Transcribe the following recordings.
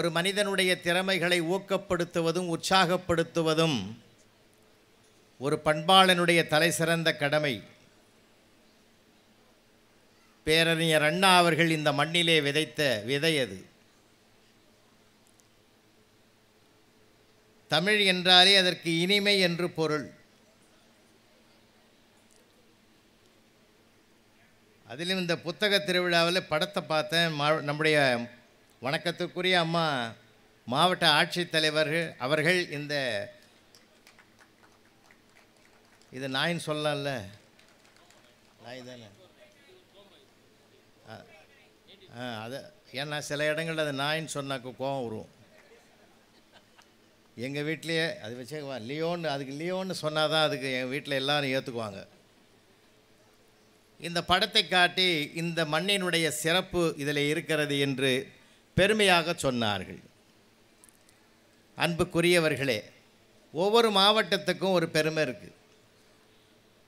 ஒரு மனிதனுடைய திறமைகளை ஊக்கப்படுத்துவதும் உற்சாகப்படுத்துவதும் ஒரு பண்பாளனுடைய தலைசிறந்த கடமை. பேரறிஞர் அண்ணா அவர்கள் இந்த மண்ணிலே விதைத்த விதை அது. தமிழ் என்றாலே அதற்கு இனிமை என்று பொருள். அதிலும் இந்த புத்தக திருவிழாவில் படத்தை பார்த்தேன். நம்முடைய வணக்கத்துக்குரிய அம்மா மாவட்ட ஆட்சித்தலைவர்கள் அவர்கள் இந்த இது நாயின்னு சொல்லலாம்ல, நாய் தானே அது. ஏன்னா சில இடங்களில் அது நாயின்னு சொன்னாக்க கோவம் வரும். எங்கள் வீட்லேயே அது வச்சுக்குவான் லியோன்னு, அதுக்கு லியோன்னு சொன்னால் தான் அதுக்கு எங்கள் வீட்டில் எல்லோரும் ஏற்றுக்குவாங்க. இந்த படத்தை காட்டி இந்த மண்ணினுடைய சிறப்பு இதில் இருக்கிறது என்று பெருமையாக சொன்னார்கள். அன்புக்குரியவர்களே, ஒவ்வொரு மாவட்டத்துக்கும் ஒரு பெருமை இருக்குது.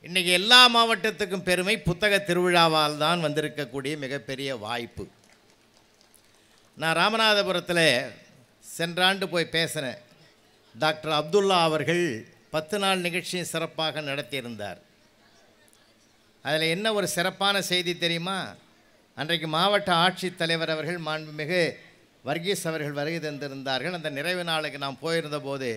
இன்றைக்கி எல்லா மாவட்டத்துக்கும் பெருமை புத்தக திருவிழாவால் தான் வந்திருக்கக்கூடிய மிகப்பெரிய வாய்ப்பு. நான் ராமநாதபுரத்தில் சென்ற ஆண்டு போய் பேசினேன். டாக்டர் அப்துல்லா அவர்கள் 10 நாள் நிகழ்ச்சியை சிறப்பாக நடத்தியிருந்தார். அதில் என்ன ஒரு சிறப்பான செய்தி தெரியுமா? அன்றைக்கு மாவட்ட ஆட்சித்தலைவர் அவர்கள் மாண்புமிகு வர்கீஸ் அவர்கள் வருகை தந்திருந்தார்கள். அந்த நிறைவு நாளுக்கு நாம் போயிருந்த போது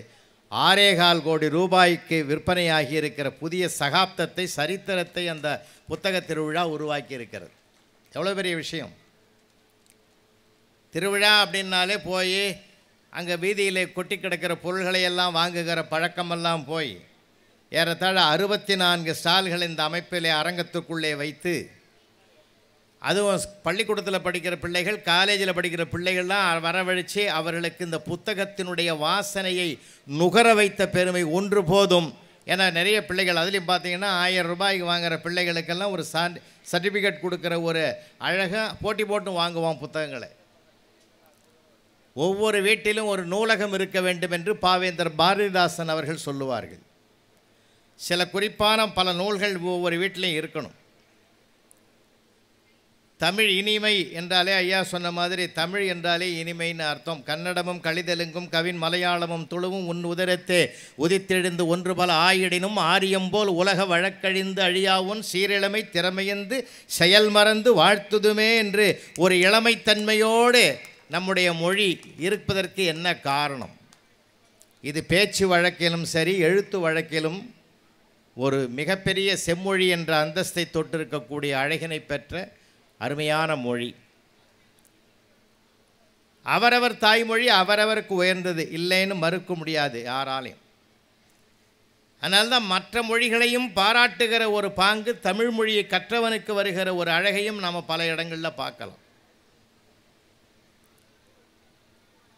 6.25 கோடி ரூபாய்க்கு விற்பனையாகி இருக்கிற புதிய சகாப்தத்தை, சரித்திரத்தை அந்த புத்தக திருவிழா உருவாக்கி இருக்கிறது. எவ்வளோ பெரிய விஷயம்! திருவிழா அப்படின்னாலே போய் அங்கே வீதியில் கொட்டி கிடக்கிற பொருள்களை எல்லாம் வாங்குகிற பழக்கமெல்லாம் போய் ஏறத்தாழ 64 ஸ்டால்கள் இந்த அமைப்பிலே அரங்கத்துக்குள்ளே வைத்து, அதுவும் பள்ளிக்கூடத்தில் படிக்கிற பிள்ளைகள், காலேஜில் படிக்கிற பிள்ளைகள்லாம் வரவழைச்சி அவர்களுக்கு இந்த புத்தகத்தினுடைய வாசனையை நுகர வைத்த பெருமை ஒன்று போதும். ஏன்னா நிறைய பிள்ளைகள் அதுலேயும் பார்த்தீங்கன்னா 1000 ரூபாய்க்கு வாங்குகிற பிள்ளைகளுக்கெல்லாம் ஒரு சர்டிஃபிகேட் கொடுக்குற ஒரு அழகாக போட்டி போட்டு வாங்குவான் புத்தகங்களை. ஒவ்வொரு வீட்டிலும் ஒரு நூலகம் இருக்க வேண்டும் என்று பாவேந்தர் பாரதிதாசன் அவர்கள் சொல்லுவார்கள். சில குறிப்பான பல நூல்கள் ஒவ்வொரு வீட்டிலையும் இருக்கணும். தமிழ் இனிமை என்றாலே ஐயா சொன்ன மாதிரி தமிழ் என்றாலே இனிமைன்னு அர்த்தம். கன்னடமும் கலிதெலுங்கும் கவின் மலையாளமும் துளுவும் உன் உதரத்தே உதித்தெழுந்து ஒன்று பல ஆயிடினும் ஆரியம்போல் உலக வழக்கழிந்து அழியாவுன் சீரிழமை திறமையந்து செயல் மறந்து வாழ்த்துதுமே என்று ஒரு இளமைத்தன்மையோடு நம்முடைய மொழி இருப்பதற்கு என்ன காரணம்? இது பேச்சு வழக்கிலும் சரி, எழுத்து வழக்கிலும் ஒரு மிகப்பெரிய செம்மொழி என்ற அந்தஸ்தை தொட்டிருக்கக்கூடிய அழகினை பெற்ற அருமையான மொழி. அவரவர் தாய்மொழி அவரவருக்கு உயர்ந்தது, இல்லைன்னு மறுக்க முடியாது யாராலையும். அதனால்தான் மற்ற மொழிகளையும் பாராட்டுகிற ஒரு பாங்கு தமிழ் மொழியை கற்றவனுக்கு வருகிற ஒரு அழகையும் நாம் பல இடங்களில் பார்க்கலாம்.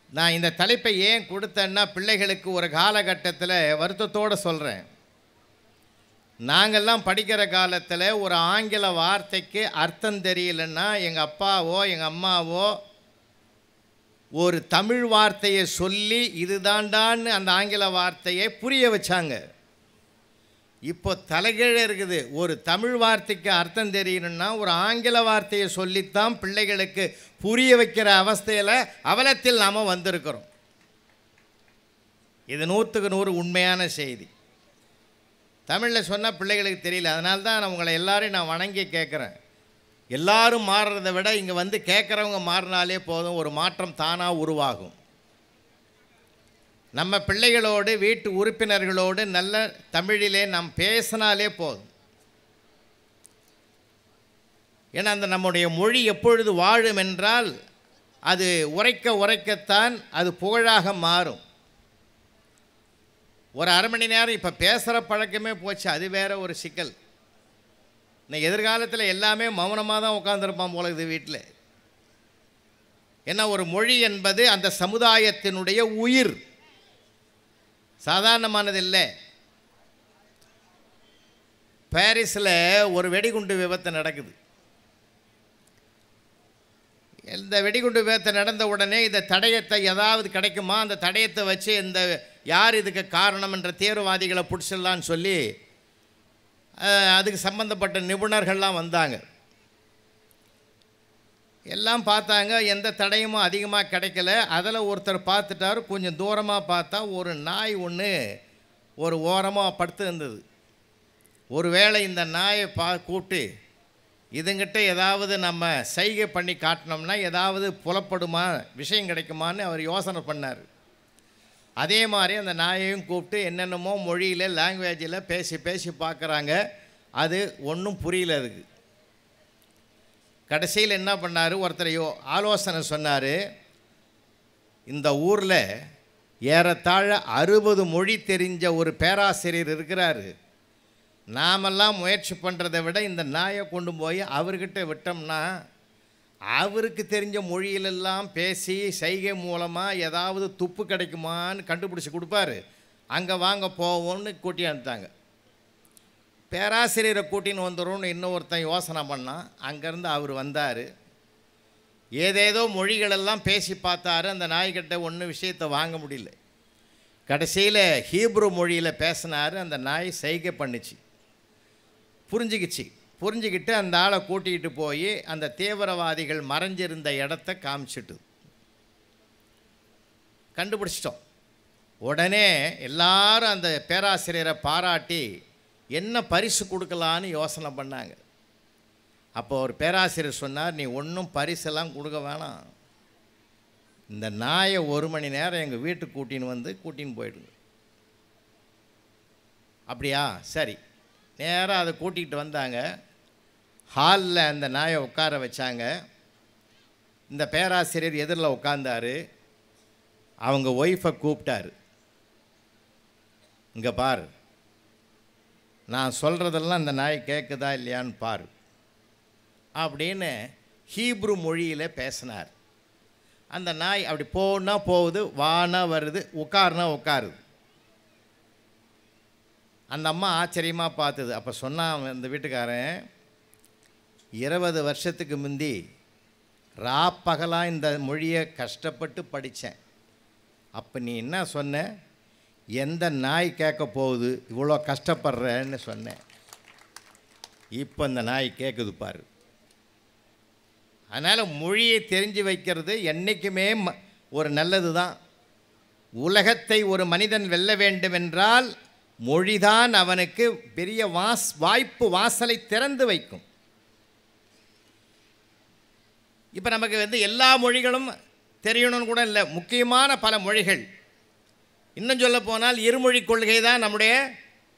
நான் இந்த தலைப்பை ஏன் கொடுத்தேன்னா, பிள்ளைகளுக்கு ஒரு காலகட்டத்தில் வருத்தத்தோடு சொல்கிறேன். நாங்கள்லாம் படிக்கிற காலத்தில் ஒரு ஆங்கில வார்த்தைக்கு அர்த்தம் தெரியலன்னா எங்கள் அப்பாவோ எங்கள் அம்மாவோ ஒரு தமிழ் வார்த்தையை சொல்லி இதுதாண்டான்னு அந்த ஆங்கில வார்த்தையை புரிய வச்சாங்க. இப்போ தலைகீழே இருக்குது. ஒரு தமிழ் வார்த்தைக்கு அர்த்தம் தெரியணுன்னா ஒரு ஆங்கில வார்த்தையை சொல்லித்தான் பிள்ளைகளுக்கு புரிய வைக்கிற அவஸ்தையில் அவலத்தில் நாம் வந்திருக்கிறோம். இது 100க்கு 100 உண்மையான செய்தி. தமிழில் சொன்னால் பிள்ளைகளுக்கு தெரியல. அதனால தான் நான் உங்களை எல்லாரையும் நான் வணங்கி கேட்குறேன். எல்லாரும் மாறுறதை விட இங்கே வந்து கேட்குறவங்க மாறினாலே போதும், ஒரு மாற்றம் தானாக உருவாகும். நம்ம பிள்ளைகளோடு வீட்டு உறுப்பினர்களோடு நல்ல தமிழிலே நாம் பேசினாலே போதும். ஏன்னா அந்த நம்முடைய மொழி எப்பொழுது வாழும் என்றால் அது உரைக்க உரைக்கத்தான் அது புகழாக மாறும். ஒரு அரை மணி நேரம் இப்போ பேசுகிற பழக்கமே போச்சு, அது வேறு ஒரு சிக்கல். இன்னைக்கு எதிர்காலத்தில் எல்லாமே மௌனமாக தான் உட்காந்துருப்பான் போல இது வீட்டில். ஏன்னா ஒரு மொழி என்பது அந்த சமுதாயத்தினுடைய உயிர், சாதாரணமானது இல்லை. பாரிஸில் ஒரு வெடிகுண்டு விபத்து நடக்குது. இந்த வெடிகுண்டு விபத்து நடந்த உடனே இந்த தடயத்தை ஏதாவது கிடைக்குமா, அந்த தடயத்தை வச்சு இந்த யார் இதுக்கு காரணம் என்ற தீவிரவாதிகளை பிடிச்சிடலான்னு சொல்லி அதுக்கு சம்பந்தப்பட்ட நிபுணர்கள்லாம் வந்தாங்க. எல்லாம் பார்த்தாங்க, எந்த தடயமும் அதிகமாக கிடைக்கல. அதில் ஒருத்தர் பார்த்துட்டார். கொஞ்சம் தூரமாக பார்த்தா ஒரு நாய் ஒன்று ஒரு ஓரமாக படுத்து இருந்தது. ஒருவேளை இந்த நாயை கூப்பிட்டு இதுங்கிட்ட ஏதாவது நம்ம சைகை பண்ணி காட்டினோம்னா ஏதாவது புலப்படுமா, விஷயம் கிடைக்குமான்னு அவர் யோசனை பண்ணார். அதே மாதிரி அந்த நாயையும் கூப்பிட்டு என்னென்னமோ மொழியில் லாங்குவேஜில் பேசி பேசி பார்க்குறாங்க. அது ஒன்றும் புரியல. அதுக்கு கடைசியில் என்ன பண்ணார், ஒருத்தர் ஆலோசனை சொன்னார். இந்த ஊரில் ஏறத்தாழ 60 மொழி தெரிஞ்ச ஒரு பேராசிரியர் இருக்கிறாரு. நாமெல்லாம் முயற்சி பண்ணுறதை விட இந்த நாயை கொண்டு போய் அவர்கிட்ட விட்டோம்னா அவருக்கு தெரிஞ்ச மொழியிலெல்லாம் பேசி சைகை மூலமாக ஏதாவது துப்பு கிடைக்குமான்னு கண்டுபிடிச்சி கொடுப்பாரு. அங்கே வாங்க போவோம்னு கூட்டி அனுப்பிட்டாங்க. பேராசிரியரை கூட்டின்னு வந்துடும்னு இன்னொருத்தன் யோசனை பண்ணான். அங்கேருந்து அவர் வந்தார். ஏதேதோ மொழிகளெல்லாம் பேசி பார்த்தாரு. அந்த நாய்கிட்ட ஒன்றும் விஷயத்தை வாங்க முடியல. கடைசியில் ஹீப்ரு மொழியில் பேசினார். அந்த நாய் சைகை பண்ணிச்சு, புரிஞ்சுக்கிட்டு அந்த ஆளை கூட்டிகிட்டு போய் அந்த தீவிரவாதிகள் மறைஞ்சிருந்த இடத்த காமிச்சிட்டு கண்டுபிடிச்சிட்டோம். உடனே எல்லாரும் அந்த பேராசிரியரை பாராட்டி என்ன பரிசு கொடுக்கலான்னு யோசனை பண்ணாங்க. அப்போ ஒரு பேராசிரியர் சொன்னார், நீ ஒன்றும் பரிசெல்லாம் கொடுக்க வேணாம், இந்த நாயை 1 மணி நேரம் எங்கள் வீட்டுக்கு கூட்டின்னு போயிடுங்க. அப்படியா, சரி. நேராக அதை கூட்டிகிட்டு வந்தாங்க. ஹாலில் அந்த நாயை உட்கார வச்சாங்க. இந்த பேராசிரியர் எதிரில் உட்கார்ந்தார். அவங்க ஒய்ஃபை கூப்பிட்டாரு. இங்கே பாரு, நான் சொல்கிறதெல்லாம் இந்த நாய் கேட்குதா இல்லையான்னு பாரு அப்படின்னு ஹீப்ரு மொழியில் பேசினார். அந்த நாய் அப்படி போனா போகுது, வானா வருது, உட்காருனா உட்காருது. அந்த அம்மா ஆச்சரியமாக பார்த்தது. அப்போ சொன்னான் இந்த வீட்டுக்காரன், 20 வருஷத்துக்கு முந்தி ராப்பகலாக இந்த மொழியை கஷ்டப்பட்டு படித்தேன். அப்போ நீ என்ன சொன்ன, எந்த நாய் கேட்க போகுது, இவ்வளோ கஷ்டப்படுறேன்னு சொன்னேன். இப்போ இந்த நாய் கேட்குது பாரு. அதனால் மொழியை தெரிஞ்சு வைக்கிறது என்றைக்குமே ஒரு நல்லது தான். உலகத்தை ஒரு மனிதன் வெல்ல வேண்டுமென்றால் மொழிதான் அவனுக்கு பெரிய வாய்ப்பு வாசலை திறந்து வைக்கும். இப்போ நமக்கு எல்லா மொழிகளும் தெரியணும்னு கூட இல்லை, முக்கியமான பல மொழிகள். இன்னும் சொல்ல போனால் இருமொழி கொள்கை தான் நம்முடைய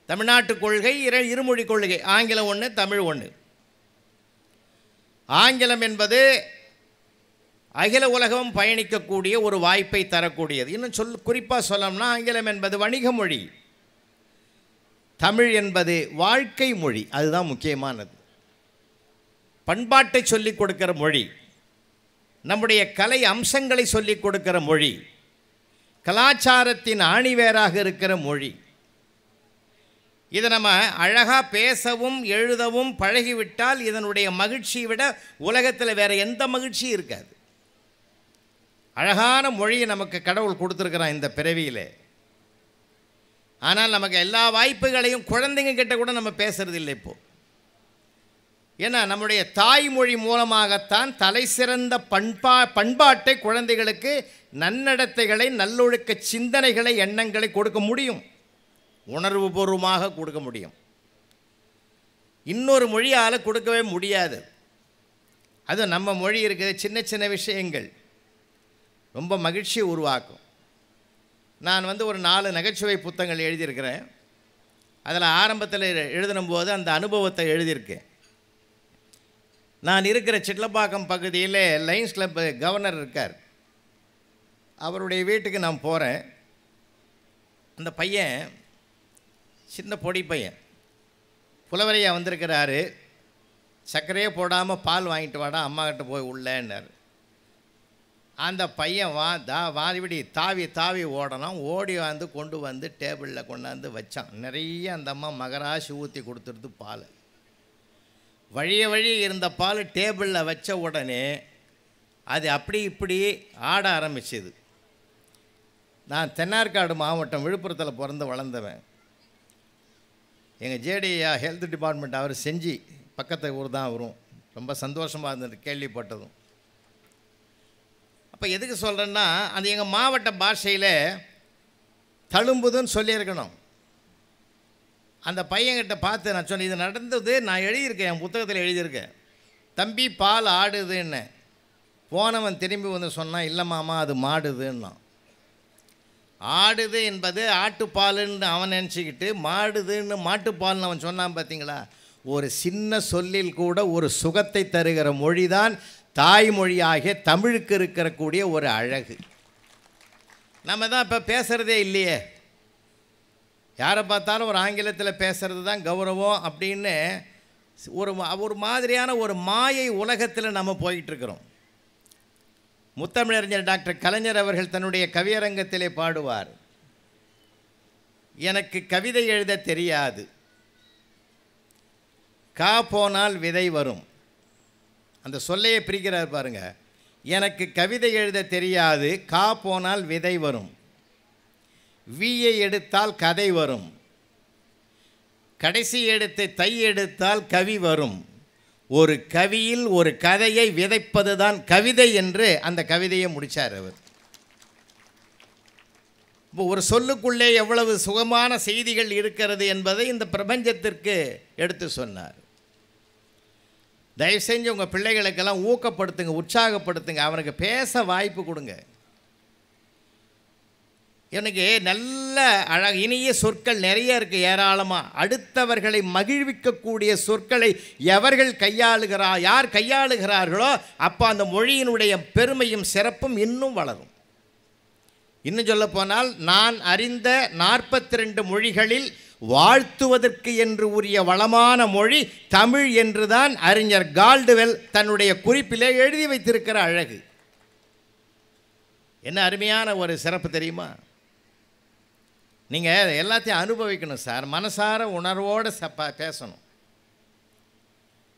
தமிழ்நாட்டு கொள்கை. இருமொழி கொள்கை, ஆங்கிலம் ஒன்று, தமிழ் ஒன்று. ஆங்கிலம் என்பது அகில உலகம் பயணிக்கக்கூடிய ஒரு வாய்ப்பை தரக்கூடியது. இன்னும் குறிப்பாக சொல்லணும்னா ஆங்கிலம் என்பது வணிக மொழி, தமிழ் என்பது வாழ்க்கை மொழி. அதுதான் முக்கியமானது. பண்பாட்டை சொல்லிக் கொடுக்கிற மொழி, நம்முடைய கலை அம்சங்களை சொல்லிக் கொடுக்கிற மொழி, கலாச்சாரத்தின் ஆணிவேராக இருக்கிற மொழி. இதை நம்ம அழகாக பேசவும் எழுதவும் பழகிவிட்டால் இதனுடைய மகிழ்ச்சியை விட உலகத்தில் வேறு எந்த மகிழ்ச்சியும் இருக்காது. அழகான மொழியை நமக்கு கடவுள் கொடுத்துருக்கிறான் இந்த பிறவியில். ஆனால் நமக்கு எல்லா வாய்ப்புகளையும் குழந்தைங்க கிட்ட கூட நம்ம பேசுறது இல்லை இப்போது. ஏன்னா நம்முடைய தாய்மொழி மூலமாகத்தான் தலை சிறந்த பண்பாட்டை குழந்தைகளுக்கு நன்னடத்தைகளை, நல்லொழுக்க சிந்தனைகளை, எண்ணங்களை கொடுக்க முடியும், உணர்வுபூர்வமாக கொடுக்க முடியும். இன்னொரு மொழியால் கொடுக்கவே முடியாது. அது நம்ம மொழி இருக்கிற சின்ன சின்ன விஷயங்கள் ரொம்ப மகிழ்ச்சியை உருவாக்கும். நான் ஒரு 4 நகைச்சுவை புத்தகங்கள் எழுதியிருக்கிறேன். அதில் ஆரம்பத்தில் எழுதும்போது அந்த அனுபவத்தை எழுதியிருக்கேன். நான் இருக்கிற சிட்லப்பாக்கம் பகுதியில் லைன்ஸ் கிளப் கவர்னர் இருக்கார். அவருடைய வீட்டுக்கு நான் போகிறேன். அந்த பையன் சின்ன பொடி பையன், புலவரையா வந்திருக்கிறாரு. சர்க்கரையே போடாமல் பால் வாங்கிட்டு வாடா அம்மாக்கிட்ட போய் உள்ளேன்னார். அந்த பையன் வாதிபடி தாவி தாவி ஓடணும். ஓடி கொண்டு வந்து டேபிளில் கொண்டாந்து வச்சான். நிறைய அந்த அம்மா மகராசி ஊற்றி கொடுத்துருது பால். வழிய இருந்த பால் டேபிளில் வச்ச உடனே அது அப்படி இப்படி ஆட ஆரம்பிச்சுது. நான் தென்னார்காடு மாவட்டம் விழுப்புரத்தில் பிறந்து வளர்ந்தவன். எங்கள் ஜேடியா ஹெல்த் டிபார்ட்மெண்ட் அவர் செஞ்சு பக்கத்து ஊர் தான் வரும். ரொம்ப சந்தோஷமாக இருந்தது கேள்விப்பட்டதும். அப்போ எதுக்கு சொல்கிறேன்னா, அது எங்கள் மாவட்ட பாஷையில் தழும்புதுன்னு சொல்லியிருக்கணும். அந்த பையன்கிட்ட பார்த்து நான் சொன்னேன், இது நடந்தது, நான் எழுதியிருக்கேன், என் புத்தகத்தில் எழுதியிருக்கேன். தம்பி பால் ஆடுதுன்னு. போனவன் திரும்பி வந்து சொன்னான், இல்லை மாமா அது மாடுதுன்னா. ஆடுது என்பது ஆட்டுப்பாலுன்னு அவன் நினச்சிக்கிட்டு மாடுதுன்னு மாட்டுப்பால்னு அவன் சொன்னான். பார்த்தீங்களா, ஒரு சின்ன சொல்லில் கூட ஒரு சுகத்தை தருகிற மொழி தான் தாய்மொழியாகிய தமிழுக்கு இருக்கக்கூடிய ஒரு அழகு. நம்ம தான் இப்போ பேசுகிறதே இல்லையே. யாரை பார்த்தாலும் ஒரு ஆங்கிலத்தில் பேசுகிறது தான் கௌரவம் அப்படின்னு ஒரு மாதிரியான ஒரு மாயை உலகத்தில் நம்ம போயிட்டுருக்கிறோம். முத்தமிழறிஞர் டாக்டர் கலைஞர் அவர்கள் தன்னுடைய கவியரங்கத்திலே பாடுவார், எனக்கு கவிதை எழுத தெரியாது, கா போனால் விதை வரும். அந்த சொல்லையே பிரிக்கிறார் பாருங்க. எனக்கு கவிதை எழுத தெரியாது, கா போனால் விதை வரும், வீயை எடுத்தால் கதை வரும், கடைசி எடுத்து தை எடுத்தால் கவி வரும், ஒரு கவியில் ஒரு கதையை விதைப்பது தான் கவிதை என்று அந்த கவிதையை முடித்தார் அவர். இப்போ ஒரு சொல்லுக்குள்ளே எவ்வளவு சுகமான செய்திகள் இருக்கிறது என்பதை இந்த பிரபஞ்சத்திற்கு எடுத்து சொன்னார். தயவு செஞ்சு உங்கள் பிள்ளைகளுக்கெல்லாம் ஊக்கப்படுத்துங்க, உற்சாகப்படுத்துங்க, அவனுக்கு பேச வாய்ப்பு கொடுங்க. எனக்கு நல்ல இனிய சொற்கள் நிறைய இருக்குது, ஏராளமாக. அடுத்தவர்களை மகிழ்விக்கக்கூடிய சொற்களை யார் கையாளுகிறார்களோ அப்போ அந்த மொழியினுடைய பெருமையும் சிறப்பும் இன்னும் வளரும். இன்னும் சொல்லப்போனால், நான் அறிந்த 42 மொழிகளில் வாழ்த்துவதற்கு என்று உரிய வளமான மொழி தமிழ் என்றுதான் அறிஞர் கால்டுவெல் தன்னுடைய குறிப்பிலே எழுதி வைத்திருக்கிற அழகு. என்ன அருமையான ஒரு சிறப்பு தெரியுமா? நீங்கள் எல்லாத்தையும் அனுபவிக்கணும் சார், மனசார உணர்வோடு பேசணும்.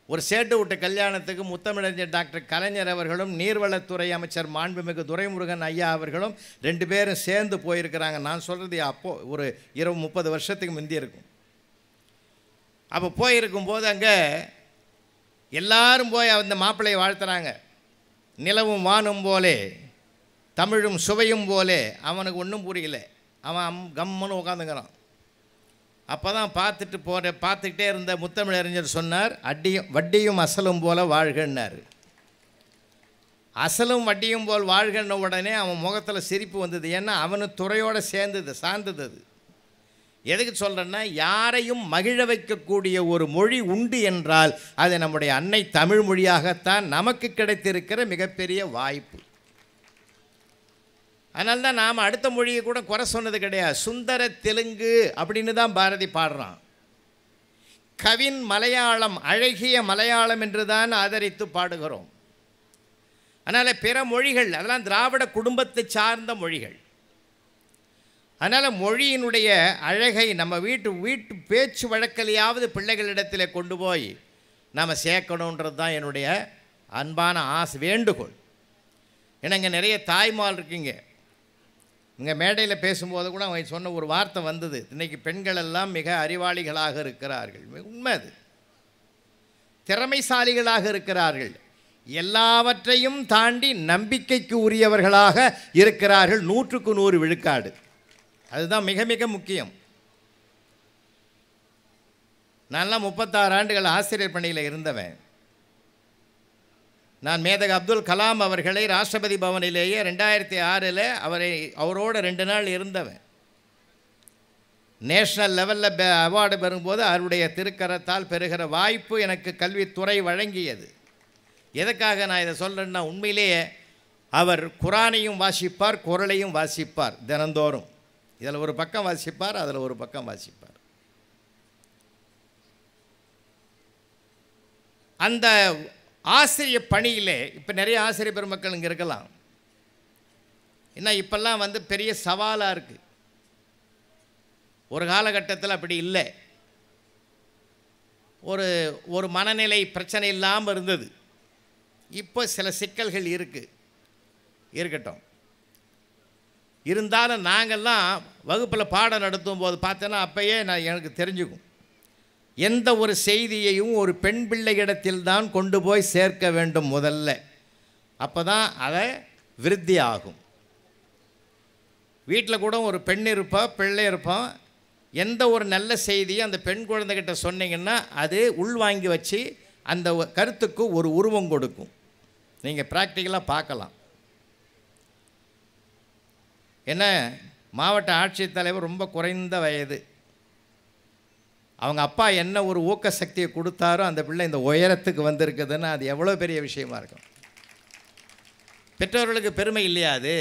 ஒரு சேட்டு விட்ட கல்யாணத்துக்கு முத்தமிழறிஞர் டாக்டர் கலைஞர் அவர்களும் நீர்வளத்துறை அமைச்சர் மாண்புமிகு துரைமுருகன் ஐயா அவர்களும் 2 பேரும் சேர்ந்து போயிருக்கிறாங்க. நான் சொல்கிறது அப்போது ஒரு 20-30 வருஷத்துக்கு முந்தி இருக்கும். அப்போ போயிருக்கும்போது அங்கே எல்லாரும் போய் அந்த மாப்பிள்ளையை வாழ்த்துறாங்க. நிலவும் வானும் போலே தமிழும் சுவையும் போலே. அவனுக்கு ஒன்றும் புரியல, அவன் கம்முன்னு உட்காந்துக்கிறான். அப்போ தான் பார்த்துக்கிட்டே இருந்த முத்தமிழறிஞர் சொன்னார், வட்டியும் அசலும் போல வாழ்கன்னார். அசலும் வட்டியும் போல் வாழ்கன்ன உடனே அவன் முகத்தில் சிரிப்பு வந்தது. ஏன்னா அவனு துறையோடு சார்ந்தது அது. எதுக்கு சொல்கிறேன்னா, யாரையும் மகிழ வைக்கக்கூடிய ஒரு மொழி உண்டு என்றால் அது நம்முடைய அன்னை தமிழ் மொழியாகத்தான் நமக்கு கிடைத்திருக்கிற மிகப்பெரிய வாய்ப்பு. அதனால தான் நாம் அடுத்த மொழியை கூட குறை சொன்னது கிடையாது. சுந்தர தெலுங்கு அப்படின்னு தான் பாரதி பாடுறான். கவின் மலையாளம், அழகிய மலையாளம் என்று தான் ஆதரித்து பாடுகிறோம். அதனால் பிற மொழிகள் அதெல்லாம் திராவிட குடும்பத்தை சார்ந்த மொழிகள். அதனால் மொழியினுடைய அழகை நம்ம வீட்டு பேச்சு வழக்கிலையாவது பிள்ளைகளிடத்தில் கொண்டு போய் நாம் சேர்க்கணுன்றது தான் என்னுடைய அன்பான வேண்டுகோள். ஏன்னா இங்கே நிறைய தாய்மார் இருக்கீங்க. இங்கே மேடையில் பேசும்போது கூட அவங்க சொன்ன ஒரு வார்த்தை வந்தது, இன்றைக்கி பெண்கள் எல்லாம் மிக அறிவாளிகளாக இருக்கிறார்கள். உண்மை, அது திறமைசாலிகளாக இருக்கிறார்கள், எல்லாவற்றையும் தாண்டி நம்பிக்கைக்கு உரியவர்களாக இருக்கிறார்கள். 100க்கு 100 விழுக்காடு. அதுதான் மிக மிக முக்கியம். நான்லாம் 36 ஆண்டுகள் ஆசிரியர் பணியில் இருந்தவன். நான் மேதக அப்துல் கலாம் அவர்களை ராஷ்டிரபதி பவனிலேயே 2006 அவரோட 2 நாள் இருந்தவன். நேஷ்னல் லெவலில் அவார்டு பெறும்போது அவருடைய திருக்கரத்தால் பெறுகிற வாய்ப்பு எனக்கு கல்வித்துறை வழங்கியது. எதுக்காக நான் இதை சொல்கிறேன்னா, உண்மையிலேயே அவர் குரானையும் வாசிப்பார், குறளையும் வாசிப்பார் தினந்தோறும். இதில் ஒரு பக்கம் வாசிப்பார், அதில் ஒரு பக்கம் வாசிப்பார். அந்த ஆசிரியர் பணியிலே இப்போ நிறைய ஆசிரியர் பெருமக்கள் இங்கே இருக்கலாம். ஏன்னா இப்போல்லாம் பெரிய சவாலாக இருக்குது. ஒரு காலகட்டத்தில் அப்படி இல்லை. ஒரு மனநிலை பிரச்சனை இல்லாமல் இருந்தது. இப்போ சில சிக்கல்கள் இருக்கட்டும். இருந்தாலும் நாங்கள்லாம் வகுப்பில் பாடம் நடத்தும் போது பார்த்தோன்னா அப்போயே எனக்கு தெரிஞ்சுக்கும், எந்த ஒரு செய்தியையும் ஒரு பெண் பிள்ளையிடத்தில் தான் கொண்டு போய் சேர்க்க வேண்டும் முதல்ல. அப்போ தான் அதை விருத்தி ஆகும். வீட்டில் கூட ஒரு பெண் இருப்பா, பிள்ளை இருப்பான். எந்த ஒரு நல்ல செய்தியை அந்த பெண் குழந்தைகிட்ட சொன்னீங்கன்னா அது உள்வாங்கி வச்சு அந்த கருத்துக்கு ஒரு உருவம் கொடுக்கும். நீங்கள் ப்ராக்டிக்கலாக பார்க்கலாம். என்ன, மாவட்ட ஆட்சித்தலைவர் ரொம்ப குறைந்த வயது. அவங்க அப்பா என்ன ஒரு ஊக்க சக்தியை கொடுத்தாரோ அந்த பிள்ளை இந்த உயரத்துக்கு வந்திருக்குதுன்னா அது எவ்வளோ பெரிய விஷயமா இருக்கும். பெற்றோர்களுக்கு பெருமை இல்லையா அது?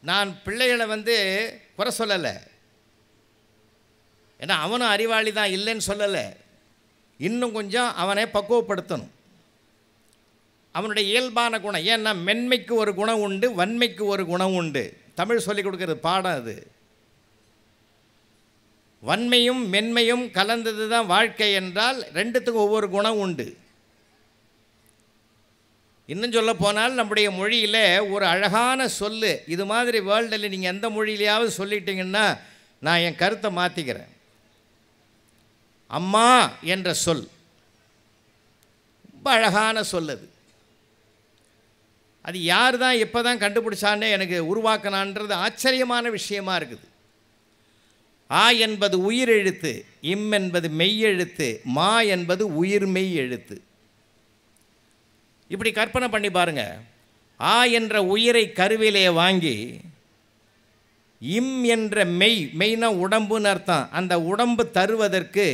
நான் பிள்ளைகளை குறை சொல்லலை. ஏன்னா அவனும் அறிவாளி தான், இல்லைன்னு சொல்லலை. இன்னும் கொஞ்சம் அவனை பக்குவப்படுத்தணும். அவனுடைய இயல்பான குணம். ஏன்னா மென்மைக்கு ஒரு குணம் உண்டு, வன்மைக்கு ஒரு குணம் உண்டு. தமிழ் சொல்லிக் கொடுக்குறது பாடம் அது. வன்மையும் மென்மையும் கலந்தது தான் வாழ்க்கை என்றால் ரெண்டுத்துக்கும் ஒவ்வொரு குணம் உண்டு. இன்னும் சொல்ல போனால் நம்முடைய மொழியில் ஒரு அழகான சொல்லு, இது மாதிரி வேர்ல்டில் நீங்கள் எந்த மொழியிலையாவது சொல்லிட்டீங்கன்னா நான் என் கருத்தை மாற்றிக்கிறேன். அம்மா என்ற சொல் ரொம்ப அழகான சொல். அது யார் தான் எப்போ தான் கண்டுபிடிச்சானே எனக்கு உருவாக்கினான்றது ஆச்சரியமான விஷயமா இருக்குது. ஆ என்பது உயிர் எழுத்து, இம் என்பது மெய் எழுத்து, மா என்பது உயிர்மெய் எழுத்து. இப்படி கற்பனை பண்ணி பாருங்க. ஆ என்ற உயிரை கருவிலே வாங்கி இம் என்ற மெய்னா உடம்புன்னு அர்த்தம். அந்த உடம்பு தருவதற்கு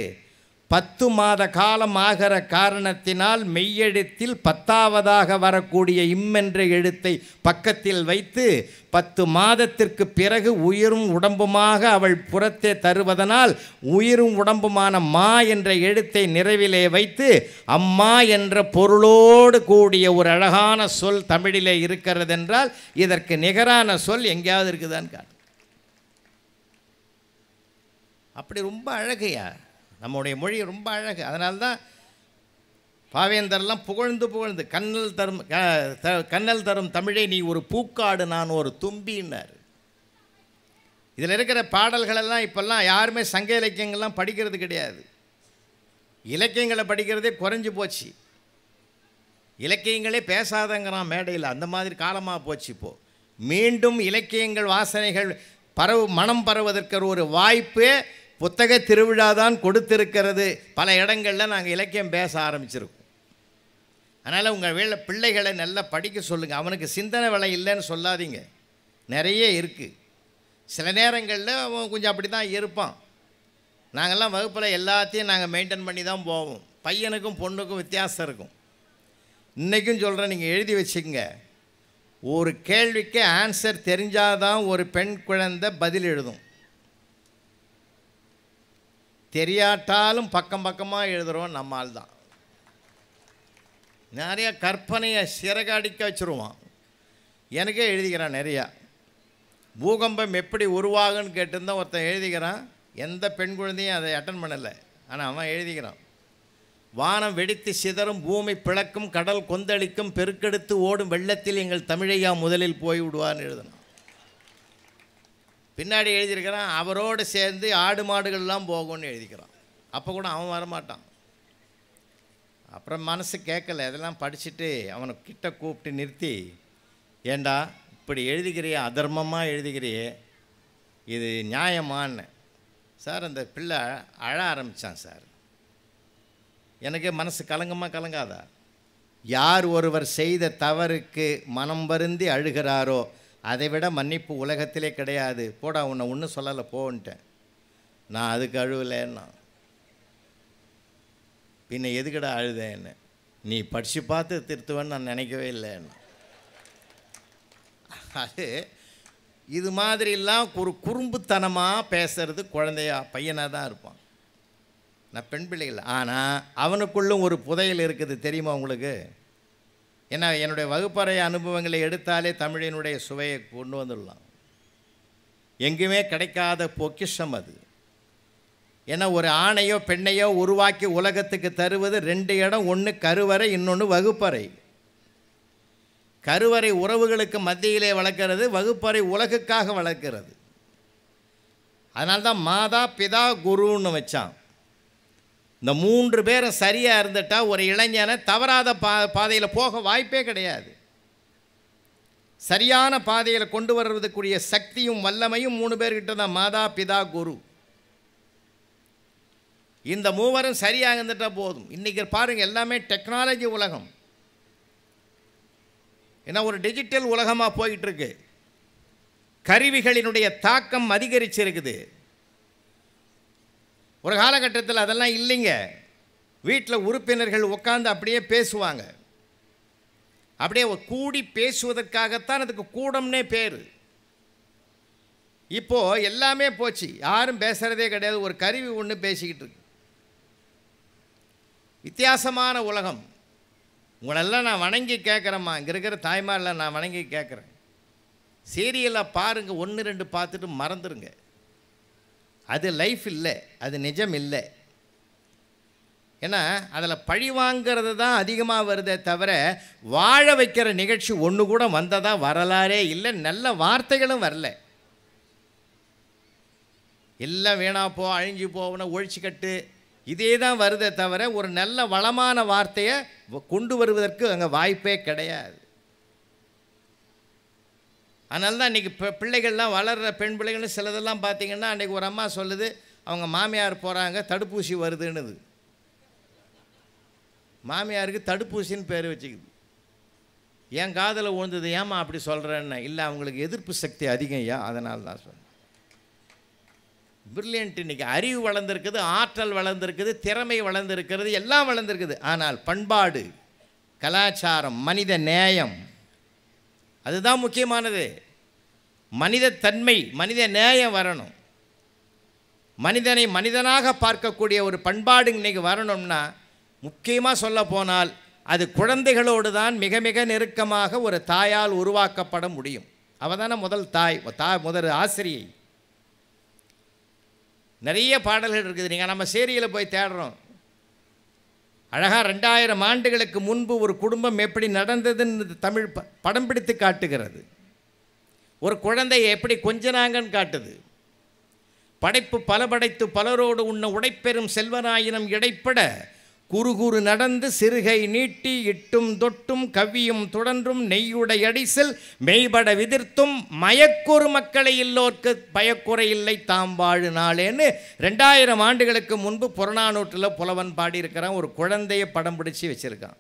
10 மாத காலம் ஆகிற காரணத்தினால் மெய்யெழுத்தில் 10ஆவதாக வரக்கூடிய இம் என்ற எழுத்தை பக்கத்தில் வைத்து 10 மாதத்திற்கு பிறகு உயிரும் உடம்புமாக அவள் புறத்தே தருவதனால் உயிரும் உடம்புமான மா என்ற எழுத்தை நிறைவிலே வைத்து அம்மா என்ற பொருளோடு கூடிய ஒரு அழகான சொல் தமிழிலே இருக்கிறது என்றால் இதற்கு நிகரான சொல் எங்கேயாவது இருக்குதான்னு காட்டு. அப்படி ரொம்ப அழகையா நம்முடைய மொழி ரொம்ப அழகு. அதனால்தான் பாவேந்தர்லாம் புகழ்ந்து கண்ணல் தரும் தமிழை நீ ஒரு பூக்காடு நான் ஒரு தும்பின்னார். இதில் இருக்கிற பாடல்களெல்லாம் இப்போல்லாம் யாருமே சங்க இலக்கியங்கள்லாம் படிக்கிறது கிடையாது. இலக்கியங்களை படிக்கிறதே குறைஞ்சி போச்சு. இலக்கியங்களே பேசாதங்கிறான் மேடையில். அந்த மாதிரி காலமாக போச்சு. இப்போது மீண்டும் இலக்கியங்கள் வாசனைகள் மனம் பரவதற்கு ஒரு வாய்ப்பு புத்தக திருவிழா தான் கொடுத்திருக்கிறது. பல இடங்களில் நாங்கள் இலக்கியம் பேச ஆரம்பிச்சிருக்கோம். அதனால் உங்கள் பிள்ளைகளை நல்லா படிக்க சொல்லுங்கள். அவனுக்கு சிந்தனை வளை இல்லைன்னு சொல்லாதீங்க, நிறைய இருக்குது. சில நேரங்களில் அவன் கொஞ்சம் அப்படி தான் இருப்பான். நாங்கள்லாம் வகுப்பில் எல்லாத்தையும் நாங்கள் மெயின்டைன் பண்ணி தான் போவோம். பையனுக்கும் பொண்ணுக்கும் வித்தியாசம் இருக்கும். இன்றைக்கும் சொல்கிறேன், நீங்கள் எழுதி வச்சுக்கோங்க. ஒரு கேள்விக்கு ஆன்சர் தெரிஞ்சாதான் ஒரு பெண் குழந்தை பதில் எழுதும். தெரியாட்டாலும் பக்கம் பக்கமாக எழுதுகிறோம் நம்மால் தான். நிறையா கற்பனையை சிறகடிக்க வச்சுருவான். எனக்கே எழுதிக்கிறான் நிறையா. பூகம்பம் எப்படி உருவாகுன்னு கேட்டுருந்தான் ஒருத்தன் எழுதிக்கிறான். எந்த பெண் குழந்தையும் அதை அட்டன் பண்ணலை, ஆனால் அவன் எழுதிக்கிறான். வானம் வெடித்து சிதறும், பூமி பிளக்கும், கடல் கொந்தளிக்கும், பெருக்கெடுத்து ஓடும் வெள்ளத்தில் எங்கள் தமிழையா முதலில் போய் விடுவான்னு எழுதணும். பின்னாடி எழுதியிருக்கிறான், அவரோடு சேர்ந்து ஆடு மாடுகள்லாம் போகும்னு எழுதிக்கிறான். அப்போ கூட அவன் வரமாட்டான். அப்புறம் மனசு கேட்கல. இதெல்லாம் படிச்சுட்டு அவனை கிட்ட கூப்பிட்டு நிறுத்தி, ஏண்டா இப்படி எழுதிக்கிறியே, அதர்மமாக எழுதிக்கிறியே, இது நியாயமான்னு. சார் அந்த பிள்ளை அழ ஆரம்பித்தான் சார். எனக்கு மனசு கலங்காதா? யார் ஒருவர் செய்த தவறுக்கு மனம் வருந்தி அழுகிறாரோ அதை விட மன்னிப்பு உலகத்திலே கிடையாது. போடா, உன்னை ஒன்றும் சொல்லலை போன்ட்டேன். நான் அதுக்கு அழுவலைன்னா பின்ன எதுக்கடா அழுதேன்னு. நீ படித்து பார்த்து திருத்துவேன்னு நான் நினைக்கவே இல்லைன்னா. அது இது மாதிரிலாம் ஒரு குறும்புத்தனமாக பேசுறது குழந்தையா பையனாக தான் இருப்பான். நான் பெண் பிள்ளைகள். ஆனால் அவனுக்குள்ளும் ஒரு புதையல் இருக்குது தெரியுமா உங்களுக்கு? ஏன்னா என்னுடைய வகுப்பறை அனுபவங்களை எடுத்தாலே தமிழினுடைய சுவையை கொண்டு வந்துடலாம். எங்குமே கிடைக்காத பொக்கிஷம் அது. ஏன்னா ஒரு ஆணையோ பெண்ணையோ உருவாக்கி உலகத்துக்கு தருவது 2 இடம். ஒன்று கருவறை, இன்னொன்று வகுப்பறை. கருவறை உறவுகளுக்கு மத்தியிலே வளர்க்கிறது, வகுப்பறை உலகுக்காக வளர்க்கிறது. அதனால்தான் மாதா பிதா குருன்னு வச்சான். இந்த 3 பேரும் சரியாக இருந்துட்டா ஒரு இளைஞனை தவறாத பாதையில் போக வாய்ப்பே கிடையாது. சரியான பாதையில் கொண்டு வருவதற்குரிய சக்தியும் வல்லமையும் 3 பேர்கிட்ட தான், மாதா பிதா குரு. இந்த மூவரும் சரியாக இருந்துட்டால் போதும். இன்றைக்கி பாருங்கள், எல்லாமே டெக்னாலஜி உலகம், ஏன்னா ஒரு டிஜிட்டல் உலகமாக போயிட்டுருக்கு. கருவிகளினுடைய தாக்கம் அதிகரிச்சிருக்குது. ஒரு காலகட்டத்தில் அதெல்லாம் இல்லைங்க. வீட்டில் உறுப்பினர்கள் உட்காந்து அப்படியே பேசுவாங்க. அப்படியே கூடி பேசுவதற்காகத்தான் அதுக்கு கூடம்னே பேர். இப்போது எல்லாமே போச்சு, யாரும் பேசுகிறதே கிடையாது. ஒரு கருவி ஒன்று பேசிக்கிட்டு இருக்கு. வித்தியாசமான உலகம். உங்களெல்லாம் நான் வணங்கி கேட்குறேம்மா, இங்கே இருக்கிற தாய்மாரில் நான் வணங்கி கேட்குறேன். சீரியலை பாருங்கள், 1 2 பார்த்துட்டு மறந்துடுங்க. அது லைஃப் இல்லை, அது நிஜம் இல்லை. ஏன்னா அதில் பழி வாங்கிறது தான் அதிகமாக வருதே தவிர வாழ வைக்கிற நிகழ்ச்சி ஒன்று கூட வந்ததாக வரலாறே இல்லை. நல்ல வார்த்தைகளும் வரல. எல்லாம் வீணா போ, அழிஞ்சு போவன, ஒழிச்சு கட்டு, இதே தான் வருதே தவிர ஒரு நல்ல வளமான வார்த்தையை கொண்டு வருவதற்கு அங்கே வாய்ப்பே கிடையாது. அதனால தான் இன்றைக்கி பிள்ளைகள்லாம் வளர்கிற பெண் பிள்ளைகள்னு சிலதெல்லாம் பார்த்திங்கன்னா, அன்றைக்கி ஒரு அம்மா சொல்லுது, அவங்க மாமியார் போகிறாங்க, தடுப்பூசி வருதுன்னுது. மாமியாருக்கு தடுப்பூசின்னு பேர் வச்சுக்குது. என் காதில் விழுந்தது, ஏம்மா அப்படி சொல்கிறேன்னு. இல்லை, அவங்களுக்கு எதிர்ப்பு சக்தி அதிகம் ஐயா, அதனால தான் சொன்னேன். பிரில்லியன்ட். இன்றைக்கி அறிவு வளர்ந்துருக்குது, ஆற்றல் வளர்ந்துருக்குது, திறமை வளர்ந்துருக்கிறது, எல்லாம் வளர்ந்துருக்குது. ஆனால் பண்பாடு, கலாச்சாரம், மனித நேயம், அதுதான் முக்கியமானது. மனித தன்மை, மனித நேயம் வரணும். மனிதனை மனிதனாக பார்க்கக்கூடிய ஒரு பண்பாடு இன்றைக்கி வரணும்னா, முக்கியமாக சொல்ல போனால் அது குழந்தைகளோடு தான் மிக மிக நெருக்கமாக ஒரு தாயால் உருவாக்கப்பட முடியும். அவள் தானே முதல் தாய், முதல் ஆசிரியை. நிறைய பாடல்கள் இருக்குது. நீங்கள் நம்ம சேரியில் போய் தேடுறோம். அழகாக 2000 ஆண்டுகளுக்கு முன்பு ஒரு குடும்பம் எப்படி நடந்ததுன்னு தமிழ் படம் பிடித்து காட்டுகிறது. ஒரு குழந்தையை எப்படி கொஞ்சனாங்கன்னு காட்டுது. படைப்பு பல படைத்து பலரோடு உண்ண உடைப்பெறும் செல்வனாயினம் இடைப்பட குறுகுறு நடந்து சிறுகை நீட்டி இட்டும் தொட்டும் கவ்வியும் தொடர்ந்தும் நெய்யுடை அடிசல் மெய்பட விதிர்த்தும் மயக்குறு மக்களை இல்லோர்க்கு பயக்குறை இல்லை தாம் வாழு நாளேன்னு 2000 ஆண்டுகளுக்கு முன்பு புறநானூற்றில் புலவன் பாடியிருக்கிறான். ஒரு குழந்தையை படம் பிடிச்சி வச்சுருக்கான்.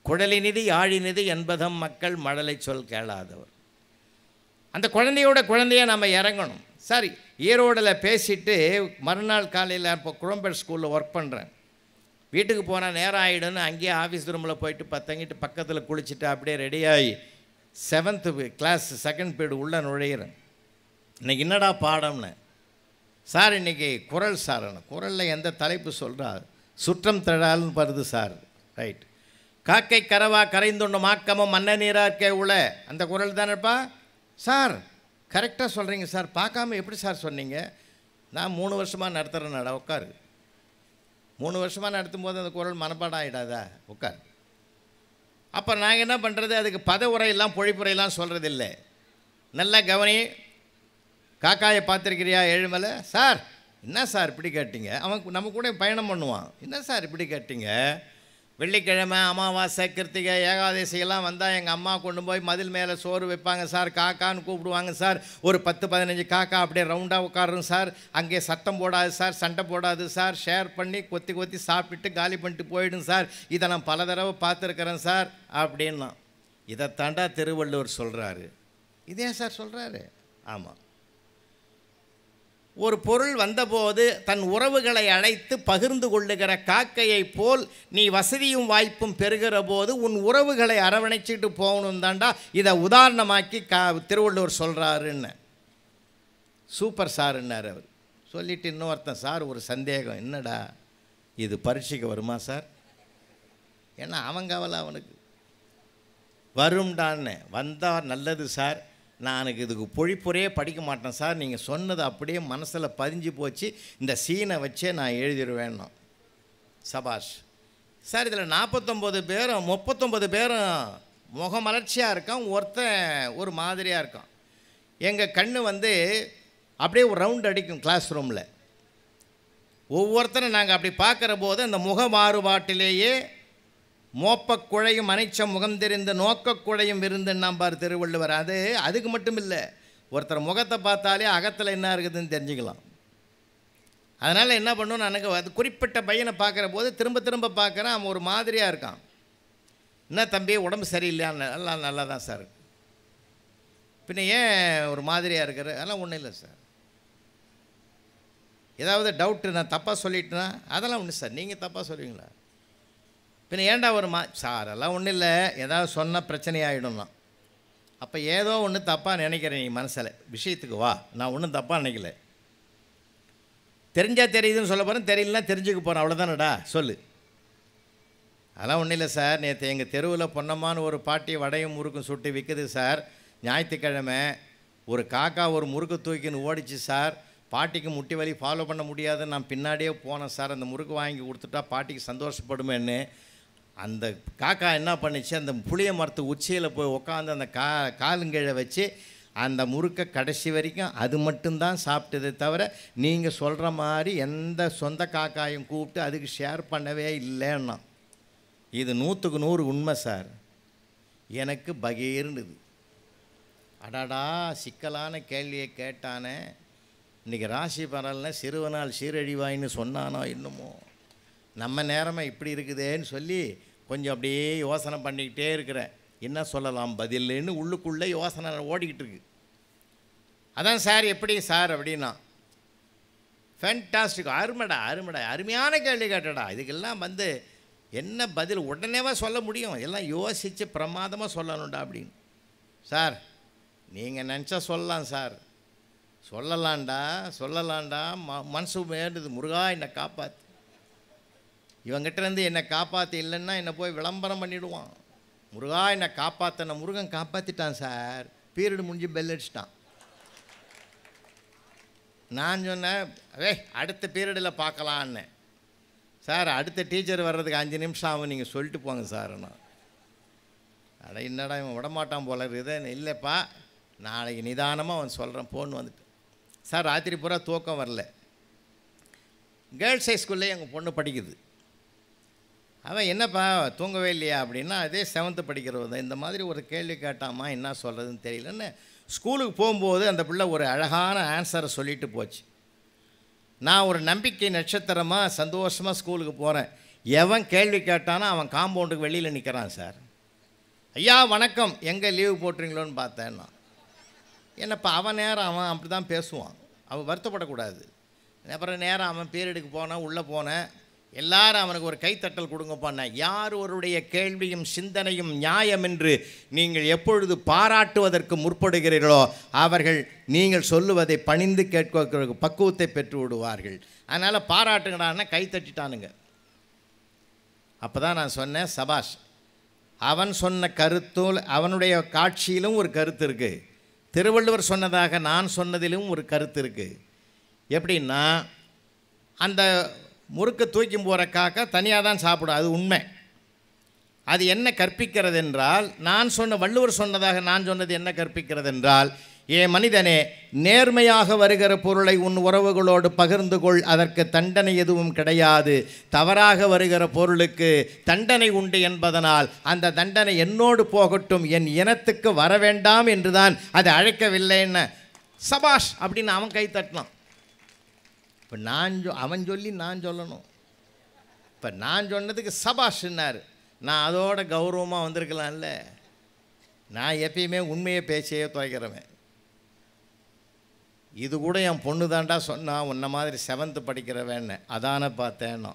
குழலினிதி ஆழினிதி என்பதம் மக்கள் மழலை சொல் கேளாதவர். அந்த குழந்தையை நம்ம இறங்கணும். சரி, ஈரோடில் பேசிட்டு மறுநாள் காலையில் இப்போ குழம்பேட் ஸ்கூலில் ஒர்க் பண்ணுறேன். வீட்டுக்கு போனால் நேரம் ஆகிடும்னு அங்கேயே ஆஃபீஸ் ரூமில் போயிட்டு பத்தங்கிட்டு பக்கத்தில் குளிச்சுட்டு அப்படியே ரெடியாகி 7th கிளாஸ் 2nd பீரியட் உள்ளே நுழையிறேன். இன்றைக்கி என்னடா பாடம்னு. சார் இன்றைக்கி குறள் சார். குறளில் எந்த தலைப்பு சொல்கிறார்? சுற்றம் தழால்னு வருது சார். ரைட். காக்கை கரவா கரைந்துண்டு மாக்கமும் மன்ன நீராக்கே உள்ள அந்த குறள் தானேப்பா சார்? கரெக்டாக சொல்கிறீங்க சார். பார்க்காம எப்படி சார் சொன்னீங்க? நான் 3 வருஷமாக நடத்துகிறேன். உட்காரு. 3 வருஷமாக நடத்தும் போது அந்த குறள் மனப்பாடம் ஆகிடாதா? உட்கார். அப்போ நாங்கள் என்ன பண்ணுறது? அதுக்கு பத உரையெல்லாம் பொழிப்புரையெல்லாம் சொல்கிறதில்லை. நல்லா கவனி. காக்காயை பார்த்துருக்கிறியா ஏழுமலை? சார் என்ன சார் இப்படி கேட்டீங்க? அவன் நம்ம கூட பயணம் பண்ணுவான். என்ன சார் இப்படி கேட்டீங்க? வெள்ளிக்கிழமை அமாவாசை கிருத்திகை ஏகாதசியெல்லாம் வந்தால் எங்கள் அம்மா கொண்டு போய் மதில் மேலே சோறு வைப்பாங்க சார். காக்கான்னு கூப்பிடுவாங்க சார். ஒரு 10-15 காக்கா அப்படியே ரவுண்டாக உட்காரும் சார். அங்கே சத்தம் போடாது சார், சண்டை போடாது சார். ஷேர் பண்ணி கொத்தி கொத்தி சாப்பிட்டுட்டு காலி பண்ணிட்டு போயிடும் சார். இதை நான் பல தடவை பார்த்துருக்குறேன் சார் அப்படின்னா. இதை தாண்டா திருவள்ளுவர் சொல்கிறாரு. இதே சார் சொல்கிறாரு. ஆமாம். ஒரு பொருள் வந்தபோது தன் உறவுகளை அழைத்து பகிர்ந்து கொள்ளுகிற காக்கையை போல் நீ வசதியும் வாய்ப்பும் பெறுகிற போது உன் உறவுகளை அரவணைச்சிட்டு போகணும் தாண்டா. இதை உதாரணமாக்கி திருவள்ளுவர் சொல்கிறாருன்னு. சூப்பர் சார்ன்னார் அவர். சொல்லிவிட்டு இன்னொருத்தன், சார் ஒரு சந்தேகம். என்னடா இது, பரீட்சைக்கு வருமா சார்? ஏன்னா அவன் கவலை அவனுக்கு. வரும்டான்னு. வந்தால் நல்லது சார். நான் இதுக்கு பொழிப்புரையே படிக்க மாட்டேன் சார். நீங்கள் சொன்னது அப்படியே மனசில் பதிஞ்சு போச்சு. இந்த சீனை வச்சே நான் எழுதிடுவேன்னா. சபாஷ் சார். இதில் 49 பேரும் 39 பேரும் முகமலர்ச்சியாக இருக்கான். ஒருத்தன் ஒரு மாதிரியாக இருக்கான். எங்கள் கண்ணு அப்படியே ஒரு ரவுண்ட் அடிக்கும் கிளாஸ் ரூமில். ஒவ்வொருத்தரும் நாங்கள் அப்படி பார்க்குற போது அந்த முக மாறுபாட்டிலேயே மோப்பக் குழையும் அனைச்ச முகம் தெரிந்த நோக்கக் குழையும் விருந்துன்னாம்பார் திருவள்ளுவர். அதுக்கு மட்டும் இல்லை, ஒருத்தர் முகத்தை பார்த்தாலே அகத்தில் என்ன இருக்குதுன்னு தெரிஞ்சுக்கலாம். அதனால் என்ன பண்ணணும், எனக்கு அது குறிப்பிட்ட பையனை பார்க்குற போது திரும்ப திரும்ப பார்க்குறேன், அவன் ஒரு மாதிரியாக இருக்கான். என்ன தம்பி உடம்பு சரியில்லையான்னு, நல்லா தான் சார். பின்ன ஏன் ஒரு மாதிரியாக இருக்கிற? அதெல்லாம் ஒன்றும் இல்லை சார். ஏதாவது டவுட்டு நான் தப்பாக சொல்லிட்டேன்னா? அதெல்லாம் ஒன்று சார். நீங்கள் தப்பாக சொல்லுவீங்களா? பின்ன ஏன்டா ஒரு சார் அதெல்லாம் ஒன்றும் இல்லை, ஏதாவது சொன்னால் பிரச்சனை ஆகிடும்னா. அப்போ ஏதோ ஒன்று தப்பாக நினைக்கிறேன் நீ மனசில். விஷயத்துக்கு வா, நான் ஒன்றும் தப்பாக நினைக்கல. தெரிஞ்சால் தெரியுதுன்னு சொல்ல போகிறேன், தெரியலனா தெரிஞ்சுக்க போகிறேன், அவ்வளோதானடா சொல்லு. அதெல்லாம் ஒன்றும் இல்லை சார். நேற்று எங்கள் தெருவில் பொன்னம்மான்னு ஒரு பாட்டி வடையும் முறுக்கும் சுட்டு விற்குது சார். ஞாயிற்றுக்கிழமை ஒரு காக்கா ஒரு முறுக்கு தூக்கின்னு ஓடிச்சு சார். பாட்டிக்கு முட்டி வலி ஃபாலோ பண்ண முடியாது, நான் பின்னாடியே போனேன் சார். அந்த முறுக்கு வாங்கி கொடுத்துட்டா பாட்டிக்கு சந்தோஷப்படுமேன்னு அந்த காக்கா என்ன பண்ணிச்சு, அந்த புளிய மரத்து உச்சியில் போய் உட்காந்து அந்த காலுங்கீழே வச்சு அந்த முறுக்கை கடைசி வரைக்கும் அது மட்டும்தான் சாப்பிட்டதே தவிர நீங்கள் சொல்கிற மாதிரி எந்த சொந்த காக்காயும் கூப்பிட்டு அதுக்கு ஷேர் பண்ணவே இல்லைன்னா. இது 100க்கு 100 உண்மை சார். எனக்கு பகீர்னுது. அடாடா சிக்கலான கேள்வியை கேட்டானே. இன்றைக்கி ராசி பரல்ல சிறுவனால் சீரழிவாயின்னு சொன்னானோ இன்னுமோ. நம்ம நேரமே இப்படி இருக்குதேன்னு சொல்லி கொஞ்சம் அப்படியே யோசனை பண்ணிக்கிட்டே இருக்கிறேன், என்ன சொல்லலாம் பதில்னு. உள்ளுக்குள்ளே யோசனை ஓடிக்கிட்டு இருக்கு. அதான் சார் எப்படி சார் அப்படின்னா, ஃபேண்டாஸ்டிக், அருமைடா அருமையான கேள்வி கேட்டடா. இதுக்கெல்லாம் என்ன பதில் உடனேவா சொல்ல முடியும், எல்லாம் யோசித்து பிரமாதமாக சொல்லணும்டா அப்படின்னு. சார் நீங்கள் நினச்சா சொல்லலாம் சார், சொல்லலாம்டா மனசு வேண்டுது. முருகா என்னை காப்பாற்று, இவங்கிட்டேருந்து என்னை காப்பாற்று, இல்லைன்னா என்னை போய் விளம்பரம் பண்ணிவிடுவான். முருகா என்னை காப்பாற்றின. முருகன் காப்பாற்றிட்டான் சார். பீரியடு முடிஞ்சு பெல் அடிச்சிட்டான். நான் சொன்னேன், அடுத்த பீரியடில் பார்க்கலான்னு. சார் அடுத்த டீச்சர் வர்றதுக்கு 5 நிமிஷம் ஆகும், நீங்கள் சொல்லிட்டு போங்க சார். நான் என்னடா இவன் விடமாட்டான் போல இருக்குது. இல்லைப்பா நாளைக்கு நிதானமாக அவன் சொல்கிறேன் போன்னு வந்துட்டு. சார் ராத்திரி பூரா தூக்கம் வரல. கேர்ள்ஸ் ஹைஸ்கூல்லே எங்கள் பொண்ணு படிக்குது. அவன் என்னப்பா தூங்கவே இல்லையா அப்படின்னா, அதே 7th படிக்கிறவ தான். இந்த மாதிரி ஒரு கேள்வி கேட்டாமா, என்ன சொல்கிறதுன்னு தெரியலன்னு ஸ்கூலுக்கு போகும்போது அந்த பிள்ளை ஒரு அழகான ஆன்சரை சொல்லிட்டு போச்சு. நான் ஒரு நம்பிக்கை நட்சத்திரமாக சந்தோஷமாக ஸ்கூலுக்கு போகிறேன். எவன் கேள்வி கேட்டானோ அவன் காம்பவுண்டுக்கு வெளியில் நிற்கிறான் சார். ஐயா வணக்கம், எங்கே லீவு போட்டுறீங்களோன்னு பார்த்தேன்னா. என்னப்பா அவன் நேரம் அவன் அப்படி தான் பேசுவான், அவன் வருத்தப்படக்கூடாது. அப்புறம் நேரம் அவன் பீரியடுக்கு போனான், உள்ளே போனேன். எல்லாரும் அவனுக்கு ஒரு கைத்தட்டல் கொடுங்கப்பான. யார் ஒருடைய கேள்வியும் சிந்தனையும் நியாயம் என்று நீங்கள் எப்பொழுது பாராட்டுவதற்கு முற்படுகிறீர்களோ அவர்கள் நீங்கள் சொல்லுவதை பணிந்து கேட்க பக்குவத்தை பெற்று விடுவார்கள். அதனால் பாராட்டுங்கடான்னா கை தட்டிட்டானுங்க. அப்போ தான் நான் சொன்னேன், சபாஷ், அவன் சொன்ன கருத்தும் அவனுடைய காட்சியிலும் ஒரு கருத்து இருக்குது, திருவள்ளுவர் சொன்னதாக நான் சொன்னதிலும் ஒரு கருத்து இருக்குது. எப்படின்னா, அந்த முறுக்கு தூக்கி போகிற காக்கா தனியாக தான் சாப்பிடும், அது உண்மை. அது என்ன கற்பிக்கிறது என்றால், நான் சொன்ன வள்ளுவர் சொன்னதாக நான் சொன்னது என்ன கற்பிக்கிறது என்றால், ஏ மனிதனே, நேர்மையாக வருகிற பொருளை உன் உறவுகளோடு பகிர்ந்து கொள், அதற்கு தண்டனை எதுவும் கிடையாது. தவறாக வருகிற பொருளுக்கு தண்டனை உண்டு என்பதனால் அந்த தண்டனை என்னோடு போகட்டும், என் இனத்துக்கு வர வேண்டாம் என்றுதான் அது அழைக்கவில்லைன்னு. சபாஷ் அப்படின்னு அவன் கை தட்டினான். இப்போ அவன் சொல்லி நான் சொல்லணும். இப்போ நான் சொன்னதுக்கு சபாஷ்ன்னார். நான் அதோட கௌரவமாக வந்திருக்கலாம்ல. நான் எப்பயுமே உண்மையை பேச்சையே துவைக்கிறவன். இது கூட என் பொண்ணு தாண்டா சொன்னான், உன்ன மாதிரி 7th படிக்கிறவன்னு. அதான பார்த்தேன்னா,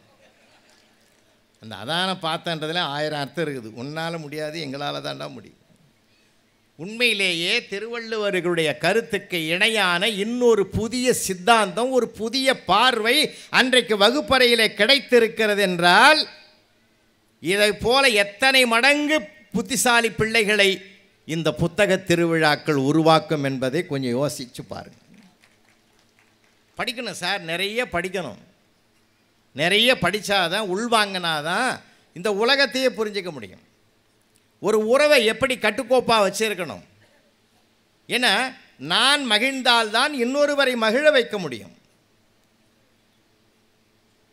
அந்த அதான பார்த்தன்றதுல 1000 அர்த்தம் இருக்குது. உன்னால் முடியாது, எங்களால் தாண்டா முடியும். உண்மையிலேயே திருவள்ளுவர்களுடைய கருத்துக்கு இணையான இன்னொரு புதிய சித்தாந்தம், ஒரு புதிய பார்வை அன்றைக்கு வகுப்பறையிலே கிடைத்திருக்கிறது என்றால், இதை போல எத்தனை மடங்கு புத்திசாலி பிள்ளைகளை இந்த புத்தக திருவிழாக்கள் உருவாக்கும் என்பதை கொஞ்சம் யோசித்து பாருங்கள். படிக்கணும் சார், நிறைய படிக்கணும். நிறைய படித்தாதான், உள்வாங்கினாதான் இந்த உலகத்தையே புரிஞ்சிக்க முடியும். ஒரு உறவை எப்படி கட்டுக்கோப்பாக வச்சிருக்கணும். ஏன்னா நான் மகிழ்ந்தால்தான் இன்னொருவரை மகிழ வைக்க முடியும்.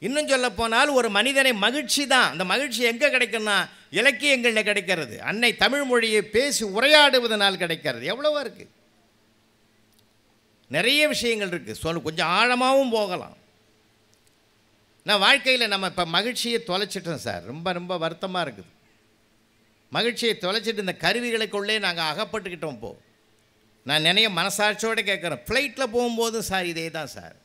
இன்னும் சொல்ல போனால் ஒரு மனிதனை மகிழ்ச்சி தான். அந்த மகிழ்ச்சி எங்கே கிடைக்குன்னா இலக்கியங்களில் கிடைக்கிறது. அன்னை தமிழ் மொழியை பேசி உரையாடுவதனால் கிடைக்கிறது. எவ்வளவோ இருக்குது, நிறைய விஷயங்கள் இருக்குது. கொஞ்சம் ஆழமாகவும் போகலாம். நான் வாழ்க்கையில் நம்ம இப்போ மகிழ்ச்சியை தொலைச்சிட்டோம் சார். ரொம்ப ரொம்ப வருத்தமாக இருக்குது. மகிழ்ச்சியை தொலைச்சிட்டு இந்த கருவிகளுக்குள்ளே நாங்கள் அகப்பட்டுக்கிட்டோம். நான் நிறைய மனசாட்சியோடு கேட்குறேன். ஃப்ளைட்டில் போகும்போதும் சார் இதே தான் சார்.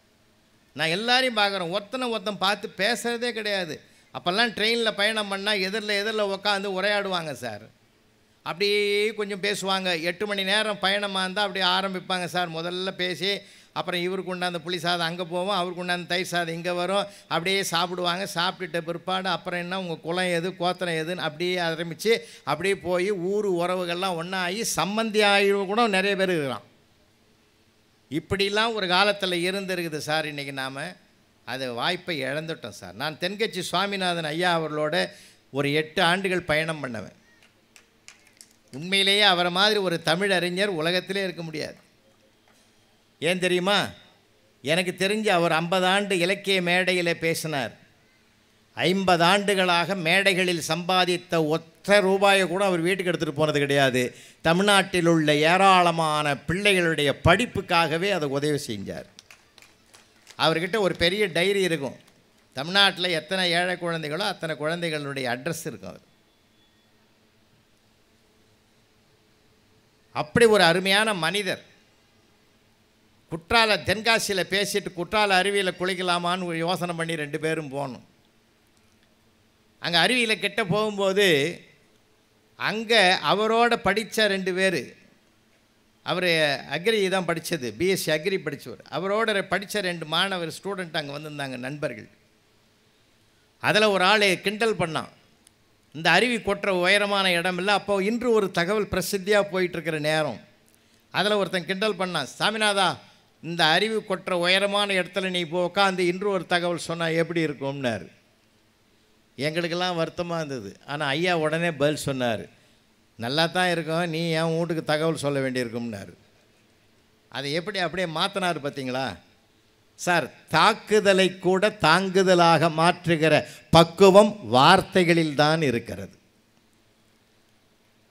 நான் எல்லாரையும் பார்க்குறேன், ஒருத்தன் பார்த்து பேசுகிறதே கிடையாது. அப்போல்லாம் ட்ரெயினில் பயணம் பண்ணால் எதிரில் உட்காந்து உரையாடுவாங்க சார். அப்படியே கொஞ்சம் பேசுவாங்க. 8 மணி நேரம் பயணமாக இருந்தால் அப்படியே ஆரம்பிப்பாங்க சார். முதல்ல பேசி அப்புறம் இவருக்கு உண்டாந்த புளி சாதம் அங்கே போவோம், அவருக்கு உண்டாந்த தயிர் சாதம் இங்கே வரும். அப்படியே சாப்பிடுவாங்க. சாப்பிட்டுட்ட பிற்பாடு அப்புறம் என்ன உங்கள் குலம் எது கோத்திரம் எதுன்னு அப்படியே ஆரம்பித்து அப்படியே போய் ஊர் உறவுகள்லாம் ஒன்றா ஆகி சம்மந்தி ஆகி கூட நிறைய பேர் இருக்கிறான். இப்படிலாம் ஒரு காலத்தில் இருந்திருக்குது சார். இன்றைக்கி நாம் அது வாய்ப்பை இழந்துட்டோம் சார். நான் தென்கட்சி சுவாமிநாதன் ஐயா அவர்களோட ஒரு 8 ஆண்டுகள் பயணம் பண்ணவேன். உண்மையிலேயே அவரை மாதிரி ஒரு தமிழறிஞர் உலகத்திலே இருக்க முடியாது. ஏன் தெரியுமா? எனக்கு தெரிஞ்சு அவர் 50 ஆண்டு இலக்கிய மேடையில் பேசினார். 50 ஆண்டுகளாக மேடைகளில் சம்பாதித்த ஒற்றை ரூபாயை கூட அவர் வீட்டுக்கு எடுத்துகிட்டு போனது கிடையாது. தமிழ்நாட்டில் உள்ள ஏராளமான பிள்ளைகளுடைய படிப்புக்காகவே அதை உதவி செஞ்சார். அவர்கிட்ட ஒரு பெரிய டைரி இருக்கும். தமிழ்நாட்டில் எத்தனை ஏழை குழந்தைகளோ அத்தனை குழந்தைகளுடைய அட்ரஸ் இருக்கும். அவர் அப்படி ஒரு அருமையான மனிதர். குற்றால தென்காசியில் பேசிட்டு குற்றால அருவியில் குளிக்கலாமான்னு ஒரு யோசனை பண்ணி 2 பேரும் போனோம். அங்கே அருவியில் கிட்ட போகும்போது அங்கே அவரோட படித்த 2 பேர், அவர் அக்ரி தான் படித்தது, பிஎஸ்சி அக்ரி படித்தவர். அவரோட படித்த 2 மாணவர் ஸ்டூடெண்ட் அங்கே வந்திருந்தாங்க, நண்பர்கள். அதில் ஒரு ஆள் கிண்டல் பண்ணான், இந்த அருவி கொட்டுற உயரமான இடம் இல்லை. அப்போ இன்று ஒரு தகவல் பிரசித்தியாக போயிட்டுருக்கிற நேரம். அதில் ஒருத்தன் கிண்டல் பண்ணான், சாமிநாதா இந்த அருவி கொட்டுற உயரமான இடத்துல நீ இப்போ உட்காந்து இன்று ஒரு தகவல் சொன்னால் எப்படி இருக்கும்னார். எங்களுக்கெல்லாம் வருத்தமாக இருந்தது. ஆனால் ஐயா உடனே பதில் சொன்னார், நல்லா தான் இருக்கும், நீ என் வீட்டுக்கு தகவல் சொல்ல வேண்டியிருக்கும்னார். அதை எப்படி அப்படியே மாற்றினார் பார்த்தீங்களா சார்? தாக்குதலை கூட தாங்குதலாக மாற்றுகிற பக்குவம் வார்த்தைகளில் தான் இருக்கிறது.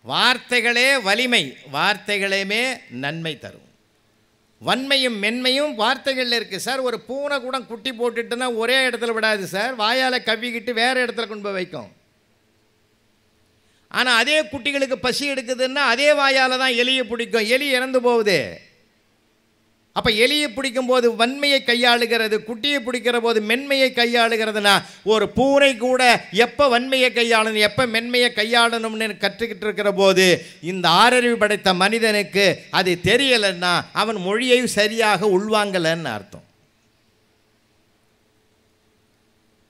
வார்த்தைகளே வலிமை, வார்த்தைகளேமே நன்மை தரும். வன்மையும் மென்மையும் வார்த்தைகளில் இருக்குது சார். ஒரு பூனை கூட குட்டி போட்டுட்டுன்னா ஒரே இடத்துல விடாது சார், வாயால் கவ்விக்கிட்டு வேறு இடத்துல கொண்டு போய் வைக்கும். ஆனால் அதே குட்டிகளுக்கு பசி எடுக்குதுன்னா அதே வாயால் தான் எலியை பிடிக்கும். எலி இறந்து போகுது. அப்போ எலியை பிடிக்கும் போது வன்மையை கையாளுகிறது, குட்டியை பிடிக்கிற போது மென்மையை கையாளுகிறதுனா ஒரு பூனை கூட எப்போ வன்மையை கையாளணும் எப்போ மென்மையை கையாளணும்னு கற்றுக்கிட்டு இருக்கிற போது இந்த ஆறறிவு படைத்த மனிதனுக்கு அது தெரியலைன்னா அவன் மொழியை சரியாக உள்வாங்கலைன்னு அர்த்தம்.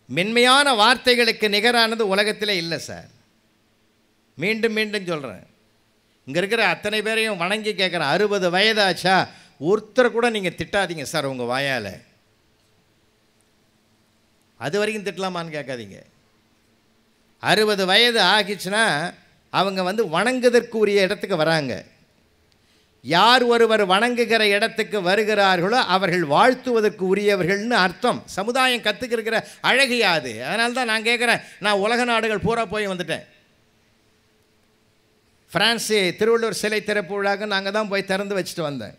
மென்மையான வார்த்தைகளுக்கு நிகரானது உலகத்தில் இல்லை சார். மீண்டும் மீண்டும் சொல்கிறேன், இங்கே இருக்கிற அத்தனை பேரையும் வணங்கி கேட்குறேன், 60 வயதாச்சா ஒருத்தரை கூட நீங்கள் திட்டாதீங்க சார் உங்கள் வாயால். அது வரைக்கும் திட்டலாமான்னு கேட்காதீங்க. 60 வயது ஆகிச்சுன்னா அவங்க வணங்குவதற்கு உரிய இடத்துக்கு வராங்க. யார் ஒருவர் வணங்குகிற இடத்துக்கு வருகிறார்களோ அவர்கள் வாழ்த்துவதற்கு உரியவர்கள்னு அர்த்தம். சமுதாயம் கற்றுக்கிற அழகியாது. அதனால தான் நான் கேட்குறேன், நான் உலக நாடுகள் பூரா போய் வந்துட்டேன். பிரான்ஸு திருவள்ளுவர் சிலை திறப்பு விழாக்கு நாங்கள் தான் போய் திறந்து வச்சுட்டு வந்தேன்.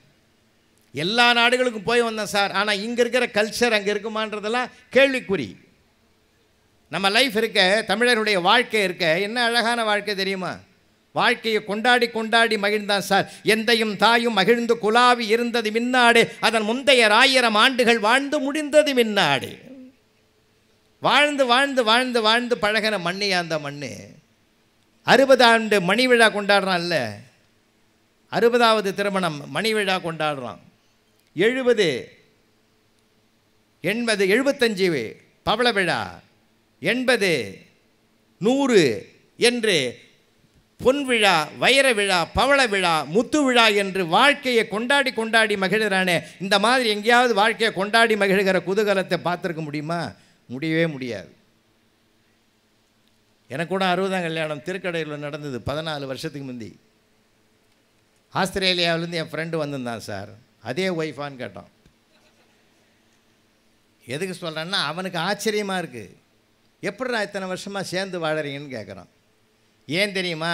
எல்லா நாடுகளுக்கும் போய் வந்தேன் சார். ஆனால் இங்கே இருக்கிற கல்ச்சர் அங்கே இருக்குமான்றதெல்லாம் கேள்விக்குறி. நம்ம லைஃப் இருக்க, தமிழருடைய வாழ்க்கை இருக்க, என்ன அழகான வாழ்க்கை தெரியுமா? வாழ்க்கையை கொண்டாடி கொண்டாடி மகிழ்ந்தான் சார். எந்தையும் தாயும் மகிழ்ந்து குலாவி இருந்தது மின்னாடு, அதன் முந்தைய 1000 ஆண்டுகள் வாழ்ந்து முடிந்தது மின்னாடு. வாழ்ந்து வாழ்ந்து வாழ்ந்து வாழ்ந்து பழகின மண்ணியா அந்த மண்ணு. 60 ஆண்டு மணி விழா கொண்டாடுறான்ல, 60வது திருமணம் மணி விழா கொண்டாடுறான். 70, 80, 75 பவள விழா, 80, 100 என்று பொன் விழா, வைர விழா, பவள விழா, முத்து விழா என்று வாழ்க்கையை கொண்டாடி கொண்டாடி மகிழ்கிறானே. இந்த மாதிரி எங்கேயாவது வாழ்க்கையை கொண்டாடி மகிழ்கிற குதூகலத்தை பார்த்துருக்க முடியுமா? முடியவே முடியாது. எனக்கு கூட 60ஆம் கல்யாணம் திருக்கடையில் நடந்தது 14 வருஷத்துக்கு முந்தி. ஆஸ்திரேலியாவிலேருந்து என் ஃப்ரெண்டு வந்திருந்தான் சார். அதே ஒய்ஃபான்னு கேட்டான். எதுக்கு சொல்கிறேன்னா, அவனுக்கு ஆச்சரியமாக இருக்குது. எப்படிடா இத்தனை வருஷமாக சேர்ந்து வாழறீங்கன்னு கேட்குறான். ஏன் தெரியுமா?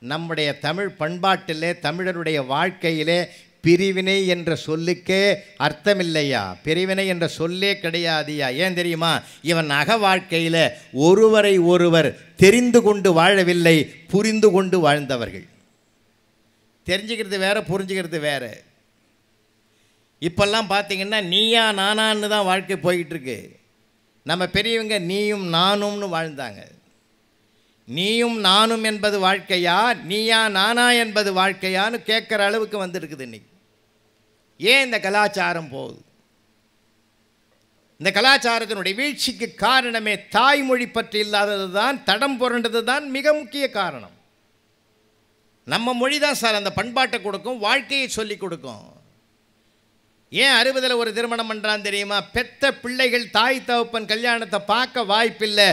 நம்முடைய தமிழ் பண்பாட்டிலே, தமிழருடைய வாழ்க்கையிலே பிரிவினை என்ற சொல்லுக்கே அர்த்தமில்லையா, பிரிவினை என்ற சொல்லே கிடையாதுயா. ஏன் தெரியுமா? இவன் அக வாழ்க்கையில் ஒருவரை ஒருவர் தெரிந்து கொண்டு வாழவில்லை, புரிந்து கொண்டு வாழ்ந்தவர்கள். தெரிஞ்சுக்கிறது வேற, புரிஞ்சுக்கிறது வேற. இப்பெல்லாம் பார்த்தீங்கன்னா நீயா நானான்னு தான் வாழ்க்கை போய்கிட்டு இருக்கு. நம்ம பெரியவங்க நீயும் நானும்னு வாழ்ந்தாங்க. நீயும் நானும் என்பது வாழ்க்கையா, நீயா நானா என்பது வாழ்க்கையான்னு கேட்குற அளவுக்கு வந்துருக்குது இன்னைக்கு. ஏன் இந்த கலாச்சாரம் போகுது? இந்த கலாச்சாரத்தினுடைய வீழ்ச்சிக்கு காரணமே தாய்மொழி பற்றி இல்லாதது தான், தடம் புரண்டது தான் மிக முக்கிய காரணம். நம்ம மொழி தான் சார் அந்த பண்பாட்டை கொடுக்கும், வாழ்க்கையை சொல்லி கொடுக்கும். ஏன் 60ல் ஒரு திருமணம் பண்ணுறான் தெரியுமா? பெத்த பிள்ளைகள் தாய் தகப்பன் கல்யாணத்தை பார்க்க வாய்ப்பில்லை,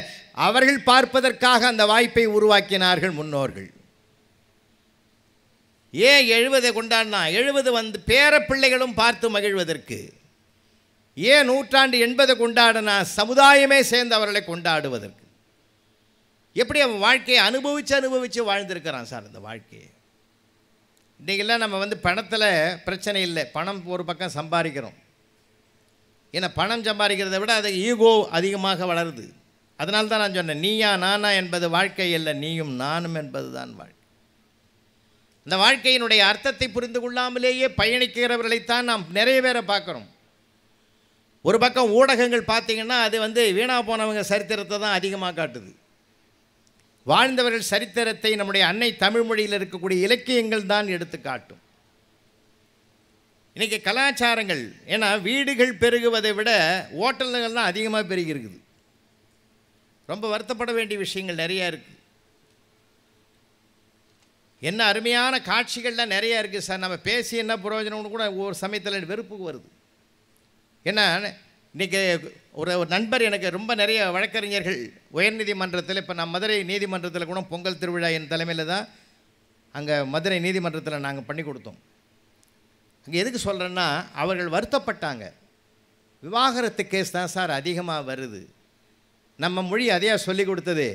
அவர்கள் பார்ப்பதற்காக அந்த வாய்ப்பை உருவாக்கினார்கள் முன்னோர்கள். ஏன் 70 கொண்டாடினா? 70 வந்து பேர பிள்ளைகளும் பார்த்து மகிழ்வதற்கு. ஏன் 180 கொண்டாடினா? சமுதாயமே சேர்ந்து அவர்களை கொண்டாடுவதற்கு. எப்படி அவன் வாழ்க்கையை அனுபவித்து வாழ்ந்திருக்கிறான் சார் அந்த வாழ்க்கையை. இன்றைக்கெல்லாம் நம்ம வந்து பணத்தில் பிரச்சனை இல்லை, பணம் ஒரு பக்கம் சம்பாதிக்கிறோம். ஏன்னா பணம் சம்பாதிக்கிறத விட அது ஈகோ அதிகமாக வளருது. அதனால தான் நான் சொன்னேன், நீயா நானா என்பது வாழ்க்கை இல்லை, நீயும் நானும் என்பது தான் வாழ்க்கை. இந்த வாழ்க்கையினுடைய அர்த்தத்தை புரிந்து கொள்ளாமலேயே பயணிக்கிறவர்களைத்தான் நாம் நிறைய பேரை பார்க்குறோம். ஒரு பக்கம் ஊடகங்கள் பார்த்திங்கன்னா அது வந்து வீணாக போனவங்க சரித்திரத்தை தான் அதிகமாக காட்டுது. வாழ்ந்தவர்கள் சரித்திரத்தை நம்முடைய அன்னை தமிழ் மொழியில் இருக்கக்கூடிய இலக்கியங்கள் தான் எடுத்து காட்டும். இன்றைக்கி கலாச்சாரங்கள், ஏன்னா வீடுகள் பெருகுவதை விட ஓட்டல்கள் தான் அதிகமாக பெருகி இருக்குது. ரொம்ப வருத்தப்பட வேண்டிய விஷயங்கள் நிறையா இருக்குது. என்ன அருமையான காட்சிகள்லாம் நிறையா இருக்குது சார். நம்ம பேசி என்ன பிரயோஜனம்னு கூட ஒரு சமயத்தில் வெறுப்புக்கு வருது. ஏன்னா இன்றைக்கி ஒரு நண்பர் எனக்கு ரொம்ப நிறைய வழக்கறிஞர்கள் உயர்நீதிமன்றத்தில், இப்போ நான் மதுரை நீதிமன்றத்தில் கூட பொங்கல் திருவிழா என் தலைமையில் தான் அங்கே மதுரை நீதிமன்றத்தில் நாங்கள் பண்ணி கொடுத்தோம். அங்கே எதுக்கு சொல்கிறேன்னா, அவர்கள் வருத்தப்பட்டாங்க. விவாகரத்து கேஸ் தான் சார் அதிகமாக வருது. நம்ம மொழி அதையா சொல்லி கொடுத்தது?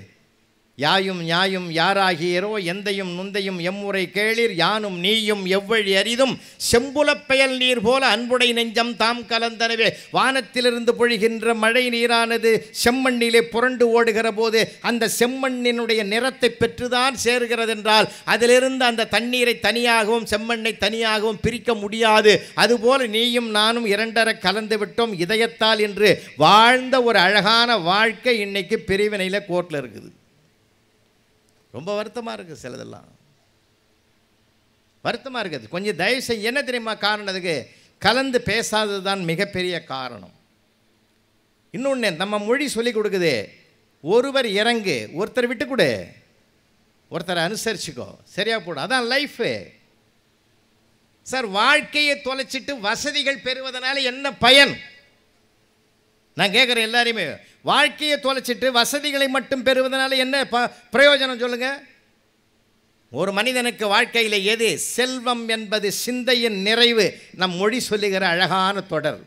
யாயும் நியாயும் யாராகியரோ எந்தையும் நுந்தையும் எம்முறை கேளிர், யானும் நீயும் எவ்வழி அரிதும் செம்புலப் பெயல் நீர் போல அன்புடை நெஞ்சம் தாம் கலந்தனவே. வானத்திலிருந்து பொழிகின்ற மழை நீரானது செம்மண்ணிலே புரண்டு ஓடுகிற போது அந்த செம்மண்ணினுடைய நிறத்தை பெற்றுதான் சேர்கிறது என்றால், அதிலிருந்து அந்த தண்ணீரை தனியாகவும் செம்மண்ணை தனியாகவும் பிரிக்க முடியாது. அதுபோல் நீயும் நானும் இரண்டரை கலந்து விட்டோம் இதயத்தால் என்று வாழ்ந்த ஒரு அழகான வாழ்க்கை இன்னைக்கு பிரிவினையில் கோர்ட்டில் இருக்குது. ரொம்ப வருத்தமாக இருக்குது. சிலதெல்லாம் வருத்தமாக இருக்குது. கொஞ்சம் தயவு செய்ய. என்ன தெரியுமா காரணம்? அதுக்கு கலந்து பேசாதது தான் மிகப்பெரிய காரணம். இன்னொன்று, நம்ம மொழி சொல்லி கொடுக்குது, ஒருவர் இறங்கு, ஒருத்தர் விட்டு கொடு, ஒருத்தரை அனுசரிச்சுக்கோ, சரியா போடும், அதான் லைஃபு சார். வாழ்க்கையை தொலைச்சிட்டு வசதிகள் பெறுவதனால என்ன பயன்? நான் கேட்குறேன் எல்லாரையுமே, வாழ்க்கையை தொலைச்சிட்டு வசதிகளை மட்டும் பெறுவதனால என்ன பிரயோஜனம் சொல்லுங்கள்? ஒரு மனிதனுக்கு வாழ்க்கையில் எது செல்வம் என்பது சிந்தையின் நிறைவு. நம் மொழி சொல்லுகிற அழகான தொடர்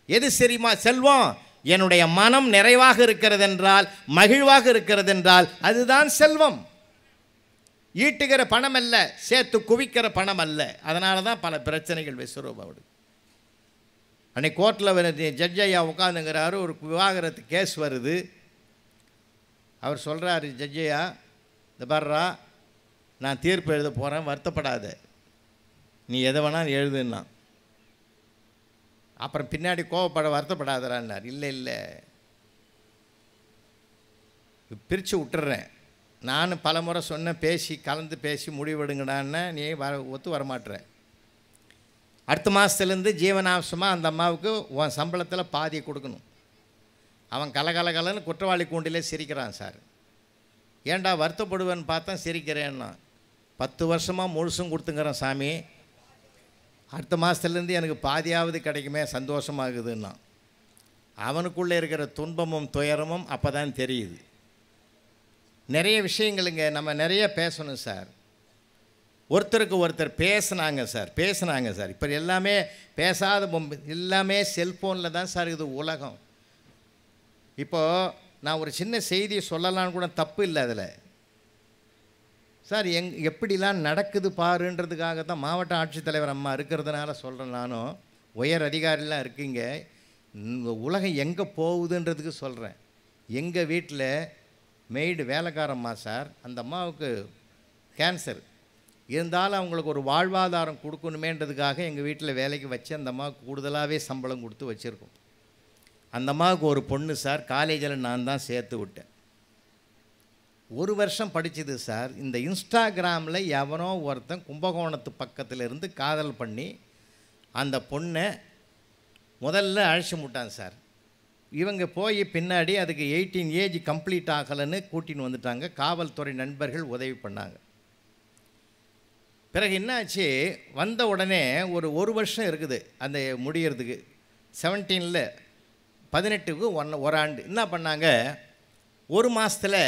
எது சரிமா? செல்வம். என்னுடைய மனம் நிறைவாக இருக்கிறது என்றால், மகிழ்வாக இருக்கிறது என்றால் அதுதான் செல்வம். ஈட்டுகிற பணம் அல்ல, சேர்த்து குவிக்கிற பணம் அல்ல. அதனால தான் பல பிரச்சனைகள் விஸ்வரூபம். அன்றைக்கி கோர்ட்டில் ஜட்ஜ் ஐயா உட்காந்துங்கிறாரு, ஒரு விவாகரத்து கேஸ் வருது. அவர் சொல்கிறாரு, ஜட்ஜ் ஐயா இந்த பாருடா, நான் தீர்ப்பு எழுத போகிறேன், வருத்தப்படாத, நீ எதை வேணாலும் எழுதுன்னா. அப்புறம் பின்னாடி கோவப்பட வருத்தப்படாதரான்னார். இல்லை இல்லை, பிரித்து விட்டுறேன், நான் பல முறை சொன்னேன், பேசி கலந்து பேசி முடிவெடுங்கடான்னு, நீ ஒத்து வரமாட்டுறேன். அடுத்த மாதத்துலேருந்து ஜீவனாம்சமாக அந்த அம்மாவுக்கு உன் சம்பளத்தில் பாதியை கொடுக்கணும். அவன் கலகலகலன்னு குற்றவாளி கூண்டிலே சிரிக்கிறான் சார். ஏன்டா வருத்தப்படுவேன்னு பார்த்தா சிரிக்கிறேன்னா, 10 வருஷமாக முழுசும் கொடுத்துங்கிறேன் சாமி, அடுத்த மாதத்துலேருந்து எனக்கு பாதியாவது கிடைக்குமே, சந்தோஷமாகுதுன்னா. அவனுக்குள்ளே இருக்கிற துன்பமும் துயரமும் அப்போ தான் தெரியுது. நிறைய விஷயங்களுங்க நம்ம நிறைய பேசணும் சார். ஒருத்தருக்கு ஒருத்தர் பேசுனாங்க சார். இப்போ எல்லாமே பேசாத எல்லாமே செல்ஃபோனில் தான் சார் இது உலகம். இப்போது நான் ஒரு சின்ன செய்தியை சொல்லலான்னு கூட தப்பு இல்லை அதில் சார். எப்படிலாம் நடக்குது பாருன்றதுக்காக தான் மாவட்ட ஆட்சித்தலைவர் அம்மா இருக்கிறதுனால சொல்கிறேன். நானும் உயர் அதிகாரிலாம் இருக்கீங்க, இந்த உலகம் எங்கே போகுதுன்றதுக்கு சொல்கிறேன். எங்கள் வீட்டில் மெய்டு வேலைக்காரம்மா சார், அந்த அம்மாவுக்கு கேன்சர் இருந்தாலும் அவங்களுக்கு ஒரு வாழ்வாதாரம் கொடுக்கணுமேன்றதுக்காக எங்கள் வீட்டில் வேலைக்கு வச்சு அந்த அம்மாவுக்கு கூடுதலாகவே சம்பளம் கொடுத்து வச்சுருக்கோம். அந்த அம்மாவுக்கு ஒரு பொண்ணு சார், காலேஜில் நான் தான் சேர்த்து விட்டேன். 1 வருஷம் படிச்சுது சார். இந்த இன்ஸ்டாகிராமில் எவனோ ஒருத்தன் கும்பகோணத்து பக்கத்தில் இருந்து காதல் பண்ணி அந்த பொண்ணை முதல்ல அழைச்சி விட்டான் சார். இவங்க போய் பின்னாடி அதுக்கு 18 ஏஜ் கம்ப்ளீட் ஆகலைன்னு கூட்டின்னு வந்துட்டாங்க. காவல்துறை நண்பர்கள் உதவி பண்ணாங்க. பிறகு என்னாச்சு, வந்த உடனே ஒரு வருஷம் இருக்குது அந்த முடியறதுக்கு. 17ல் 18க்கு 1 ஆண்டு. என்ன பண்ணாங்க, 1 மாதத்தில்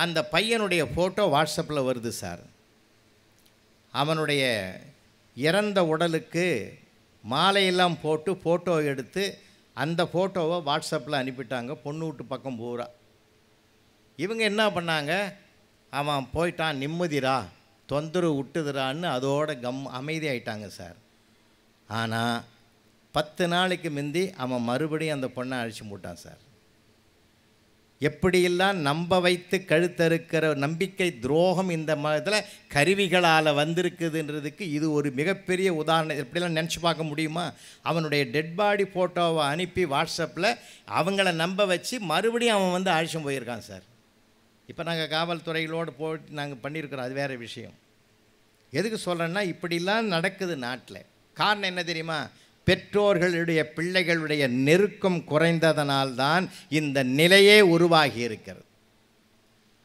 அந்த பையனுடைய ஃபோட்டோ வாட்ஸ்அப்பில் வருது சார். அவனுடைய இறந்த உடலுக்கு மாலையெல்லாம் போட்டு ஃபோட்டோ எடுத்து அந்த ஃபோட்டோவை வாட்ஸ்அப்பில் அனுப்பிட்டாங்க பொண்ணு வீட்டு பக்கம் பூரா. இவங்க என்ன பண்ணாங்க, அவன் போயிட்டான் நிம்மதிரா தொந்தரவு விட்டுதுரான்னு அதோட அமைதி ஆயிட்டாங்க சார். ஆனால் 10 நாளைக்கு முந்தி அவன் மறுபடியும் அந்த பொண்ணை அழைச்சி போட்டான் சார். எப்படியெல்லாம் நம்ப வைத்து கழுத்தறுக்கிற நம்பிக்கை துரோகம் இந்த இதில் கருவிகளால் வந்திருக்குதுன்றதுக்கு இது ஒரு மிகப்பெரிய உதாரணம். எப்படிலாம் நினச்சி பார்க்க முடியுமா? அவனுடைய டெட் பாடி ஃபோட்டோவை அனுப்பி வாட்ஸ்அப்பில் அவங்கள நம்ப வச்சு மறுபடியும் அவன் வந்து அழைச்சி போயிருக்கான் சார். இப்போ நாங்கள் காவல்துறைகளோடு போட்டு நாங்கள் பண்ணியிருக்கிறோம், அது வேறு விஷயம். எதுக்கு சொல்கிறேன்னா, இப்படிலாம் நடக்குது நாட்டில். காரணம் என்ன தெரியுமா? பெற்றோர்களுடைய பிள்ளைகளுடைய நெருக்கம் குறைந்ததனால்தான் இந்த நிலையே உருவாகி இருக்கிறது.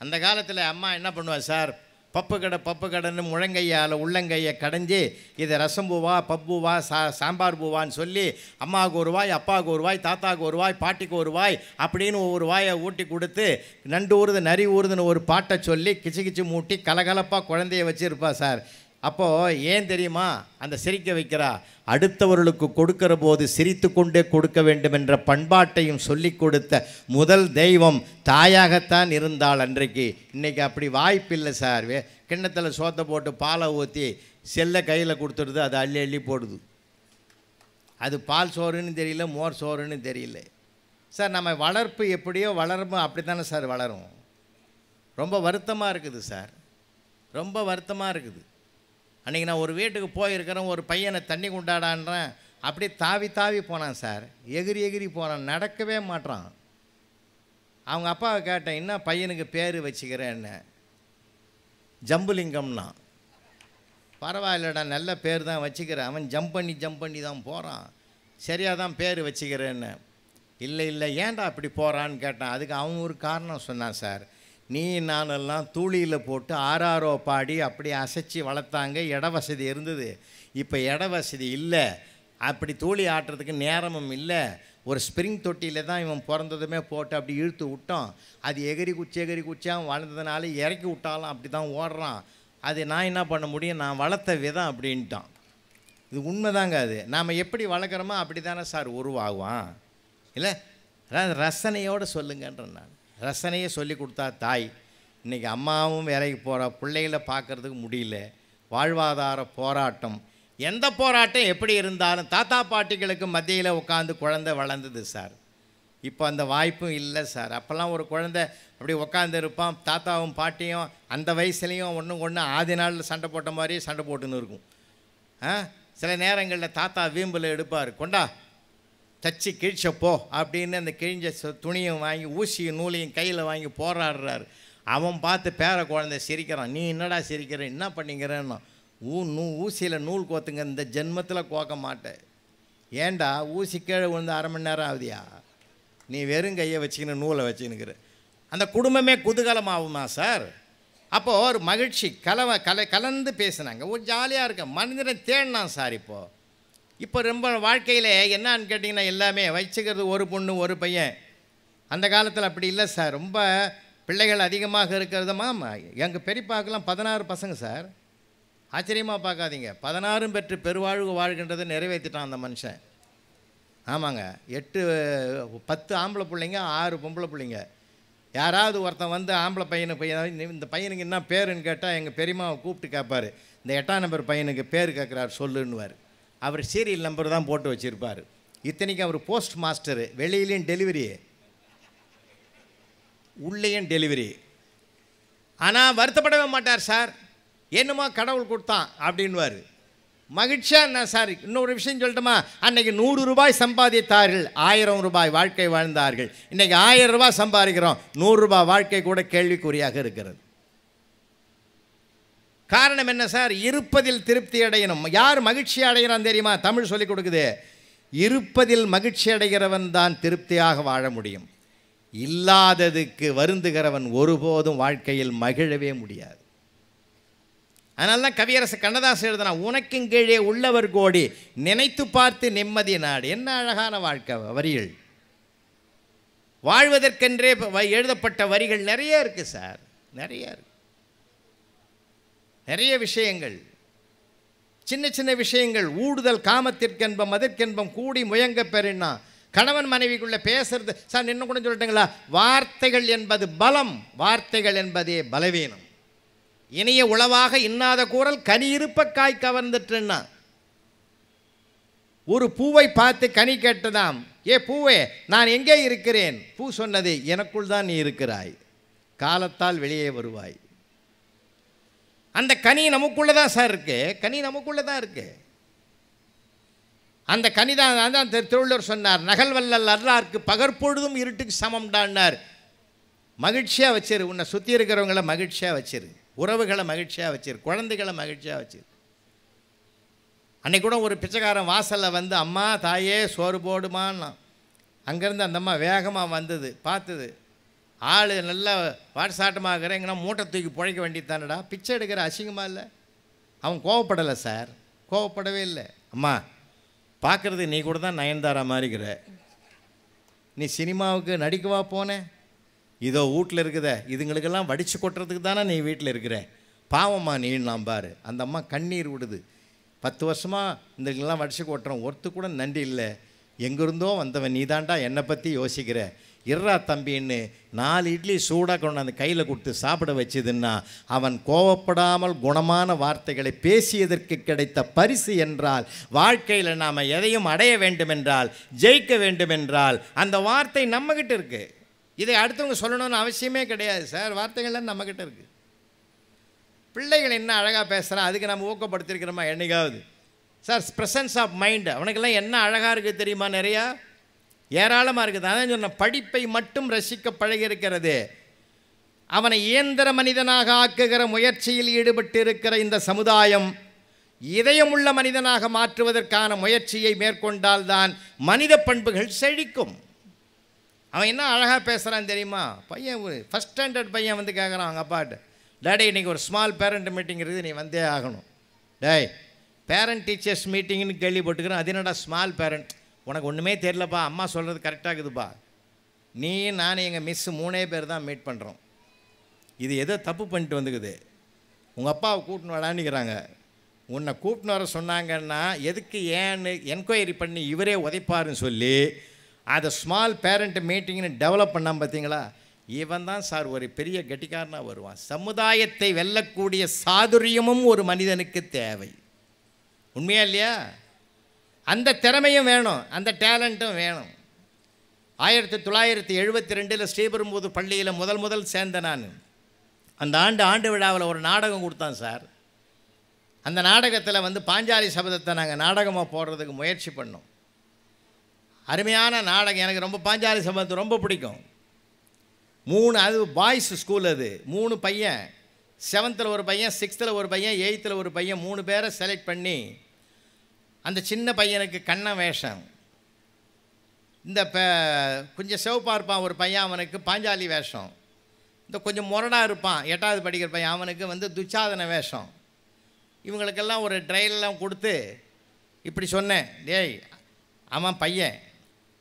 அந்த காலத்தில் அம்மா என்ன பண்ணுவா சார், பப்பு கடைன்னு முழங்கையால் உள்ளங்கையை கடைஞ்சி இதை ரசம் பூவா பப்புவா சாம்பார் பூவான்னு சொல்லி அம்மாவுக்கு ஒரு வாய், அப்பாவுக்கு ஒரு வாய், தாத்தாவுக்கு ஒரு வாய், பாட்டிக்கு ஒரு வாய் அப்படின்னு ஒவ்வொரு வாயை ஊட்டி கொடுத்து நண்டு ஊறுது நரி ஊறுதுன்னு ஒரு பாட்டை சொல்லி கிச்சு மூட்டி கலகலப்பாக குழந்தைய வச்சுருப்பா சார். அப்போது ஏன் தெரியுமா அந்த சிரிக்க வைக்கிறா? அடுத்தவர்களுக்கு கொடுக்கிற போது சிரித்து கொண்டே கொடுக்க வேண்டும் என்ற பண்பாட்டையும் சொல்லி கொடுத்த முதல் தெய்வம் தாயாகத்தான் இருந்தாள் அன்றைக்கு. இன்றைக்கி அப்படி வாய்ப்பில்லை சார். கிண்ணத்தில் சோத்தை போட்டு பாலை ஊற்றி செல்லை கையில் கொடுத்துடுது, அது அள்ளி அள்ளி போடுது. அது பால் சோறுன்னு தெரியல, மோர் சோறுன்னு தெரியல சார். நம்ம வளர்ப்பு எப்படியோ வளரும் அப்படி தானே சார் வளரும். ரொம்ப வருத்தமாக இருக்குது சார், ரொம்ப வருத்தமாக இருக்குது. அன்றைக்கி நான் ஒரு வீட்டுக்கு போயிருக்கிறேன், ஒரு பையனை தண்ணி கொண்டாடான்றேன், அப்படியே தாவி போனான் சார். எகிரி போனான், நடக்கவே மாட்டான். அவங்க அப்பாவை கேட்டேன், என்ன பையனுக்கு பேர் வச்சுக்கிறேன்னு. ஜம்புலிங்கம்னா. பரவாயில்லடா, நல்ல பேர் தான் வச்சுக்கிறேன். அவன் ஜம்ப் பண்ணி தான் போகிறான், சரியாக தான் பேர் வச்சுக்கிறேன்னு. இல்லை ஏன்டா அப்படி போகிறான்னு கேட்டான். அதுக்கு அவன் ஒரு காரணம் சொன்னான் சார். நீ நானெல்லாம் தூளியில் போட்டு ஆறாரோ பாடி அப்படி அசைச்சி வளர்த்தாங்க, இட வசதி இருந்தது. இப்போ இட வசதி இல்லை, அப்படி தூளி ஆட்டுறதுக்கு நேரமும் இல்லை. ஒரு ஸ்ப்ரிங் தொட்டியில் தான் இவன் பிறந்ததுமே போட்டு அப்படி இழுத்து விட்டோம். அது எகிரி குச்சியாக வளர்ந்ததுனால இறக்கி விட்டாலும் அப்படி தான் ஓடுறான். அது நான் என்ன பண்ண முடியும், நான் வளர்த்த விதம் அப்படின்ட்டான். இது உண்மைதாங்க. அது நாம் எப்படி வளர்க்குறோமோ அப்படி தானே சார் உருவாகுவான். இல்லை, அதாவது ரசனையோடு சொல்லுங்கன்ற. நான் ரசனையை சொல்லி கொடுத்தா தாய். இன்றைக்கி அம்மாவும் வேலைக்கு போகிறா, பிள்ளைகளை பார்க்குறதுக்கு முடியல. வாழ்வாதார போராட்டம், எந்த போராட்டம் எப்படி இருந்தாலும் தாத்தா பாட்டிகளுக்கு மத்தியில் உட்காந்து குழந்தை வளர்ந்தது சார். இப்போ அந்த வாய்ப்பும் இல்லை சார். அப்போல்லாம் ஒரு குழந்தை அப்படி உட்காந்து இருப்பான், தாத்தாவும் பாட்டியும் அந்த வயசுலேயும் ஒன்று ஆதி நாளில் சண்டை போட்ட மாதிரியே சண்டை போட்டுன்னு இருக்கும். சில நேரங்களில் தாத்தா வீம்பில் எடுப்பார், கொண்டா தச்சு கிழிச்சப்போ அப்படின்னு அந்த கிழிஞ்ச துணியும் வாங்கி ஊசியும் நூலையும் கையில் வாங்கி போராடுறாரு. அவன் பார்த்து பேர குழந்தை சிரிக்கிறான். நீ என்னடா சிரிக்கிற, என்ன பண்ணிக்கிறேன்னா, ஊசியில் நூல் கோத்துங்க, இந்த ஜென்மத்தில் கோக்க மாட்டேன். ஏண்டா ஊசி கீழே விழுந்து 1/2 மணி நேரம் ஆகுதியா, நீ வெறும் கையை வச்சுக்கின்னு நூலை வச்சுன்னுக்கிற. அந்த குடும்பமே குதூகலமாகுமா சார்? அப்போது ஒரு மகிழ்ச்சி கலந்து பேசுனாங்க, ஒரு ஜாலியாக இருக்க மனிதனை தேடினான் சார். இப்போ ரொம்ப வாழ்க்கையில் என்னான்னு கேட்டிங்கன்னா, எல்லாமே வச்சுக்கிறது ஒரு பொண்ணு ஒரு பையன். அந்த காலத்தில் அப்படி இல்லை சார். ரொம்ப பிள்ளைகள் அதிகமாக இருக்கிறது. எங்கள் பெரியப்பாக்கெல்லாம் 16 பசங்க சார். ஆச்சரியமாக பார்க்காதீங்க. 16 பெற்று பெருவாழ்வு வாழ்கின்றதை நிறைவேற்றிட்டான் அந்த மனுஷன். ஆமாங்க, 10 ஆம்பளை பிள்ளைங்க, 6 பொம்பளை பிள்ளைங்க. யாராவது ஒருத்தன் வந்து ஆம்பளை பையன் இந்த பையனுக்கு என்ன பேருன்னு கேட்டால் எங்கள் பெரியம்மாவை கூப்பிட்டு கேட்பார். இந்த 8ஆம் நம்பர் பையனுக்கு பேர் கேட்குறாரு சொல்லுன்னுவார். அவர் சீரியல் நம்பர் தான் போட்டு வச்சுருப்பார். இத்தனைக்கும் அவர் போஸ்ட் மாஸ்டரு, வெளியிலையும் டெலிவரி, உள்ளேயும் டெலிவரி. ஆனால் வருத்தப்படவே மாட்டார். சார் என்னமோ கடவுள் கொடுத்தான் அப்படின்வார். மகிழ்ச்சியாக என்ன சார். இன்னொரு விஷயம் சொல்லட்டுமா, அன்றைக்கி 100 ரூபாய் சம்பாதித்தார்கள், 1000 ரூபாய் வாழ்க்கை வாழ்ந்தார்கள். இன்றைக்கி 1000 ரூபாய் சம்பாதிக்கிறோம், 100 ரூபாய் வாழ்க்கை கூட கேள்விக்குறியாக இருக்கிறது. காரணம் என்ன சார்? இருப்பதில் திருப்தி அடையணும். யார் மகிழ்ச்சி அடைகிறான் தெரியுமா? தமிழ் சொல்லிக் கொடுக்குது. இருப்பதில் மகிழ்ச்சி அடைகிறவன் தான் திருப்தியாக வாழ முடியும். இல்லாததுக்கு வருந்துகிறவன் ஒருபோதும் வாழ்க்கையில் மகிழவே முடியாது. அதனால தான் கவியரசு கண்ணதாசன் எழுதுனா, உனக்கும் கீழே உள்ளவர் கோடி, நினைத்து பார்த்து நிம்மதி நாடு. என்ன அழகான வாழ்க்கை வரிகள். வாழ்வதற்கென்றே எழுதப்பட்ட வரிகள் நிறைய இருக்குது சார், நிறைய இருக்கு. நிறைய விஷயங்கள், சின்ன சின்ன விஷயங்கள். ஊடுதல் காமத்திற்கென்பம் அதற்கென்பம் கூடி முயங்க பெறினா. கணவன் மனைவிக்குள்ளே பேசுறது சார், இன்னும் கூட சொல்லட்டுங்களா, வார்த்தைகள் என்பது பலம், வார்த்தைகள் என்பதே பலவீனம். இனிய உளவாக இன்னாத கூறல் கனி இருப்ப காய் கவர்ந்துட்டுன்னா. ஒரு பூவை பார்த்து கனி கேட்டதாம், ஏ பூவே நான் எங்கே இருக்கிறேன்? பூ சொன்னது, எனக்குள் தான் நீ இருக்கிறாய், காலத்தால் வெளியே வருவாய். அந்த கனி நமக்குள்ளே தான் சார் இருக்கு, கனி நமக்குள்ளே தான் இருக்கு. அந்த கனி தான் திருவள்ளுவர் சொன்னார், நகல் வல்லல் அல்லாருக்கு பகற்பொழுதும் இருட்டுக்கு சமம்டான்னார். மகிழ்ச்சியாக வச்சிரு, உன்னை சுற்றி இருக்கிறவங்கள மகிழ்ச்சியாக வச்சிரு, உறவுகளை மகிழ்ச்சியாக வச்சிரு, குழந்தைகளை மகிழ்ச்சியாக வச்சிரு. அன்னைக்கு கூட ஒரு பிச்சைக்காரன் வாசலில் வந்து, அம்மா தாயே சோறு போடுமான்னா. அங்கேருந்து அந்த அம்மா வேகமாக வந்தது, பார்த்தது ஆள் நல்லா வாட்ஸாட்டமாகறேங்கன்னா மூட்டை தூக்கி பிழைக்க வேண்டியது தானடா, பிச்சை எடுக்கிற அசிங்கமாக இல்லை. அவன் கோவப்படலை சார், கோவப்படவே இல்லை. அம்மா பார்க்குறது நீ கூட தான் நயன்தாரா மாதிரிக்கிற, நீ சினிமாவுக்கு நடிக்கவா போனேன்? இதோ வீட்டில் இருக்குத, இதுங்களுக்கெல்லாம் வடித்து கொட்டுறதுக்கு தானே நீ வீட்டில் இருக்கிற, பாவம்மா நீ நான் பாரு. அந்த அம்மா கண்ணீர் விடுது. 10 வருஷமாக இதுக்கெல்லாம் வடித்து கொட்டுறோம், ஒருத்து கூட நன்றி இல்லை, எங்கேருந்தோ வந்தவன் நீ தாண்டா என்னை பற்றி யோசிக்கிற, இர்ரா தம்பின்னு 4 இட்லி சூடாக கொண்டு அந்த கையில் கொடுத்து சாப்பிட வச்சதுன்னா, அவன் கோவப்படாமல் குணமான வார்த்தைகளை பேசியதற்கு கிடைத்த பரிசு என்றால், வாழ்க்கையில் நாம் எதையும் அடைய வேண்டுமென்றால், ஜெயிக்க வேண்டுமென்றால் அந்த வார்த்தை நம்மக்கிட்ட இருக்குது. இதை அடுத்தவங்க சொல்லணும்னு அவசியமே கிடையாது சார், வார்த்தைகள்லாம் நம்மக்கிட்ட இருக்குது. பிள்ளைகள் என்ன அழகாக பேசுகிறான், அதுக்கு நம்ம ஊக்கப்படுத்திருக்கிறோமா என்னைக்காவது? சார் ப்ரெசன்ஸ் ஆஃப் மைண்டு, அவனுக்கெல்லாம் என்ன அழகாக இருக்குது தெரியுமா? நிறையா ஏராளமாக இருக்குது. அதான் சொன்ன, படிப்பை மட்டும் ரசிக்க பழகியிருக்கிறது. அவனை இயந்திர மனிதனாக ஆக்குகிற முயற்சியில் ஈடுபட்டு இருக்கிற இந்த சமுதாயம் இதயமுள்ள மனிதனாக மாற்றுவதற்கான முயற்சியை மேற்கொண்டால்தான் மனித பண்புகள் செழிக்கும். அவன் என்ன அழகாக பேசுகிறான் தெரியுமா? பையன் ஃபஸ்ட் ஸ்டாண்டர்ட் பையன் வந்து கேட்குறான் அவங்க அப்பாட்ட, டேடி இன்றைக்கி ஒரு ஸ்மால் பேரண்ட் மீட்டிங் இருக்குது, நீ வந்தே ஆகணும். டேய் பேரண்ட் டீச்சர்ஸ் மீட்டிங்னு கேள்விப்பட்டுக்கிறேன், அது என்னடா ஸ்மால் பேரண்ட்? உனக்கு ஒன்றுமே தெரியலப்பா, அம்மா சொல்கிறது கரெக்டாக இருக்குதுப்பா. நீ நான் எங்கள் மிஸ்ஸு 3 பேர் தான் மீட் பண்ணுறோம். இது எதோ தப்பு பண்ணிட்டு வந்துக்குது, உங்கள் அப்பாவை கூட்டின்னு வரான்னுக்கிறாங்க. உன்னை கூட்டின்னு வர சொன்னாங்கன்னா எதுக்கு ஏன்னு என்கொயரி பண்ணி இவரே உதைப்பாருன்னு சொல்லி அதை ஸ்மால் பேரண்ட் மீட்டிங்னு டெவலப் பண்ணாமல் பார்த்தீங்களா? இவன் தான் சார் ஒரு பெரிய கெட்டிக்காரனாக வருவான். சமுதாயத்தை வெல்லக்கூடிய சாதுரியமும் ஒரு மனிதனுக்கு தேவை. உண்மையா இல்லையா? அந்த திறமையும் வேணும், அந்த டேலண்ட்டும் வேணும். 1972 ஸ்ரீபெரும்புதூர் பள்ளியில் முதல் சேர்ந்த நான். அந்த ஆண்டு விழாவில் ஒரு நாடகம் கொடுத்தான் சார். அந்த நாடகத்தில் வந்து பாஞ்சாலி சபதத்தை நாங்கள் நாடகமாக போடுறதுக்கு முயற்சி பண்ணோம். அருமையான நாடகம், எனக்கு ரொம்ப பாஞ்சாலி சபதத்தை ரொம்ப பிடிக்கும். 3 அது பாய்ஸ் ஸ்கூல், அது 3 பையன், 7th ஒரு பையன், 6th ஒரு பையன், 8th ஒரு பையன், 3 பேரை செலக்ட் பண்ணி அந்த சின்ன பையனுக்கு கண்ண வேஷம், இந்த கொஞ்சம் சிவப்பாக இருப்பான் ஒரு பையன், அவனுக்கு பாஞ்சாலி வேஷம், இந்த கொஞ்சம் முரடாக இருப்பான் 8வது படிக்கிற பையன், அவனுக்கு வந்து துச்சாதன வேஷம். இவங்களுக்கெல்லாம் ஒரு ட்ரையல்லாம் கொடுத்து இப்படி சொன்னேன், டேய் அவன் பையன்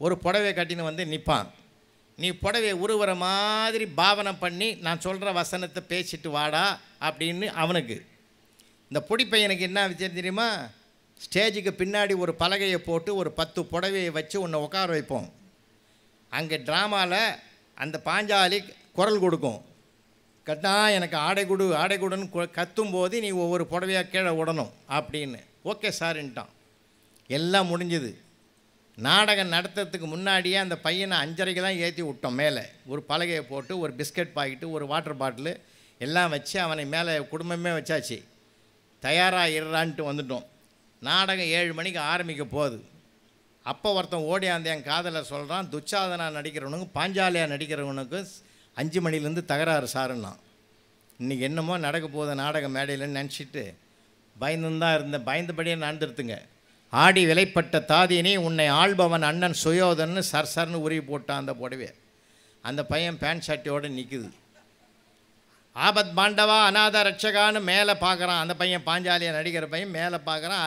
ஒரு புடவை கட்டின்னு வந்து நிற்பான், நீ புடவையை உருவற மாதிரி பாவனை பண்ணி நான் சொல்கிற வசனத்தை பேசிட்டு வாடா அப்படின்னு அவனுக்கு. இந்த பொடி பையனுக்கு என்ன விஷயம் தெரியுமா? ஸ்டேஜுக்கு பின்னாடி ஒரு பலகையை போட்டு ஒரு 10 புடவையை வச்சு உன்னை உட்கார வைப்போம். அங்கே ட்ராமாவில் அந்த பாஞ்சாலி குரல் கொடுக்கும். கட்டா எனக்கு ஆடை கொடு ஆடை கொடுன்னு கத்தும்போது நீ ஒவ்வொரு புடவையாக கீழே விடணும் அப்படின்னு. ஓகே சார்ன்ட்டான். எல்லாம் முடிஞ்சுது. நாடகம் நடத்துறதுக்கு முன்னாடியே அந்த பையனை 5:30 தான் ஏற்றி விட்டோம். மேலே ஒரு பலகையை போட்டு ஒரு பிஸ்கட் பாக்கெட்டு ஒரு வாட்டர் பாட்டிலு எல்லாம் வச்சு அவனை மேலே குடும்பமே வச்சாச்சு. தயாராக இருறான்ட்டு வந்துட்டோம். நாடகம் 7 மணிக்கு ஆரம்பிக்க போகுது. அப்போ ஒருத்தன் ஓடியாந்து என் காதில் சொல்கிறான், துச்சாதனா நடிக்கிறவனுக்கும் பாஞ்சாலியாக நடிக்கிறவனுக்கும் 5 மணிலேருந்து தகராறு சாருன்னா. இன்றைக்கி என்னமோ நடக்க போகுது நாடக மேடையில்னு நினச்சிட்டு பயந்துதான் இருந்தேன். பயந்தபடியே நடந்துருத்துங்க. ஆடி விலைப்பட்ட தாதினி உன்னை ஆள்பவன் அண்ணன் சுயோதன்னு சர்சர்னு உருவி போட்டான் அந்த புடவை. அந்த பையன் பேண்ட் ஷர்ட்டியோடு நிற்குது. ஆபத் பாண்டவா அநாத ரட்சகான்னு மேலே பார்க்குறான். அந்த பையன் பாஞ்சாலியாக நடிக்கிற பையன் மேலே பார்க்குறான்.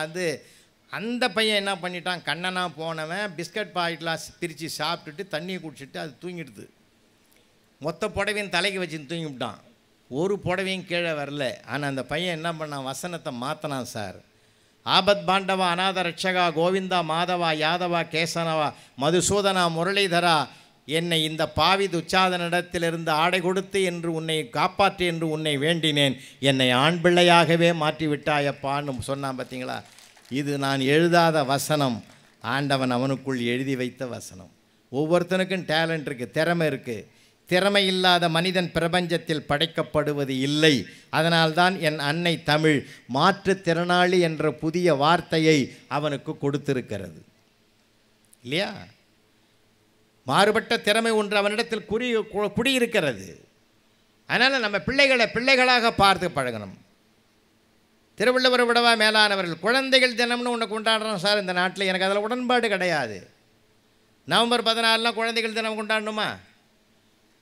அந்த பையன் என்ன பண்ணிட்டான், கண்ணனாக போனவன் பிஸ்கட் பாக்கெட்லாம் பிரித்து சாப்பிட்டுட்டு தண்ணியை குடிச்சிட்டு அது தூங்கிடுது. மொத்த புடவையும் தலைக்கு வச்சு தூங்கிவிட்டான். ஒரு புடவையும் கீழே வரல. ஆனால் அந்த பையன் என்ன பண்ணான், வசனத்தை மாற்றினான். சார், ஆபத் பாண்டவா அநாத ரட்சகா கோவிந்தா மாதவா யாதவா கேசனவா மதுசூதனா முரளிதரா என்னை இந்த பாவி துச்சாதனிடத்திலிருந்து ஆடை கொடுத்து என்று உன்னை காப்பாற்று என்று உன்னை வேண்டினேன். என்னை ஆண் பிள்ளையாகவே மாற்றி விட்டாயப்பான்னு சொன்னான். பார்த்தீங்களா? இது நான் எழுதாத வசனம், ஆண்டவன் அவனுக்குள் எழுதி வைத்த வசனம். ஒவ்வொருத்தனுக்கும் டேலண்ட் இருக்குது, திறமை இருக்குது. திறமை இல்லாத மனிதன் பிரபஞ்சத்தில் படைக்கப்படுவது இல்லை. அதனால்தான் என் அன்னை தமிழ் மாற்றுத்திறனாளி என்ற புதிய வார்த்தையை அவனுக்கு கொடுத்திருக்கிறது. இல்லையா? மாறுபட்ட திறமை ஒன்று அவனிடத்தில் குடியிருக்கிறது. அதனால் நம்ம பிள்ளைகளை பிள்ளைகளாக பார்த்து பழகணும். திருவள்ளுவர் விடவா மேலானவர்கள் குழந்தைகள் தினம்னு ஒன்று கொண்டாடுறோம் சார் இந்த நாட்டில். எனக்கு அதில் உடன்பாடு கிடையாது. நவம்பர் 14 குழந்தைகள் தினம் கொண்டாடணுமா?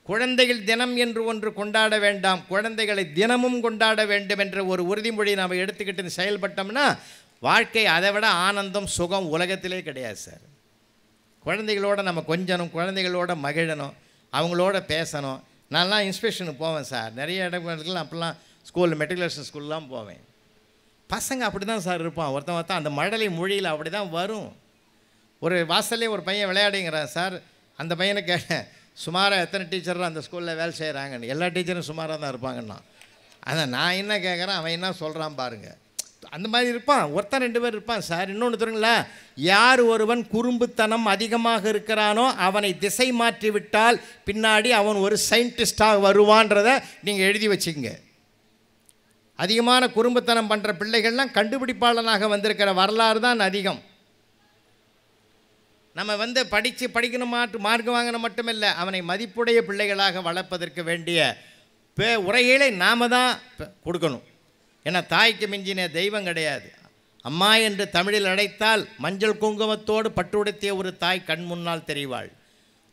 குழந்தைகள் தினம் என்று ஒன்று கொண்டாட வேண்டாம், குழந்தைகளை தினமும் கொண்டாட வேண்டும் என்ற ஒரு உறுதிமொழி நாம் எடுத்துக்கிட்டு செயல்பட்டோம்னா வாழ்க்கை அதை விட ஆனந்தம் சுகம் உலகத்திலே கிடையாது சார். குழந்தைகளோட நம்ம கொஞ்சணும், குழந்தைகளோட மகிழணும், அவங்களோட பேசணும். நான்லாம் இன்ஸ்பெக்ஷனுக்கு போவேன் சார். நிறைய இடங்களுக்கு அப்போல்லாம் ஸ்கூலில் மெட்ரிகுலேஷன் ஸ்கூல்லாம் போவேன். பசங்க அப்படி தான் சார் இருப்பான். ஒருத்தன் அந்த மழலை மொழியில் அப்படி தான் வரும். ஒரு வாசல்லே ஒரு பையன் விளையாடுங்கிறான் சார். அந்த பையனை கேட்டேன், சுமாராக எத்தனை டீச்சர் அந்த ஸ்கூலில் வேலை செய்கிறாங்கன்னு. எல்லா டீச்சரும் சுமாராக தான் இருப்பாங்கண்ணா. அதான் நான் என்ன கேட்குறேன், அவன் என்ன சொல்கிறான் பாருங்கள். அந்த மாதிரி இருப்பான். ஒருத்தன் 2 பேர் இருப்பான் சார். இன்னொன்று தெரியுங்களா, யார் ஒருவன் குறும்புத்தனம் அதிகமாக இருக்கிறானோ அவனை திசை மாற்றி விட்டால் பின்னாடி அவன் ஒரு சயின்டிஸ்டாக வருவான்றதை நீங்கள் எழுதி வச்சுக்கங்க. அதிகமான குறும்புத்தனம் பண்ணுற பிள்ளைகள்லாம் கண்டுபிடிப்பாளனாக வந்திருக்கிற வரலாறு தான் அதிகம். நம்ம படிக்கணும் மார்க் வாங்கணும் மட்டுமில்லை, அவனை மதிப்புடைய பிள்ளைகளாக வளர்ப்பதற்கு வேண்டிய உரைகளை நாம் தான் கொடுக்கணும். ஏன்னா தாய்க்கு மிஞ்சின தெய்வம் கிடையாது. அம்மா என்று தமிழில் அழைத்தால் மஞ்சள் குங்குமத்தோடு பட்டுடுத்திய ஒரு தாய் கண் முன்னால் தெரிவாள்.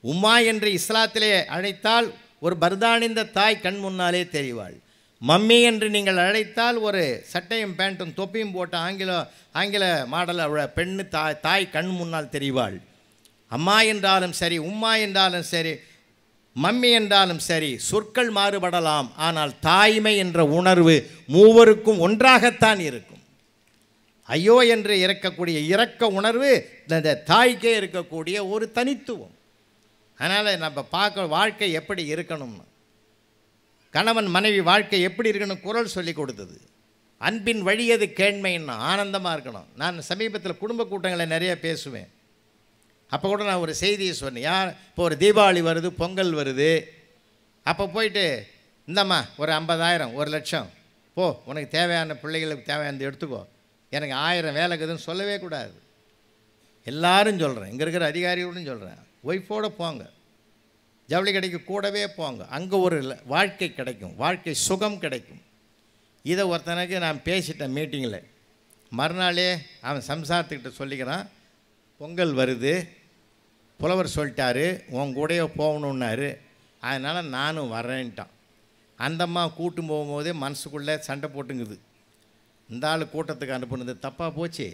உம்மா என்று இஸ்லாத்திலே அழைத்தால் ஒரு பர்தானிந்த தாய் கண் முன்னாலே தெரிவாள். மம்மி என்று நீங்கள் அழைத்தால் ஒரு சட்டையும் பேண்ட்டும் தொப்பியும் போட்ட ஆங்கில மாடல் பெண்ணு தாய் கண் முன்னால் தெரிவாள். அம்மா என்றாலும் சரி, உம்மா என்றாலும் சரி, மம்மி என்றாலும் சரி, சொற்கள் மாறுபடலாம். ஆனால் தாய்மை என்ற உணர்வு மூவருக்கும் ஒன்றாகத்தான் இருக்கும். ஐயோ என்று இறக்கக்கூடிய இரக்க உணர்வு இந்த தாய்க்கே இருக்கக்கூடிய ஒரு தனித்துவம். அதனால் நம்ம பார்க்க வாழ்க்கை எப்படி இருக்கணும்னு, கணவன் மனைவி வாழ்க்கை எப்படி இருக்கணும் குரல் சொல்லி கொடுத்தது. அன்பின் வழியது கேண்மைன்னா ஆனந்தமாக இருக்கணும். நான் சமீபத்தில் குடும்ப கூட்டங்களை நிறைய பேசுவேன். அப்போ கூட நான் ஒரு செய்தியை சொன்னேன். இப்போ ஒரு தீபாவளி வருது, பொங்கல் வருது. அப்போ போயிட்டு இந்தம்மா ஒரு 50,000 1,00,000 போ, உனக்கு தேவையான பிள்ளைகளுக்கு தேவையானது எடுத்துக்கோ, எனக்கு 1000 வேலை இருக்குதுன்னு சொல்லவே கூடாது. எல்லாரும் சொல்கிறேன், இங்கே இருக்கிற அதிகாரியோடும் சொல்கிறேன், ஒய்ஃபோடு போங்க, ஜவுளி கடைக்கு கூடவே போங்க. அங்கே ஒரு வாழ்க்கை கிடைக்கும், வாழ்க்கை சுகம் கிடைக்கும். இதை ஒருத்தனுக்கு நான் பேசிட்டேன் மீட்டிங்கில். மறுநாளே அவன் சம்சாரத்துக்கிட்ட சொல்லிக்கிறான், பொங்கல் வருது, புலவர் சொல்லிட்டாரு, உன் கூடயே போகணுன்னாரு, அதனால் நானும் வரேன்ட்டான். அந்தம்மா கூட்டும் போகும்போதே மனசுக்குள்ளே சண்டை போட்டுங்குது. இந்த ஆள் கூட்டத்துக்கு அனுப்புனது தப்பாக போச்சு.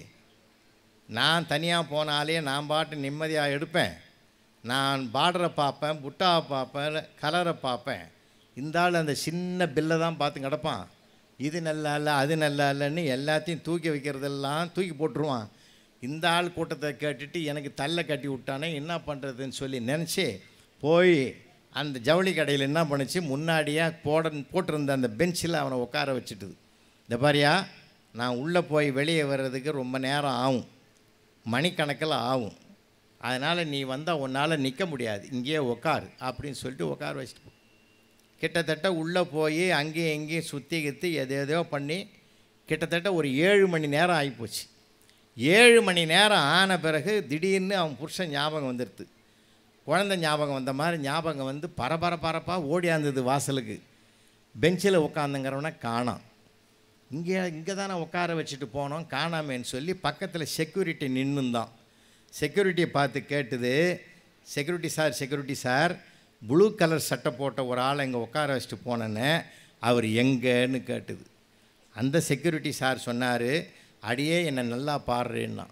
நான் தனியாக போனாலே நான் பாட்டு நிம்மதியாக எடுப்பேன். நான் பார்டரை பார்ப்பேன், புட்டாவை பார்ப்பேன், கலரை பார்ப்பேன். இந்த ஆள் அந்த சின்ன பில்லை தான் பார்த்து கிடப்பான். இது நல்லா இல்லை அது நல்லா இல்லைன்னு எல்லாத்தையும் தூக்கி வைக்கிறதெல்லாம் தூக்கி போட்டுருவான். இந்த ஆள் கூட்டத்தை கேட்டுட்டு எனக்கு தள்ள கட்டி விட்டானே என்ன பண்ணுறதுன்னு சொல்லி நினச்சி போய் அந்த ஜவுளி கடையில் என்ன பண்ணுச்சு, முன்னாடியாக போட்டிருந்த அந்த பெஞ்சில் அவனை உட்கார வச்சுட்டுது. இந்த பாரியா, நான் உள்ளே போய் வெளியே வர்றதுக்கு ரொம்ப நேரம் ஆகும், மணிக்கணக்கில் ஆகும், அதனால் நீ வந்தால் உன்னால் நிற்க முடியாது, இங்கேயே உட்காரு அப்படின்னு சொல்லிட்டு உட்கார வச்சுட்டு போ. கிட்டத்தட்ட உள்ளே போய் அங்கேயும் எங்கேயும் சுற்றி கித்தி எதோ பண்ணி கிட்டத்தட்ட ஒரு 7 மணி நேரம் ஆகிப்போச்சு. 7 மணி நேரம் ஆன பிறகு திடீர்னு அவன் புருஷன் ஞாபகம் வந்துடுது. குழந்தை ஞாபகம் வந்த மாதிரி ஞாபகம் வந்து பரபரப்பாக ஓடியாந்தது வாசலுக்கு. பெஞ்சில் உட்காந்துங்கிறவனை காணாம். இங்கே தானே உட்கார வச்சுட்டு போனோம், காணாமேன்னு சொல்லி பக்கத்தில் செக்யூரிட்டி நின்றுந்தான். செக்யூரிட்டியை பார்த்து கேட்டுது, செக்யூரிட்டி சார் ப்ளூ கலர் சட்டை போட்ட ஒரு ஆளை இங்கே உட்கார வச்சுட்டு போனேன்னு அவர் எங்கேன்னு கேட்டுது. அந்த செக்யூரிட்டி சார் சொன்னார், அடியே என்னை நல்லா பாடுறேன்னா.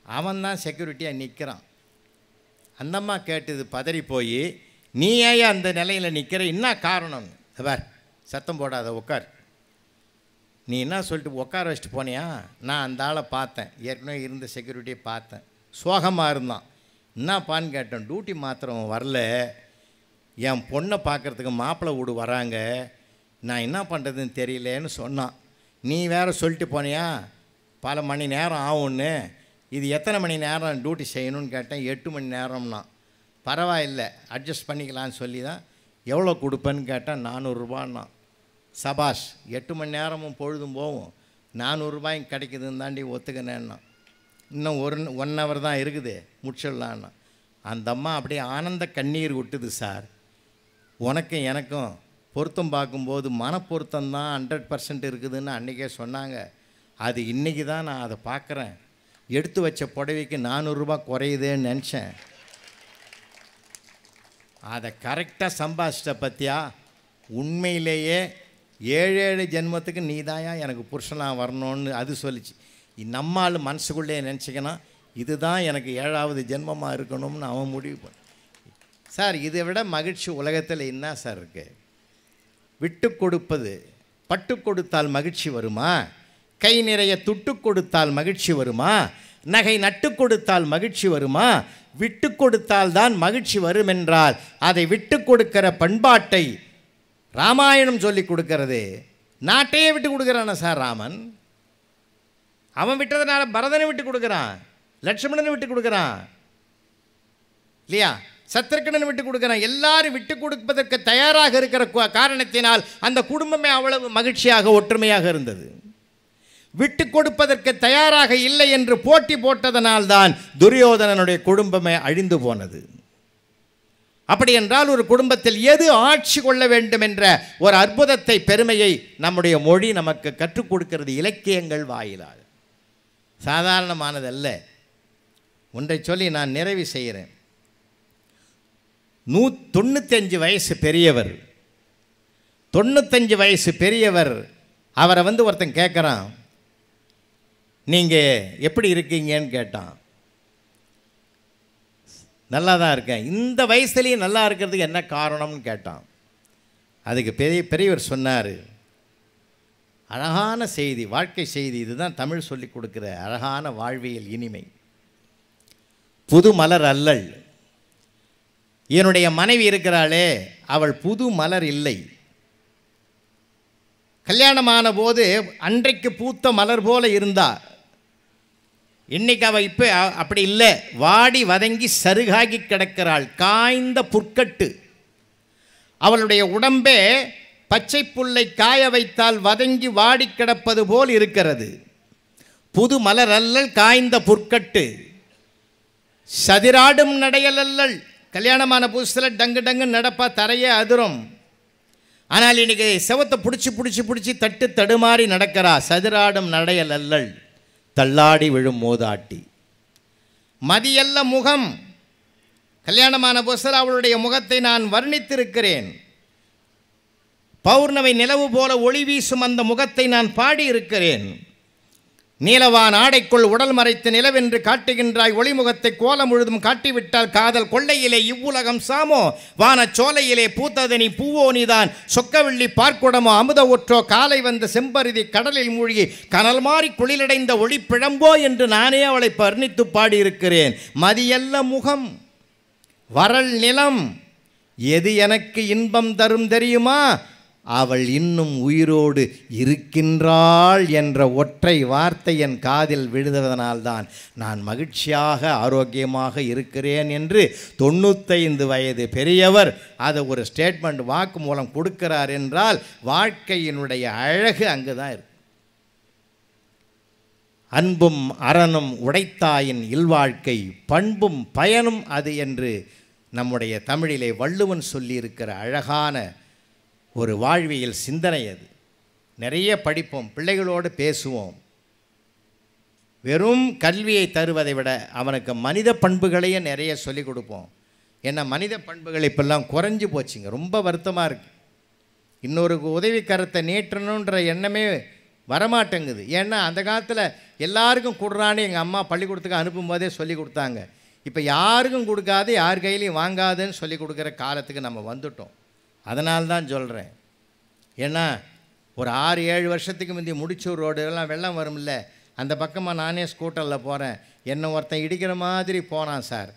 அவன் தான் செக்யூரிட்டியாக நிற்கிறான். அந்தம்மா கேட்டது பதறி போய், நீ ஏன் அந்த நிலையில் நிற்கிற, என்ன காரணம்னு. பார், சத்தம் போடாத, உட்கார். நீ என்ன சொல்லிட்டு உட்கார வச்சுட்டு போனியா? நான் அந்த ஆளை பார்த்தேன், ஏற்கனவே இருந்த செக்யூரிட்டியை பார்த்தேன், சோகமாக இருந்தான். என்னப்பான்னு கேட்டேன். டியூட்டி மாத்திரம் வரல, என் பொண்ணை பார்க்குறதுக்கு மாப்பிள்ளை வீடு வராங்க, நான் என்ன பண்ணுறதுன்னு தெரியலேன்னு சொன்னான். நீ வேறு சொல்லிட்டு போனியா பல மணி நேரம் ஆகும்னு. இது எத்தனை மணி நேரம் டியூட்டி செய்யணும்னு கேட்டேன். 8 மணி நேரம்னா. பரவாயில்லை, அட்ஜஸ்ட் பண்ணிக்கலான்னு சொல்லி தான். எவ்வளோ கொடுப்பேன்னு கேட்டேன். 400 ரூபான்னா. சபாஷ், 8 மணி நேரமும் பொழுதும் போகும், 400 ரூபாயும் கிடைக்குதுன்னு தாண்டி ஒத்துக்கினேன்னா. இன்னும் 1 ஹவர் தான் இருக்குது, முடிச்சிடலான்னா. அந்த அம்மா அப்படியே ஆனந்த கண்ணீர் விட்டுது. சார், உனக்கும் எனக்கும் பொருத்தம் பார்க்கும்போது மனப்பொருத்தம் தான் 100% இருக்குதுன்னு அன்றைக்கே சொன்னாங்க. அது இன்றைக்கி தான் நான் அதை பார்க்குறேன். எடுத்து வச்ச புடவைக்கு 400 ரூபா குறையுதேன்னு நினச்சேன். அதை கரெக்டாக சம்பாதிச்சிட்ட பற்றியா? உண்மையிலேயே 7 ஜென்மத்துக்கு நீ தாயா எனக்கு புருஷனாக வரணும்னு அது சொல்லிச்சு. நம்மால் மனசுக்குள்ளே நினச்சிக்கணும், இதுதான் எனக்கு 7வது ஜென்மமாக இருக்கணும்னு அவன் முடிவு பண்ண. சார், இதை விட மகிழ்ச்சி உலகத்தில் என்ன சார் இருக்குது? விட்டு கொடுப்பது. பட்டு கொடுத்தால் மகிழ்ச்சி வருமா? கை நிறைய துட்டு கொடுத்தால் மகிழ்ச்சி வருமா? நகை நட்டு கொடுத்தால் மகிழ்ச்சி வருமா? விட்டு கொடுத்தால் தான் மகிழ்ச்சி வரும் என்றால் அதை விட்டு கொடுக்கிற பண்பாட்டை ராமாயணம் சொல்லி கொடுக்கிறது. நாட்டையே விட்டு கொடுக்குறான சார் ராமன். அவன் விட்டதுனால பரதனை விட்டு கொடுக்குறான், லட்சுமணனை விட்டு கொடுக்குறான் இல்லையா, சத்ருக்கனனை விட்டு கொடுக்குறான். எல்லாரும் விட்டு கொடுப்பதற்கு தயாராக இருக்கிற காரணத்தினால் அந்த குடும்பமே அவ்வளவு மகிழ்ச்சியாக ஒற்றுமையாக இருந்தது. விட்டு கொடுப்பதற்கு தயாராக இல்லை என்று போட்டி போட்டதனால்தான் துரியோதனனுடைய குடும்பமே அழிந்து போனது. அப்படி என்றால் ஒரு குடும்பத்தில் எது ஆட்சி கொள்ள வேண்டும் என்ற ஒரு அற்புதத்தை, பெருமையை நம்முடைய மொழி நமக்கு கற்றுக் கொடுக்கிறது, இலக்கியங்கள் வாயிலாக. சாதாரணமானதல்ல. ஒன்றை சொல்லி நான் நிறைவு செய்கிறேன். 95 வயசு பெரியவர், 95 வயசு பெரியவர், அவரை வந்து ஒருத்தன் கேட்குறான், நீங்கள் எப்படி இருக்கீங்கன்னு கேட்டான். நல்லா தான் இருக்கேன். இந்த வயசுலேயும் நல்லா இருக்கிறதுக்கு என்ன காரணம்னு கேட்டான். அதுக்கு பெரியவர் சொன்னார், அழகான செய்தி, வாழ்க்கை செய்தி. இதுதான் தமிழ் சொல்லி கொடுக்குற அழகான வாழ்வியல் இனிமை. புது மலர் அல்லள். என்னுடைய மனைவி இருக்கிறாளே, அவள் புது மலர் இல்லை. கல்யாணமான போது அன்றைக்கு பூத்த மலர் போல இருந்தா. இன்னைக்கு அவள் இப்போ அப்படி இல்லை, வாடி வதங்கி சருகாகி கிடக்கிறாள், காய்ந்த புற்கட்டு. அவளுடைய உடம்பே பச்சை புல்லை காய வைத்தால் வதங்கி வாடி கிடப்பது போல் இருக்கிறது. புது மலர் அல்லல், காய்ந்த புற்கட்டு. சதிராடும் நடையல் அல்லல். கல்யாணமான புதுசில் டங்கு டங்கு நடப்பா, தரையே அதிரும். ஆனால் இன்னைக்கு செவத்தை பிடிச்சி தட்டு தடுமாறி நடக்கிறா. சதிராடும் நடையல் அல்லல், தள்ளாடி விழும் மோதாட்டி. மதியல்ல முகம். கல்யாணமான புதுசில் அவளுடைய முகத்தை நான் வர்ணித்திருக்கிறேன். பௌர்ணமி நிலவு போல ஒளி வீசும் அந்த முகத்தை நான் பாடியிருக்கிறேன். நீலவான் ஆடைக்குள் உடல் மறைத்து நிலவென்று காட்டுகின்றாய், ஒளிமுகத்தை கோலம் முழுதும் காட்டிவிட்டால் காதல் கொள்ளையிலே இவ்வுலகம் சாமோ, வான சோலையிலே பூத்ததனி பூவோ நீதான், சொக்கவிள்ளி பார்க்குடமோ அமுத ஒற்றோ, காலை வந்த செம்பருதி கடலில் மூழ்கி கனல் மாறி குளிரடைந்த ஒளிப்பிழம்போ என்று நானே அவளை வர்ணித்து பாடியிருக்கிறேன். மதியல்ல முகம் வரல் நிலம் எது எனக்கு இன்பம் தரும் தெரியுமா, அவள் இன்னும் உயிரோடு இருக்கின்றாள் என்ற ஒற்றை வார்த்தை என் காதில் விழுந்ததனால்தான் நான் மகிழ்ச்சியாக ஆரோக்கியமாக இருக்கிறேன் என்று 95 வயது பெரியவர் அதை ஒரு ஸ்டேட்மெண்ட் வாக்கு மூலம் கொடுக்கிறார் என்றால் வாழ்க்கையினுடைய அழகு அங்கு தான் இருக்கு. அன்பும் அறனும் உடைத்தாயின் இல்வாழ்க்கை, பண்பும் பயனும் அது என்று நம்முடைய தமிழிலே வள்ளுவன் சொல்லியிருக்கிற அழகான ஒரு வாழ்வியல் சிந்தனை அது. நிறைய படிப்போம், பிள்ளைகளோடு பேசுவோம். வெறும் கல்வியை தருவதை விட அவனுக்கு மனித பண்புகளையே நிறைய சொல்லிக் கொடுப்போம். ஏன்னா மனித பண்புகள் இப்பெல்லாம் குறைஞ்சி போச்சுங்க, ரொம்ப வருத்தமாக இருக்குது. இன்னொரு உதவிக்கரத்தை நீட்டணுன்ற எண்ணமே வரமாட்டேங்குது. ஏன்னா அந்த காலத்தில் எல்லாருக்கும் கொடுறான்னு எங்கள் அம்மா பள்ளிக்கூடத்துக்கு அனுப்பும்போதே சொல்லி கொடுத்தாங்க. இப்போ யாருக்கும் கொடுக்காது, யார் கையிலையும் வாங்காதுன்னு சொல்லி கொடுக்குற காலத்துக்கு நம்ம வந்துட்டோம். அதனால்தான் சொல்கிறேன். ஏன்னா ஒரு 6-7 வருஷத்துக்கு முந்தி முடிச்சூர் ரோடு எல்லாம் வெள்ளம் வரும்ல, அந்த பக்கமாக நானே ஸ்கூட்டரில் போகிறேன். என்னை ஒருத்தன் இடிக்கிற மாதிரி போனான் சார்.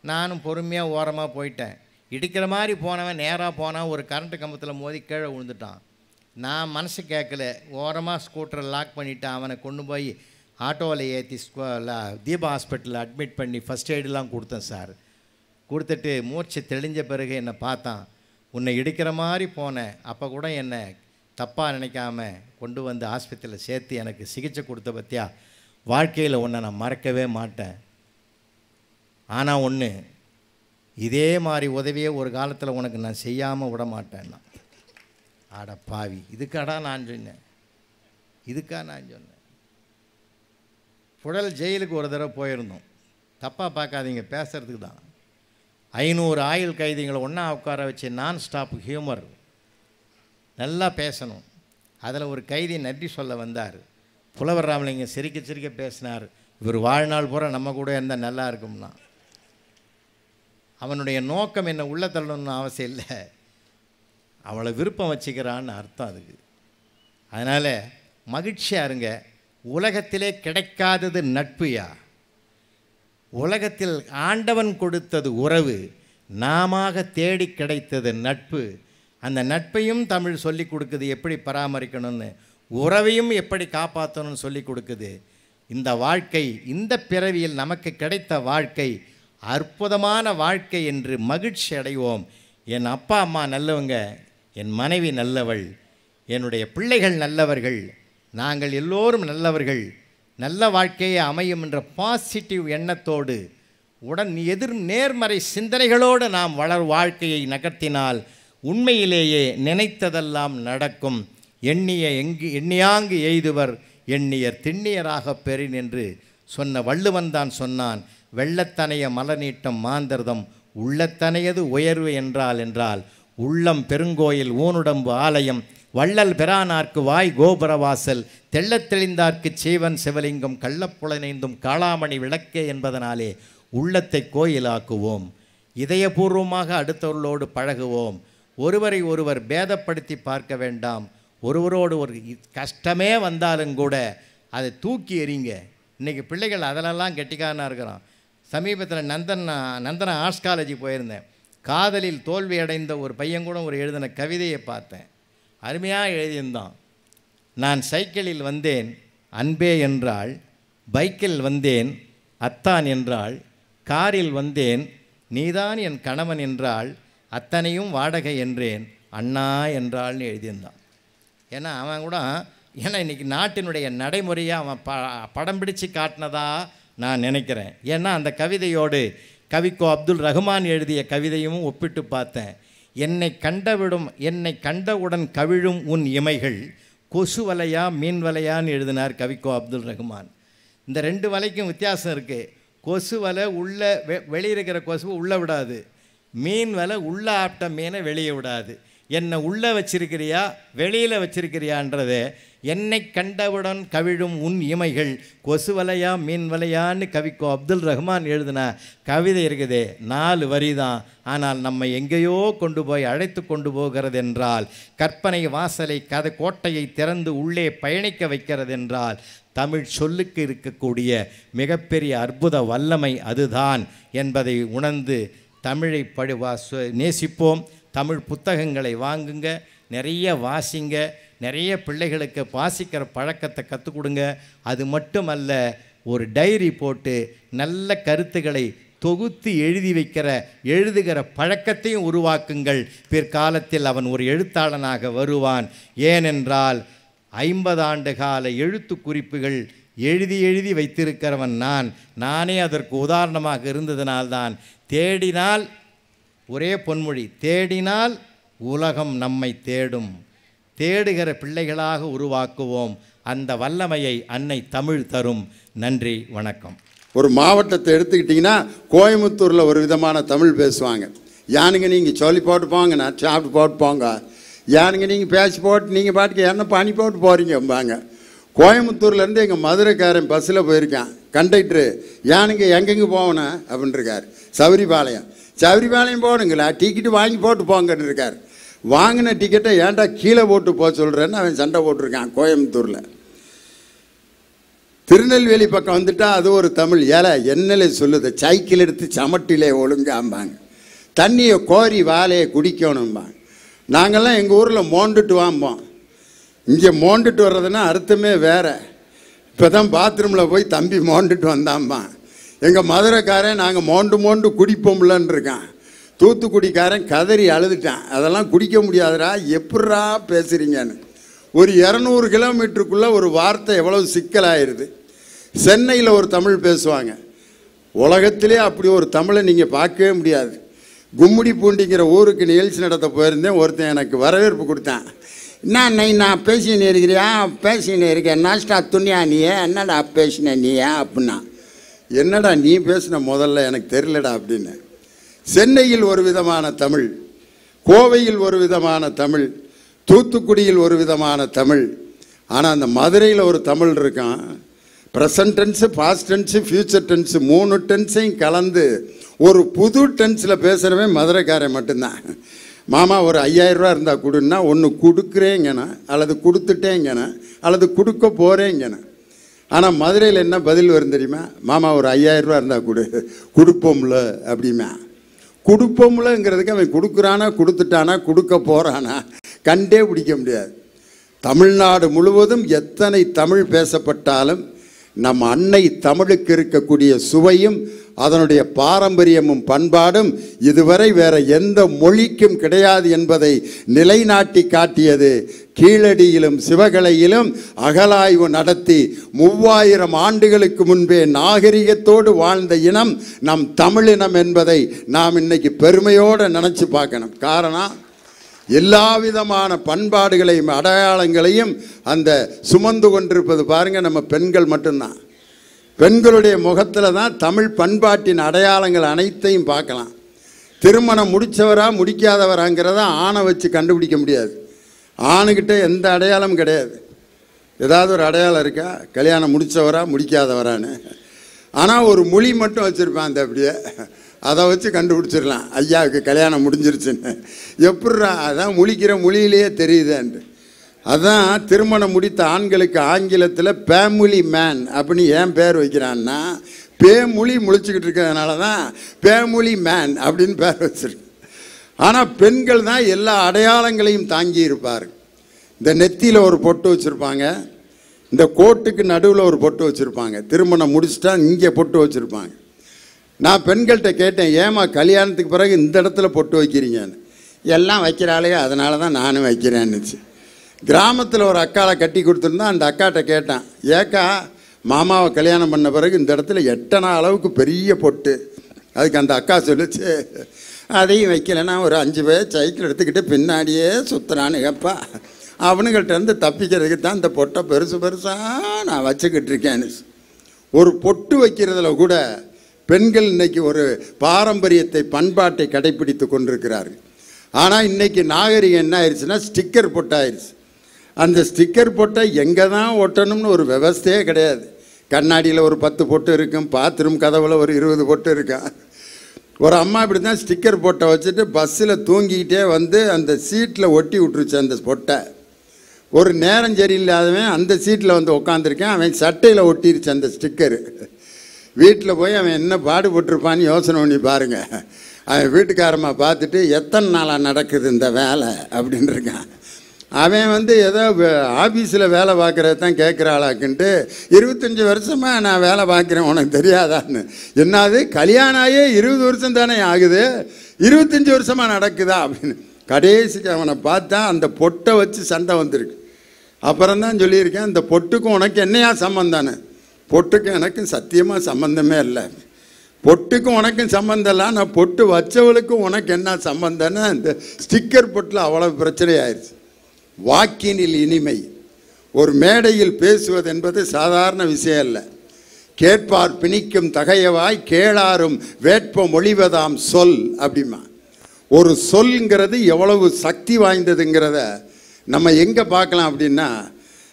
நானும் பொறுமையாக ஓரமாக போயிட்டேன். இடிக்கிற மாதிரி போனவன் நேராக போனான், ஒரு கரண்ட்டு கம்பத்தில் மோதி கீழே விழுந்துட்டான். நான் மனசு கேட்கல, ஓரமாக ஸ்கூட்டரை லாக் பண்ணிவிட்டு அவனை கொண்டு போய் ஆட்டோவில் ஏற்றி தீபா ஹாஸ்பிட்டலில் அட்மிட் பண்ணி ஃபஸ்ட் எய்டெலாம் கொடுத்தேன் சார். கொடுத்துட்டு மூச்சு தெளிஞ்ச பிறகு என்னை பார்த்தான். உன்னை இடிக்கிற மாதிரி போனேன், அப்போ கூட என்னை தப்பாக நினைக்காம கொண்டு வந்து ஆஸ்பத்திரியில் சேர்த்து எனக்கு சிகிச்சை கொடுத்த பற்றியா, வாழ்க்கையில் உன்னை நான் மறக்கவே மாட்டேன். ஆனால் ஒன்று, இதே மாதிரி உதவியே ஒரு காலத்தில் உனக்கு நான் செய்யாமல் விட மாட்டேன்னா. ஆட பாவி, இதுக்காடா நான் சொன்னேன், இதுக்காக நான் சொன்னேன். புழல் ஜெயிலுக்கு ஒரு தடவை போயிருந்தோம். தப்பாக பார்க்காதீங்க, பேசுகிறதுக்கு தான். 500 ஆயுள் கைதிகளை ஒன்றா உட்கார வச்சு நான் ஸ்டாப் ஹியூமர் நல்லா பேசணும். அதில் ஒரு கைதி நன்றி சொல்ல வந்தார். புலவர் ராமலிங்கம் சிரிக்க சிரிக்க பேசினார். இவர் வாழ்நாள் பூரா நம்ம கூட இருந்தால் நல்லா இருக்கும்னா. அவனுடைய நோக்கம் என்ன உள்ள தள்ளணும்னு அவசியம் இல்லை, அவளை விருப்பம் வச்சுக்கிறான்னு அர்த்தம் அதுக்கு. அதனால் மகிழ்ச்சியாக இருங்க. உலகத்திலே கிடைக்காதது நட்புயா. உலகத்தில் ஆண்டவன் கொடுத்தது உறவு, நாம தேடி கிடைத்தது நட்பு. அந்த நட்பையும் தமிழ் சொல்லி கொடுக்குது எப்படி பராமரிக்கணும்னு, உறவையும் எப்படி காப்பாற்றணும்னு சொல்லி கொடுக்குது. இந்த வாழ்க்கை, இந்த பிறவியில் நமக்கு கிடைத்த வாழ்க்கை அற்புதமான வாழ்க்கை என்று மகிழ்ச்சி அடைவோம். என் அப்பா அம்மா நல்லவங்க, என் மனைவி நல்லவள், என்னுடைய பிள்ளைகள் நல்லவர்கள், நாங்கள் எல்லோரும் நல்லவர்கள், நல்ல வாழ்க்கையை அமையும் என்ற பாசிட்டிவ் எண்ணத்தோடு எதிர் நேர்மறை சிந்தனைகளோடு நாம் வாழ்க்கையை நகர்த்தினால் உண்மையிலேயே நினைத்ததெல்லாம் நடக்கும். எண்ணியாங்கு எய்துவர் எண்ணியர் திண்ணியராக பெறின் என்று சொன்ன வள்ளுவன் தான் சொன்னான். வெள்ளத்தனைய மலநீட்டம் மாந்தர்தம் உள்ளத்தனையது உயர்வு என்றால் உள்ளம் பெருங்கோயில் ஊனுடம்பு ஆலயம் வள்ளல் பெறானார்க்கு வாய் கோபுரவாசல் தெள்ளத் தெளிந்தார்க்கு சீவன் சிவலிங்கம் கள்ளப்புலனைந்தும் காளாமணி விளக்கே என்பதனாலே உள்ளத்தை கோயிலாக்குவோம். இதயபூர்வமாக அடுத்தவர்களோடு பழகுவோம். ஒருவரை ஒருவர் பேதப்படுத்தி பார்க்க வேண்டாம். ஒருவரோடு ஒரு கஷ்டமே வந்தாலும் கூட அதை தூக்கி எறிங்க. இன்றைக்கி பிள்ளைகள் அதிலெல்லாம் கெட்டிக்காரனாக இருக்கிறான். சமீபத்தில் நந்தனா ஆர்ட்ஸ் காலேஜ் போயிருந்தேன். காதலில் தோல்வி அடைந்த ஒரு பையன் கூட ஒரு எழுதின கவிதையை பார்த்தேன். அருமையாக எழுதியிருந்தான். நான் சைக்கிளில் வந்தேன் அன்பே என்றாள், பைக்கில் வந்தேன் அத்தான் என்றாள், காரில் வந்தேன் நீதான் என் கணவன் என்றாள், அத்தனையும் வாடகை என்றேன் அண்ணா என்றாள்னு எழுதியிருந்தான். ஏன்னா அவன் கூட இன்றைக்கி நாட்டினுடைய நடைமுறையாக அவன் படம் பிடிச்சு காட்டினதா நான் நினைக்கிறேன். ஏன்னா அந்த கவிதையோடு கவிக்கோ அப்துல் ரஹ்மான் எழுதிய கவிதையும் ஒப்பிட்டு பார்த்தேன். என்னை கண்டவுடன் கவிழும் உன் இமைகள் கொசு வலையா மீன் வலையான்னு எழுதினார் கவிக்கோ அப்துல் ரஹ்மான். இந்த 2 வலைக்கும் வித்தியாசம் இருக்குது. கொசு வலை வெளியே இருக்கிற கொசுவை உள்ளே விடாது, மீன் வலை உள்ளே ஆப்ட மீனை வெளியே விடாது. என்னை உள்ளே வச்சிருக்கிறியா வெளியில் வச்சிருக்கிறியான்றது என்னை கண்டவுடன் கவிழும் உன் இமைகள் கொசு வலையா மீன் வலையான்னு கவிக்கோ அப்துல் ரஹ்மான் எழுதின கவிதை இருக்குதே 4 வரி தான். ஆனால் நம்ம எங்கேயோ கொண்டு போய் அழைத்து கொண்டு போகிறது என்றால், கற்பனை வாசலை கோட்டையை திறந்து உள்ளே பயணிக்க வைக்கிறது என்றால், தமிழ் சொல்லுக்கு இருக்கக்கூடிய மிகப்பெரிய அற்புத வல்லமை அதுதான் என்பதை உணர்ந்து தமிழை நேசிப்போம். தமிழ் புத்தகங்களை வாங்குங்க, நிறைய வாசிங்க, நிறைய பிள்ளைகளுக்கு வாசிக்கிற பழக்கத்தை கற்றுக் கொடுங்க. அது மட்டுமல்ல, ஒரு டைரி போட்டு நல்ல கருத்துக்களை தொகுத்து எழுதுகிற பழக்கத்தையும் உருவாக்குங்கள். பிற்காலத்தில் அவன் ஒரு எழுத்தாளனாக வருவான். ஏனென்றால் 50 ஆண்டு கால எழுத்து குறிப்புகள் எழுதி வைத்திருக்கிறவன் நானே அதற்கு உதாரணமாக இருந்ததினால்தான். தேடினால் ஒரே பொன்மொழி, தேடினால் உலகம் நம்மை தேடும். தேடுகிற பிள்ளைகளாக உருவாக்குவோம். அந்த வல்லமையை அன்னை தமிழ் தரும். நன்றி, வணக்கம். ஒரு மாவட்டத்தை எடுத்துக்கிட்டிங்கன்னா கோயம்புத்தூரில் ஒரு விதமான தமிழ் பேசுவாங்க. யானுங்க நீங்கள் சொல்லி போட்டு போங்க, நான் சாப்பிட்டு போட்டு போங்க, யானுங்க நீங்கள் பேசி போட்டு நீங்கள் பாட்டுக்கு என்ன பண்ணி போட்டு போகிறீங்கம்பாங்க. கோயம்புத்தூர்லேருந்து எங்கள் மதுரைக்காரன் பஸ்ஸில் போயிருக்கான். கண்டக்டரு யானுங்க எங்கெங்கே போகணும் அப்படின்ட்டுருக்கார். சபரிபாளையம் போகணுங்களா, டிக்கெட்டு வாங்கி போட்டு போங்கன்னு இருக்கார். வாங்கின டிக்கெட்டை ஏன்டா கீழே போட்டு போக சொல்கிறேன்னு அவன் சண்டை போட்டிருக்கான். கோயம்புத்தூரில் திருநெல்வேலி பக்கம் வந்துட்டா அது ஒரு தமிழ். என்னலே சொல்லுது, சைக்கிள் எடுத்து சமட்டிலே ஒழுங்காம்பாங்க, தண்ணியை கோரி வாழையை குடிக்கணும்பாங்க. நாங்கள்லாம் எங்கள் ஊரில் மோண்டுட்டு வாம்போம். இங்கே மோண்டுட்டு வர்றதுன்னா அர்த்தமே வேறு. இப்போ தான் பாத்ரூமில் போய் தம்பி மோண்டுட்டு வந்தாம்மா. எங்கள் மதுரைக்காரன் நாங்கள் மோண்டு குடிப்போம்லன்னு இருக்கான். தூத்துக்குடிக்காரன் கதறி அழுதுட்டான், அதெல்லாம் குடிக்க முடியாதுடா, எப்படா பேசுகிறீங்கன்னு. ஒரு 200 கிலோமீட்டருக்குள்ளே ஒரு வார்த்தை எவ்வளோ சிக்கலாயிருது. சென்னையில் ஒரு தமிழ் பேசுவாங்க, உலகத்திலே அப்படி ஒரு தமிழை நீங்கள் பார்க்கவே முடியாது. கும்முடி பூண்டிங்கிற ஊருக்கு நிகழ்ச்சி நடத்த போயிருந்தேன். ஒருத்தன் எனக்கு வரவேற்பு கொடுத்தான். நான் பேசினே இருக்கிறியா, பேசினே இருக்கேன், நாஸ்டா துணியா நீயே, என்னடா பேசின நீயா அப்படின்னா. என்னடா நீ பேசின முதல்ல எனக்கு தெரியலடா அப்படின்னு. சென்னையில் ஒரு விதமான தமிழ், கோவையில் ஒரு விதமான தமிழ், தூத்துக்குடியில் ஒரு விதமான தமிழ். ஆனால் அந்த மதுரையில் ஒரு தமிழ் இருக்கான். Present tense, past tense, future tense 3 டென்ஸையும் கலந்து ஒரு புது டென்ஸில் பேசுகிறவன் மதுரைக்காரன் மட்டும்தான். மாமா ஒரு 5000 ரூபா இருந்தால் கொடுன்னா, ஒன்று கொடுக்குறேங்கண்ணா, அல்லது கொடுத்துட்டேங்கண்ணா, அல்லது கொடுக்க போகிறேங்கண்ணா. ஆனால் மதுரையில் என்ன பதில் வரும் தெரியுமா? மாமா ஒரு 5000 ரூபா இருந்தால் கொடுப்போம்ல அப்படிமா. கொடுப்போம்லங்கிறதுக்கு அவன் கொடுக்குறானா, கொடுத்துட்டானா, கொடுக்க போகிறானா கண்டே பிடிக்க முடியாது. தமிழ்நாடு முழுவதும் எத்தனை தமிழ் பேசப்பட்டாலும் நம் அன்னை தமிழுக்கு இருக்கக்கூடிய சுவையும் அதனுடைய பாரம்பரியமும் பண்பாடும் இதுவரை வேற எந்த மொழிக்கும் கிடையாது என்பதை நிலைநாட்டி காட்டியது. கீழடியிலும் சிவகலையிலும் அகலாய்வு நடத்தி 3000 ஆண்டுகளுக்கு முன்பே நாகரிகத்தோடு வாழ்ந்த இனம் நம் தமிழினம் என்பதை நாம் இன்னைக்கு பெருமையோடு நினச்சி பார்க்கணும். காரணம், எல்லா விதமான பண்பாடுகளையும் அடையாளங்களையும் அந்த சுமந்து கொண்டிருப்பது பாருங்கள் நம்ம பெண்கள் மட்டும்தான். பெண்களுடைய முகத்தில் தான் தமிழ் பண்பாட்டின் அடையாளங்கள் அனைத்தையும் பார்க்கலாம். திருமணம் முடித்தவரா முடிக்காதவராங்கிறத ஆணை வச்சு கண்டுபிடிக்க முடியாது. ஆணுக்கிட்ட எந்த அடையாளமும் கிடையாது. ஏதாவது ஒரு அடையாளம் இருக்கா, கல்யாணம் முடித்தவரா முடிக்காதவரான்னு? ஆனால் ஒரு மொழி மட்டும் வச்சுருப்பேன், அந்த அப்படியே அதை வச்சு கண்டுபிடிச்சிடலாம் ஐயாவுக்கு கல்யாணம் முடிஞ்சிருச்சுன்னு. எப்பட்றா? அதான் முழிக்கிற மொழியிலேயே தெரியுதுன்ட்டு. அதான் திருமணம் முடித்த ஆண்களுக்கு ஆங்கிலத்தில் ஃபேமிலி மேன் அப்படின்னு ஏன் பேர் வைக்கிறான்னா, பேமொழி முழிச்சுக்கிட்டு இருக்கிறதுனால தான் ஃபேமிலி மேன் அப்படின்னு பேர் வச்சுருக்கு. ஆனால் பெண்கள் தான் எல்லா அடையாளங்களையும் தாங்கி இருப்பார். இந்த நெத்தியில் ஒரு பொட்டு வச்சுருப்பாங்க, இந்த கோட்டுக்கு நடுவில் ஒரு பொட்டு வச்சுருப்பாங்க, திருமணம் முடிச்சுட்டா இங்கே பொட்டு வச்சுருப்பாங்க. நான் பெண்கள்கிட்ட கேட்டேன், ஏமா கல்யாணத்துக்கு பிறகு இந்த இடத்துல பொட்டு வைக்கிறீங்கன்னு. எல்லாம் வைக்கிறாளே அதனால தான் நானும் வைக்கிறேன்னுச்சு. கிராமத்தில் ஒரு அக்காவை கட்டி கொடுத்துருந்தா அந்த அக்காட்ட கேட்டேன், ஏக்கா மாமாவை கல்யாணம் பண்ண பிறகு இந்த இடத்துல எட்டனா அளவுக்கு பெரிய பொட்டு. அதுக்கு அந்த அக்கா சொல்லிச்சு, அதையும் வைக்கலைன்னா ஒரு 5 பேர் சைக்கிள் எடுத்துக்கிட்டு பின்னாடியே சுற்றுறானுங்கப்பா, அவனுங்கள்ட்ட இருந்து தப்பிக்கிறதுக்கு தான் இந்த பொட்டை பெருசாக நான் வச்சுக்கிட்டு இருக்கேன்னு. ஒரு பொட்டு வைக்கிறதுல கூட பெண்கள் இன்னைக்கு ஒரு பாரம்பரியத்தை பண்பாட்டை கடைப்பிடித்து கொண்டிருக்கிறார்கள். ஆனால் இன்றைக்கி நாகரிகம் என்ன ஆயிடுச்சுன்னா ஸ்டிக்கர் போட்டாயிருச்சு. அந்த ஸ்டிக்கர் போட்டால் எங்கே தான் ஒட்டணும்னு ஒரு விவஸ்தையே கிடையாது. கண்ணாடியில் ஒரு 10 பொட்டு இருக்கும், பாத்ரூம் கதவுல ஒரு 20 பொட்டு இருக்கும். ஒரு அம்மா இப்படி தான் ஸ்டிக்கர் போட்டை வச்சுட்டு பஸ்ஸில் தூங்கிக்கிட்டே வந்து அந்த சீட்டில் ஒட்டி விட்டுருச்சு அந்த பொட்டை. ஒரு நேரம் சரியில்லாதவன் அந்த சீட்டில் வந்து உட்காந்துருக்கேன், அவன் சட்டையில் ஒட்டிருச்சு அந்த ஸ்டிக்கரு. வீட்டில் போய் அவன் என்ன பாடுபட்டிருப்பான்னு யோசனை பண்ணி பாருங்கள். அவன் வீட்டுக்காரம்மா பார்த்துட்டு எத்தனை நாளாக நடக்குது இந்த வேலை அப்படின்னு இருக்கான். அவன் வந்து ஏதோ ஆஃபீஸில் வேலை பார்க்குறது தான் கேட்குற ஆளாக்குன்ட்டு 25 வருஷமாக நான் வேலை பார்க்குறேன் உனக்கு தெரியாதான்னு. என்னது கல்யாணம் ஆகி 20 வருஷம் தானே ஆகுது, 25 வருஷமாக நடக்குதா அப்படின்னு. கடைசிக்கு அவனை பார்த்தா அந்த பொட்டை வச்சு சண்டை வந்திருக்கு. அப்புறம்தான் சொல்லியிருக்கேன், இந்த பொட்டுக்கும் உனக்கு என்னையா சம்மந்தானே. பொட்டுக்கும் எனக்கும் சத்தியமாக சம்மந்தமே இல்லை. பொட்டுக்கும் உனக்கும் சம்மந்தம் இல்லை, நான் பொட்டு வச்சவளுக்கும் உனக்கு என்ன சம்மந்தம்னு அந்த ஸ்டிக்கர் பொட்டில் அவ்வளோ பிரச்சனை ஆயிடுச்சு. வாக்கினில் இனிமை. ஒரு மேடையில் பேசுவது என்பது சாதாரண விஷயம் இல்லை. கேட்பார் பிணிக்கும் தகையவாய் கேளாரும் வேட்ப மொழிவதாம் சொல் அப்படிமா. ஒரு சொல்ங்கிறது எவ்வளவு சக்தி வாய்ந்ததுங்கிறத நம்ம எங்கே பார்க்கலாம் அப்படின்னா,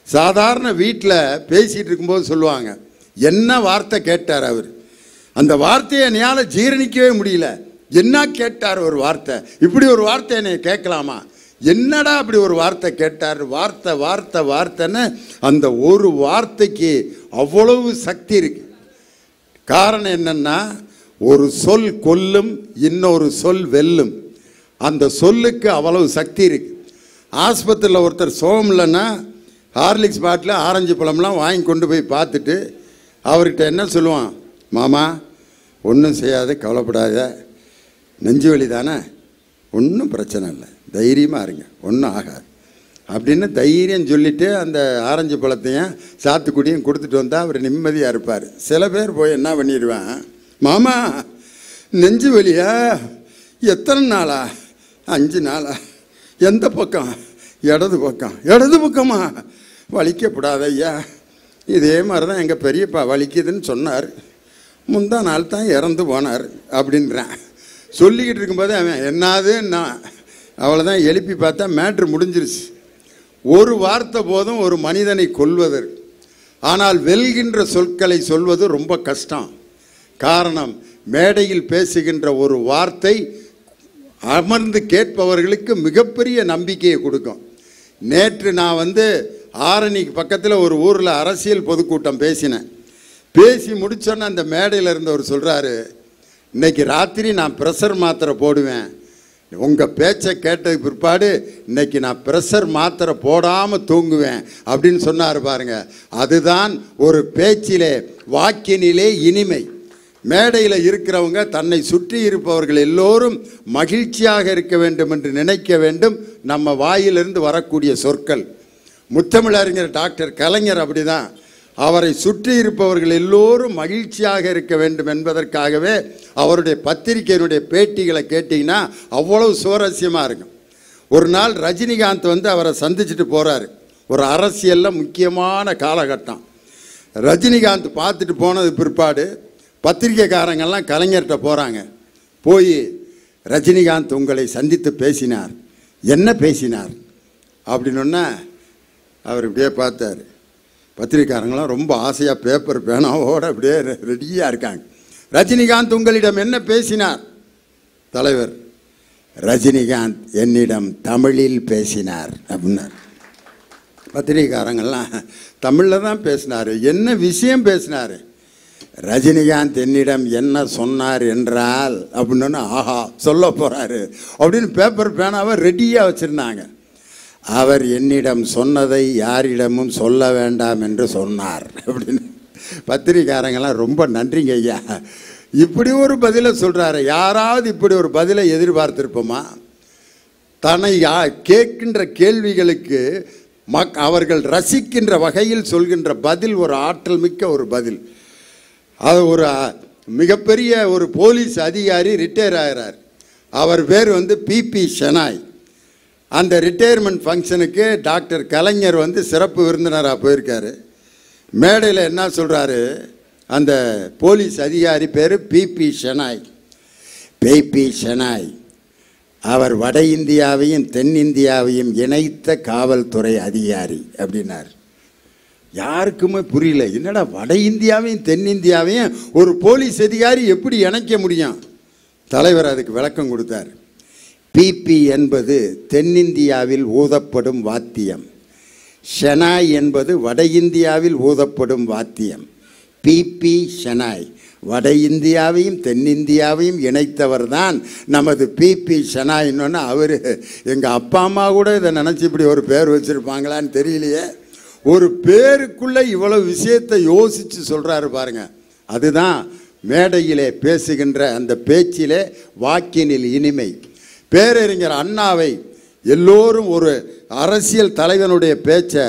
சாதாரண வீட்டில் பேசிகிட்டு இருக்கும்போது சொல்லுவாங்க, என்ன வார்த்தை கேட்டார் அவர், அந்த வார்த்தையை என்னால் ஜீரணிக்கவே முடியல, என்ன கேட்டார் ஒரு வார்த்தை, இப்படி ஒரு வார்த்தை என்னை கேட்கலாமா, என்னடா அப்படி ஒரு வார்த்தை கேட்டார், வார்த்தை வார்த்தை வார்த்தைன்னு அந்த ஒரு வார்த்தைக்கு அவ்வளவு சக்தி இருக்கு. காரணம் என்னன்னா, ஒரு சொல் கொல்லும், இன்னொரு சொல் வெல்லும். அந்த சொல்லுக்கு அவ்வளவு சக்தி இருக்கு. ஆஸ்பத்திரியில் ஒருத்தர் சோகம் இல்லைன்னா ஹார்லிக்ஸ் பாட்டில் ஆரஞ்சு பழம்லாம் வாங்கி கொண்டு போய் பார்த்துட்டு அவர்கிட்ட என்ன சொல்லுவான், மாமா ஒன்றும் செய்யாத, கவலைப்படாத, நெஞ்சு வலி தானே, ஒன்றும் பிரச்சனை இல்லை, தைரியமாக இருங்க, ஒன்றும் ஆகாது அப்படின்னு தைரியம் சொல்லிவிட்டு அந்த ஆரஞ்சு பழத்தையும் சாத்துக்குடியும் கொடுத்துட்டு வந்தால் அவர் நிம்மதியாக இருப்பார். சில பேர் போய் என்ன பண்ணிடுவேன், மாமா நெஞ்சு வலியா, எத்தனை நாளா, 5 நாளா, எந்த பக்கம், இடது பக்கம், இடது பக்கமா, வலிக்கப்படாத ஐயா, இதே மாதிரி தான் எங்கள் பெரியப்பா வலிக்குதுன்னு சொன்னார், முந்தா நாள் தான் இறந்து போனார் அப்படின்றான். சொல்லிக்கிட்டு இருக்கும்போது அவன் என்னதுன்னா அவ்வளோதான், எழுப்பி பார்த்தா மேட்ரு முடிஞ்சிருச்சு. ஒரு வார்த்தை போதும் ஒரு மனிதனை கொல்வதற்கு. ஆனால் வெல்கின்ற சொற்களை சொல்வது ரொம்ப கஷ்டம். காரணம், மேடையில் பேசுகின்ற ஒரு வார்த்தை அமர்ந்து கேட்பவர்களுக்கு மிகப்பெரிய நம்பிக்கையை கொடுக்கும். நேற்று நான் வந்து ஆரணிக்கு பக்கத்தில் ஒரு ஊரில் அரசியல் பொதுக்கூட்டம் பேசினேன். பேசி முடிச்சோன்னே அந்த மேடையில் இருந்தவர் சொல்கிறாரு, இன்னைக்கு ராத்திரி நான் ப்ரெஷர் மாத்திரை போடுவேன், உங்கள் பேச்சை கேட்டதுக்கு பிற்பாடு இன்னைக்கு நான் ப்ரெஷர் மாத்திரை போடாமல் தூங்குவேன் அப்படின்னு சொன்னார் பாருங்க. அதுதான் ஒரு பேச்சிலே வாக்கினிலே இனிமை. மேடையில் இருக்கிறவங்க தன்னை சுற்றி இருப்பவர்கள் எல்லோரும் மகிழ்ச்சியாக இருக்க வேண்டும் என்று நினைக்க வேண்டும். நம்ம வாயிலிருந்து வரக்கூடிய சொற்கள். முத்தமிழறிஞர் டாக்டர் கலைஞர் அப்படிதான், அவரை சுற்றி இருப்பவர்கள் எல்லோரும் மகிழ்ச்சியாக இருக்க வேண்டும் என்பதற்காகவே அவருடைய பத்திரிகையினுடைய பேட்டிகளை கேட்டிங்கன்னா அவ்வளவு சுவாரஸ்யமாக இருக்கும். ஒரு நாள் ரஜினிகாந்த் வந்து அவரை சந்திச்சுட்டு போகிறாரு. ஒரு அரசியலில் முக்கியமான காலகட்டம். ரஜினிகாந்த் பார்த்துட்டு போனது பிற்பாடு பத்திரிகைக்காரங்கள்லாம் கலைஞர்கிட்ட போகிறாங்க. போய் ரஜினிகாந்த் உங்களை சந்தித்து பேசினார், என்ன பேசினார் அப்படின்னா அவர் இப்படியே பார்த்தார். பத்திரிகைக்காரங்களாம் ரொம்ப ஆசையாக பேப்பர் பேனாவோடு அப்படியே ரெடியாக இருக்காங்க. ரஜினிகாந்த் உங்களிடம் என்ன பேசினார்? தலைவர், ரஜினிகாந்த் என்னிடம் தமிழில் பேசினார் அப்படின்னார். பத்திரிகைக்காரங்கள்லாம் தமிழில் தான் பேசினார், என்ன விஷயம் பேசினார்? ரஜினிகாந்த் என்னிடம் என்ன சொன்னார் என்றால் அப்படின்னு, ஆஹா சொல்ல போகிறாரு அப்படின்னு பேப்பர் பேனாவை ரெடியாக வச்சுருந்தாங்க. அவர் என்னிடம் சொன்னதை யாரிடமும் சொல்ல வேண்டாம் என்று சொன்னார் அப்படின்னு. பத்திரிக்காரங்கெல்லாம் ரொம்ப நன்றிங்க ஐயா, இப்படி ஒரு பதிலை சொல்கிறாரு. யாராவது இப்படி ஒரு பதிலை எதிர்பார்த்திருப்போமா? தன்னை கேட்கின்ற கேள்விகளுக்கு அவர்கள் ரசிக்கின்ற வகையில் சொல்கின்ற பதில் ஒரு ஆற்றல் மிக்க ஒரு பதில். அது ஒரு மிகப்பெரிய ஒரு போலீஸ் அதிகாரி ரிட்டையர் ஆகிறார். அவர் பேர் வந்து பிபி ஷெனாய். அந்த ரிட்டையர்மெண்ட் ஃபங்க்ஷனுக்கு டாக்டர் கலைஞர் வந்து சிறப்பு விருந்தினராக போயிருக்காரு. மேடையில் என்ன சொல்கிறாரு, அந்த போலீஸ் அதிகாரி பேர் பிபி ஷெனாய். பிபி ஷெனாய், அவர் வட இந்தியாவையும் தென்னிந்தியாவையும் இணைத்த காவல்துறை அதிகாரி அப்படின்னார். யாருக்குமே புரியல, என்னடா வட இந்தியாவையும் தென்னிந்தியாவையும் ஒரு போலீஸ் அதிகாரி எப்படி இணைக்க முடியும்? தலைவர் அதுக்கு விளக்கம் கொடுத்தார். பிபி என்பது தென்னிந்தியாவில் ஊதப்படும் வாத்தியம், ஷெனாய் என்பது வட இந்தியாவில் ஊதப்படும் வாத்தியம். பிபி ஷெனாய், வட இந்தியாவையும் தென்னிந்தியாவையும் இணைத்தவர் தான் நமது பிபி ஷெனாயின்னு. அவர் எங்கள் அப்பா அம்மா கூட இதை நினச்சி இப்படி ஒரு பேர் வச்சுருப்பாங்களான்னு தெரியலையே. ஒரு பேருக்குள்ளே இவ்வளவு விஷயத்தை யோசித்து சொல்கிறாரு பாருங்க. அதுதான் மேடையிலே பேசுகின்ற அந்த பேச்சிலே வாக்கினில் இனிமை. பேரறிஞர் அண்ணாவை எல்லோரும் ஒரு அரசியல் தலைவனுடைய பேச்சை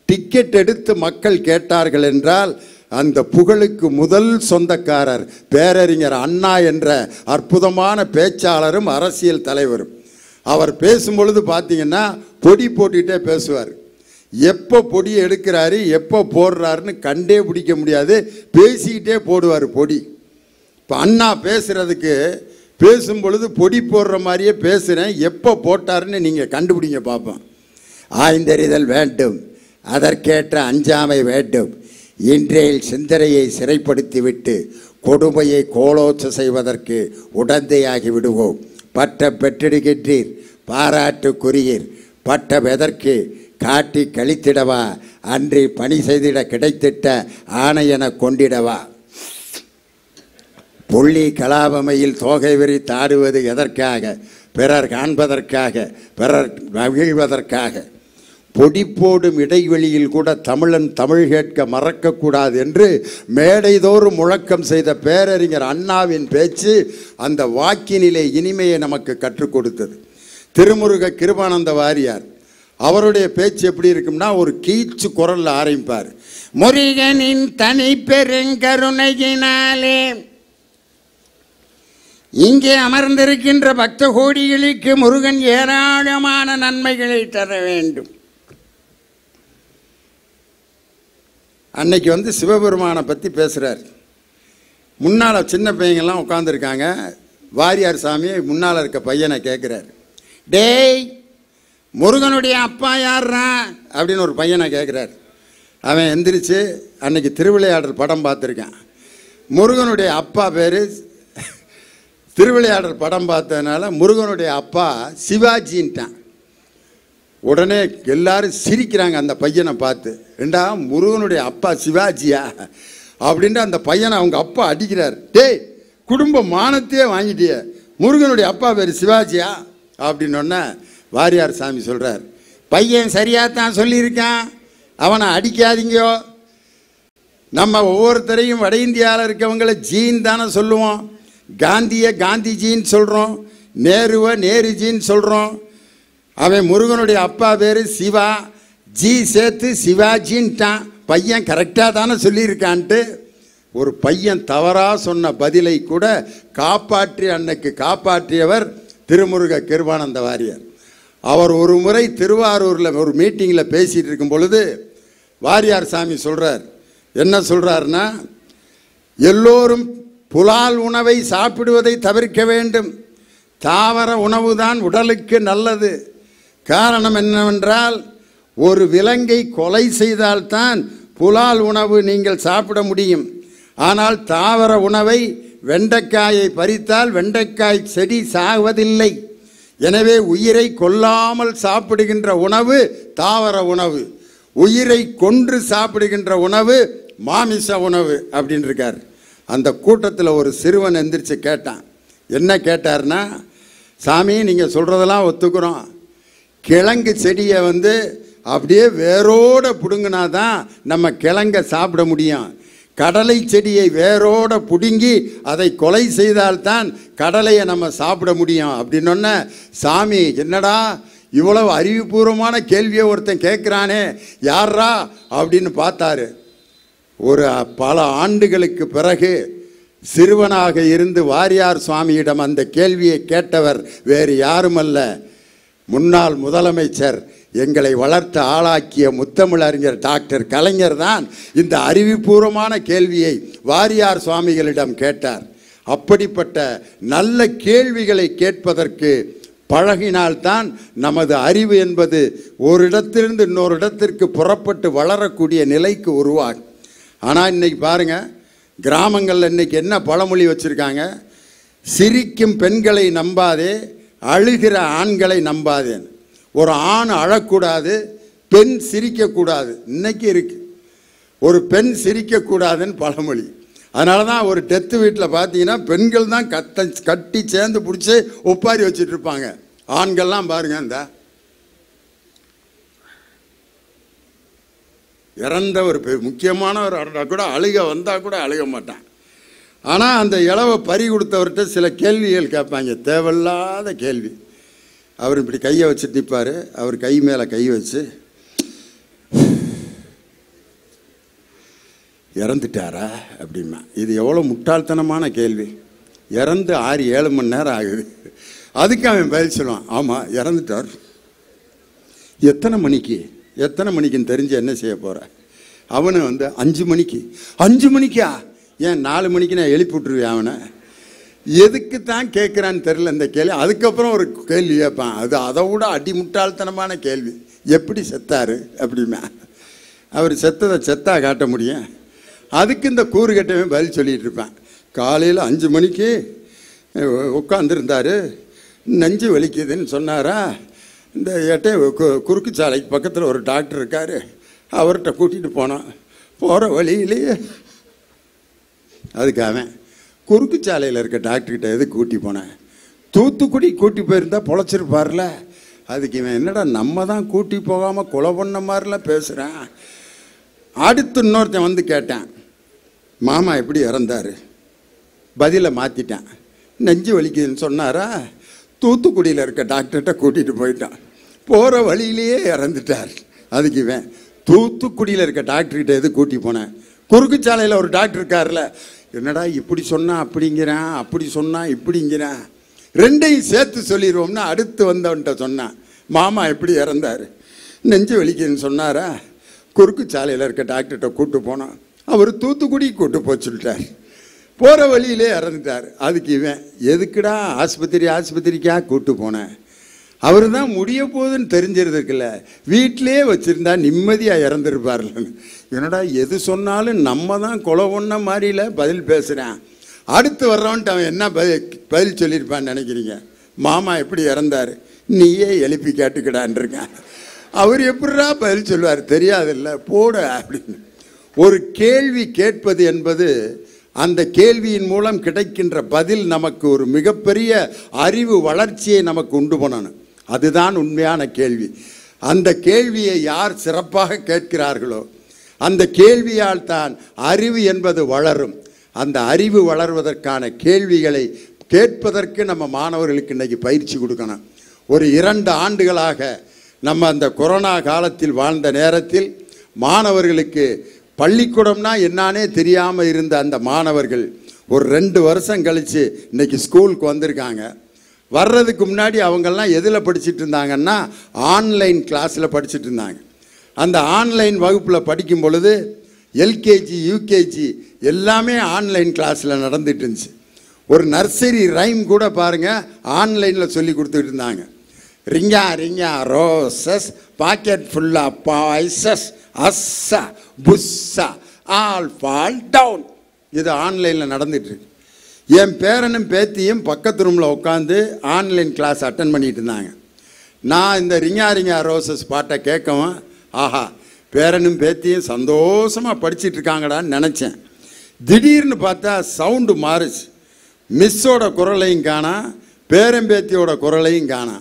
டிக்கெட் எடுத்து மக்கள் கேட்டார்கள் என்றால் அந்த புகழுக்கு முதல் சொந்தக்காரர் பேரறிஞர் அண்ணா என்ற அற்புதமான பேச்சாளரும் அரசியல் தலைவரும். அவர் பேசும்பொழுது பார்த்தீங்கன்னா பொடி போட்டுகிட்டே பேசுவார். எப்போ பொடியை எடுக்கிறாரு எப்போ போடுறாருன்னு கண்டே பிடிக்க முடியாது, பேசிக்கிட்டே போடுவார் பொடி. இப்போ அண்ணா பேசுகிறதுக்கு பேசும் பொழுது பொடி போடுற மாதிரியே பேசுகிறேன், எப்போ போட்டாருன்னு நீங்கள் கண்டுபிடிங்க பார்ப்போம். ஆய்ந்தறிதல் வேண்டும், அதற்கேற்ற அஞ்சாமை வேண்டும். இன்றைய சிந்தனையை சிறைப்படுத்திவிட்டு கொடுமையை கோலோச்ச செய்வதற்கு உடந்தையாகி விடுவோம். பட்டம் பெற்றிடுகின்றீர், பாராட்டுக்குரியீர். பட்டம் எதற்கு? காட்டி கழித்திடவா, அன்றி பணி செய்திட கிடைத்திட்ட ஆணையென கொண்டிடவா? புள்ளி கலாபமையில் தோகை விரித்து ஆடுவது எதற்காக? பிறர் காண்பதற்காக, பிறர் மகிழ்வதற்காக. பொடி போடும் இடைவெளியில் கூட தமிழன் தமிழ் கேட்க மறக்கக்கூடாது என்று மேடைதோறும் முழக்கம் செய்த பேரறிஞர் அண்ணாவின் பேச்சு அந்த வாக்கினிலே இனிமையை நமக்கு கற்றுக் கொடுத்தது. திருமுருக கிருபானந்த வாரியார் அவருடைய பேச்சு எப்படி இருக்கும்னா ஒரு கீச்சு குரல்ல ஆரம்பிப்பார். முருகனின் தனி பெருங்கருணையினாலே இங்கே அமர்ந்திருக்கின்ற பக்த கோடிகளுக்கு முருகன் ஏராளமான நன்மைகளை தர வேண்டும். அன்னைக்கு சிவபெருமானை பற்றி பேசுகிறார். முன்னால் சின்ன பையங்கள்லாம் உட்காந்துருக்காங்க. வாரியார் சாமி முன்னால் இருக்க பையனை கேட்குறார், டேய் முருகனுடைய அப்பா யார்ரா அப்படின்னு ஒரு பையனை கேட்குறார். அவன் எந்திரிச்சு அன்னைக்கு திருவிளையாடல் படம் பார்த்துருக்கான். முருகனுடைய அப்பா பேர், திருவிளையாடல் படம் பார்த்ததுனால முருகனுடைய அப்பா சிவாஜின்ட்டான். உடனே எல்லாரும் சிரிக்கிறாங்க அந்த பையனை பார்த்து. ஏண்டா முருகனுடைய அப்பா சிவாஜியா அப்படின்ட்டு அந்த பையனை அவங்க அப்பா அடிக்கிறார். டேய் குடும்ப மானத்தையே வாங்கிட்டிய, முருகனுடைய அப்பா பேர் சிவாஜியா அப்படின்னொன்னே வாரியார் சாமி சொல்கிறார், பையன் சரியாக தான் சொல்லியிருக்கான், அவனை அடிக்காதீங்கோ. நம்ம ஒவ்வொருத்தரையும் வட இந்தியாவில் இருக்கவங்கள ஜீன் தானே சொல்லுவோம், காந்தியை காந்திஜின்னு சொல்கிறோம், நேருவை நேருஜின்னு சொல்கிறோம். அவன் முருகனுடைய அப்பா பேர் சிவா, ஜி சேர்த்து சிவாஜின்ட்டான். பையன் கரெக்டாக தானே சொல்லியிருக்கான்ட்டு ஒரு பையன் தவறாக சொன்ன பதிலை கூட காப்பாற்றி அன்னைக்கு காப்பாற்றியவர் திருமுருக கிருபானந்த வாரியார். அவர் ஒரு முறை திருவாரூரில் ஒரு மீட்டிங்கில் பேசிகிட்டு இருக்கும் பொழுது வாரியார் சாமி சொல்கிறார், என்ன சொல்கிறாருன்னா, எல்லோரும் புலால் உணவை சாப்பிடுவதை தவிர்க்க வேண்டும், தாவர உணவு தான் உடலுக்கு நல்லது. காரணம் என்னவென்றால் ஒரு விலங்கை கொலை செய்தால்தான் புலால் உணவு நீங்கள் சாப்பிட முடியும். ஆனால் தாவர உணவை, வெண்டைக்காயை பறித்தால் வெண்டைக்காய் செடி சாவதில்லை. எனவே உயிரை கொல்லாமல் சாப்பிடுகின்ற உணவு தாவர உணவு, உயிரை கொன்று சாப்பிடுகின்ற உணவு மாமிச உணவு அப்படின்னு இருக்கார். அந்த கூட்டத்தில் ஒரு சிறுவன் எந்திரிச்சு கேட்டான். என்ன கேட்டார்னா, சாமி நீங்கள் சொல்கிறதெல்லாம் ஒத்துக்கிறோம், கிழங்கு செடியை அப்படியே வேரோட பிடுங்கினா தான் நம்ம கிழங்கை சாப்பிட முடியும். கடலை செடியை வேரோட பிடுங்கி அதை கொலை செய்தால்தான் கடலையை நம்ம சாப்பிட முடியும் அப்படின்னொன்ன, சாமி என்னடா இவ்வளவு அறிவுபூர்வமான கேள்வியை ஒருத்தன் கேட்குறானே யாரா அப்படின்னு பார்த்தாரு. ஒரு பல ஆண்டுகளுக்கு பிறகு சிறுவனாக இருந்து வாரியார் சுவாமியிடம் அந்த கேள்வியை கேட்டவர் வேறு யாருமல்ல, முன்னாள் முதலமைச்சர், எங்களை வளர்த்து ஆளாக்கிய முத்தமிழறிஞர் டாக்டர் கலைஞர் தான் இந்த அறிவுபூர்வமான கேள்வியை வாரியார் சுவாமிகளிடம் கேட்டார். அப்படிப்பட்ட நல்ல கேள்விகளை கேட்பதற்கு பழகினால்தான் நமது அறிவு என்பது ஒரு இடத்திலிருந்து இன்னொரு இடத்திற்கு புறப்பட்டு வளரக்கூடிய நிலைக்கு உருவாகும். ஆனால் இன்னைக்கு பாருங்க, கிராமங்களில் இன்னைக்கு என்ன பழமொழி வச்சுருக்காங்க? சிரிக்கும் பெண்களை நம்பாதே, அழுகிற ஆண்களை நம்பாதேன்னு. ஒரு ஆண் அழக்கூடாது, பெண் சிரிக்கக்கூடாது. இன்னைக்கு இருக்கு ஒரு பெண் சிரிக்கக்கூடாதுன்னு பழமொழி. அதனால தான் ஒரு டெத்து வீட்டில் பார்த்தீங்கன்னா பெண்கள் தான் கட்டி சேர்ந்து பிடிச்சி ஒப்பாரி வச்சுட்டு இருப்பாங்க. ஆண்கள்லாம் பாருங்க, இந்த இறந்த ஒரு முக்கியமானவர் கூட அழுக வந்தால் கூட அழுக மாட்டான். ஆனால் அந்த இளவை பறி கொடுத்தவர்கிட்ட சில கேள்விகள் கேட்பாங்க, தேவையில்லாத கேள்வி. அவர் இப்படி கையை வச்சுட்டு நிற்பார். அவர் கை மேலே கை வச்சு, இறந்துட்டாரா அப்படிமா. இது எவ்வளோ முட்டாள்தனமான கேள்வி. இறந்து 6-7 மணி நேரம் ஆகுது. அதுக்கு அவன் பதில் சொல்லுவான், ஆமாம் இறந்துட்டார். எத்தனை மணிக்குன்னு தெரிஞ்சு என்ன செய்ய போகிற? அவனு 5 மணிக்கு. 5 மணிக்கா? ஏன் 4 மணிக்கு நான் எழுப்பி விட்டுருவேன் அவனை. எதுக்கு தான் கேட்குறான்னு தெரில இந்த கேள்வி. அதுக்கப்புறம் ஒரு கேள்வி கேட்பான், அது அதை விட அடிமுட்டாள்தனமான கேள்வி. எப்படி செத்தாரு அப்படிமா. அவர் செத்ததை செத்தா காட்ட முடியும்? அதுக்கு இந்த கூறு கட்டவன் பதில் சொல்லிகிட்டு இருப்பேன். காலையில் 5 மணிக்கு உட்காந்துருந்தார், நெஞ்சு வலிக்குதுன்னு சொன்னாரா. இந்த எட்டை குறுக்கு சாலைக்கு பக்கத்தில் ஒரு டாக்டர் இருக்கார், அவர்கிட்ட கூட்டிகிட்டு போனான். போகிற வழியிலேயே அதுக்காக குறுக்கு சாலையில் இருக்க டாக்டர்கிட்ட எதுக்கு கூட்டி போனேன்? தூத்துக்குடி கூட்டி போயிருந்தா பொழைச்சிருப்பார்ல. அதுக்கு இவன் என்னடா நம்ம தான் கூட்டி போகாமல் கொலை பண்ண மாதிரிலாம் பேசுகிறான். அடுத்து இன்னொருத்தன் வந்து கேட்டான், மாமா எப்படி இறந்தார்? பதிலை மாற்றிட்டான். நெஞ்சு வலிக்குதுன்னு சொன்னாரா, தூத்துக்குடியில் இருக்க டாக்டர்கிட்ட கூட்டிகிட்டு போயிட்டான். போகிற வழியிலேயே இறந்துட்டார். அதுக்கு இவன் தூத்துக்குடியில் இருக்க டாக்டர்கிட்ட எது கூட்டி போனேன்? குறுக்கு சாலையில் ஒரு டாக்டர் இருக்கார்ல. என்னடா இப்படி சொன்னால் அப்படிங்கிறான், அப்படி சொன்னால் இப்படிங்கிறான். ரெண்டையும் சேர்த்து சொல்லிடுவோம்னா அடுத்து வந்தவன்கிட்ட சொன்னான், மாமா எப்படி இறந்தார்? நெஞ்சு வலிக்குதுன்னு சொன்னாரா, குறுக்கு சாலையில் இருக்க டாக்டர்கிட்ட கூப்பிட்டு போனான். அவர் தூத்துக்குடி கூப்பிட்டு போய் சொல்லிட்டார். போகிற வழியிலே இறந்துட்டார். அதுக்கு இவன் எதுக்குடா ஆஸ்பத்திரிக்கா கூப்பிட்டு போனேன்? அவர் தான் முடிய போகுதுன்னு தெரிஞ்சிருக்குல்ல, வீட்டிலே வச்சுருந்தா நிம்மதியாக இறந்துருப்பார்லன்னு. என்னடா எது சொன்னாலும் நம்ம தான் கொலை பண்ண மாதிரில பதில் பேசுகிறேன். அடுத்து வர்றவன்ட்டு அவன் என்ன பதில் சொல்லியிருப்பான்னு நினைக்கிறீங்க? மாமா எப்படி இறந்தார், நீயே எழுப்பி கேட்டுக்கிடான் இருக்கான். அவர் எப்படிடா பதில் சொல்லுவார்? தெரியாதில்ல, போட அப்படின்னு. ஒரு கேள்வி கேட்பது என்பது அந்த கேள்வியின் மூலம் கிடைக்கின்ற பதில் நமக்கு ஒரு மிகப்பெரிய அறிவு வளர்ச்சியை நமக்கு உண்டு பண்ணணும். அதுதான் உண்மையான கேள்வி. அந்த கேள்வியை யார் சிறப்பாக கேட்கிறார்களோ அந்த கேள்வியால் தான் அறிவு என்பது வளரும். அந்த அறிவு வளர்வதற்கான கேள்விகளை கேட்பதற்கு நம்ம மாணவர்களுக்கு இன்றைக்கி பயிற்சி கொடுக்கணும். ஒரு 2 ஆண்டுகளாக நம்ம அந்த கொரோனா காலத்தில் வாழ்ந்த நேரத்தில் மாணவர்களுக்கு பள்ளிக்கூடம்னா என்னானே தெரியாமல் இருந்த அந்த மாணவர்கள் ஒரு 2 வருஷம் கழித்து இன்றைக்கி ஸ்கூலுக்கு வந்திருக்காங்க. வர்றதுக்கு முன்னாடி அவங்கெல்லாம் எதில் படிச்சுட்டு இருந்தாங்கன்னா ஆன்லைன் கிளாஸில் படிச்சுட்டு இருந்தாங்க. அந்த ஆன்லைன் வகுப்பில் படிக்கும் பொழுது எல்கேஜி யூகேஜி எல்லாமே ஆன்லைன் கிளாஸில் நடந்துட்டு இருந்துச்சு. ஒரு நர்சரி ரைம் கூட பாருங்கள் ஆன்லைனில் சொல்லி கொடுத்துட்டு இருந்தாங்க. ரிங்கா ரிங்கா ரோசஸ் பாக்கெட் ஃபுல்லாக பாய்சஸ் அஸ்ஸா புஸ்ஸா ஆல் ஃபால் டவுன். இது ஆன்லைனில் நடந்துட்டுருக்கு. என் பேரனும் பேத்தியும் பக்கத்து ரூமில் உட்காந்து ஆன்லைன் கிளாஸ் அட்டன் பண்ணிட்டு இருந்தாங்க. நான் இந்த ரிங்கா ரிங்கா ரோசஸ் பாட்டை கேட்கவும், ஆஹா பேரனும் பேத்தியும் சந்தோஷமாக படிச்சுட்டு இருக்காங்கடான்னு நினச்சேன். திடீர்னு பார்த்தா சவுண்டு மாறுச்சு. மிஸ்ஸோட குரலையும் காணா, பேரம்பேத்தியோட குரலையும் காணா.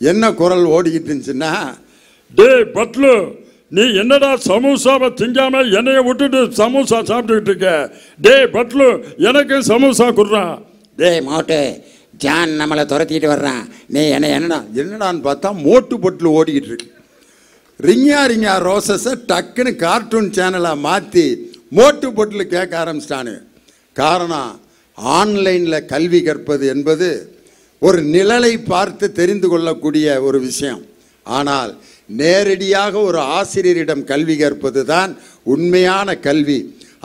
என்ன குரல் ஓடிக்கிட்டு இருந்துச்சுன்னா, டே பட்லு, நீ என்னடா சமோசாவை திங்காம என்னைய விட்டுட்டு சமோசா சாப்பிட்டுக்கிட்டு இருக்க? டே பட்லு, எனக்கு சமோசா கொடுறான். டே மோட்டு, ஜான் நம்மளை துரத்திட்டு வர்றான், நீ என்னடான்னு பார்த்தா மோட்டு பொட்டில் ஓடிக்கிட்டு இருக்கு. ரிங்கா ரிங்கா ரோசஸை டக்குன்னு கார்ட்டூன் சேனலாக மாற்றி மோட்டு பொட்டில் கேட்க ஆரம்பிச்சிட்டானு. காரணம், ஆன்லைனில் கல்வி கற்பது என்பது ஒரு நிழலை பார்த்து தெரிந்து கொள்ளக்கூடிய ஒரு விஷயம். ஆனால் நேரடியாக ஒரு ஆசிரியரிடம் கல்வி கற்பது தான் உண்மையான கல்வி.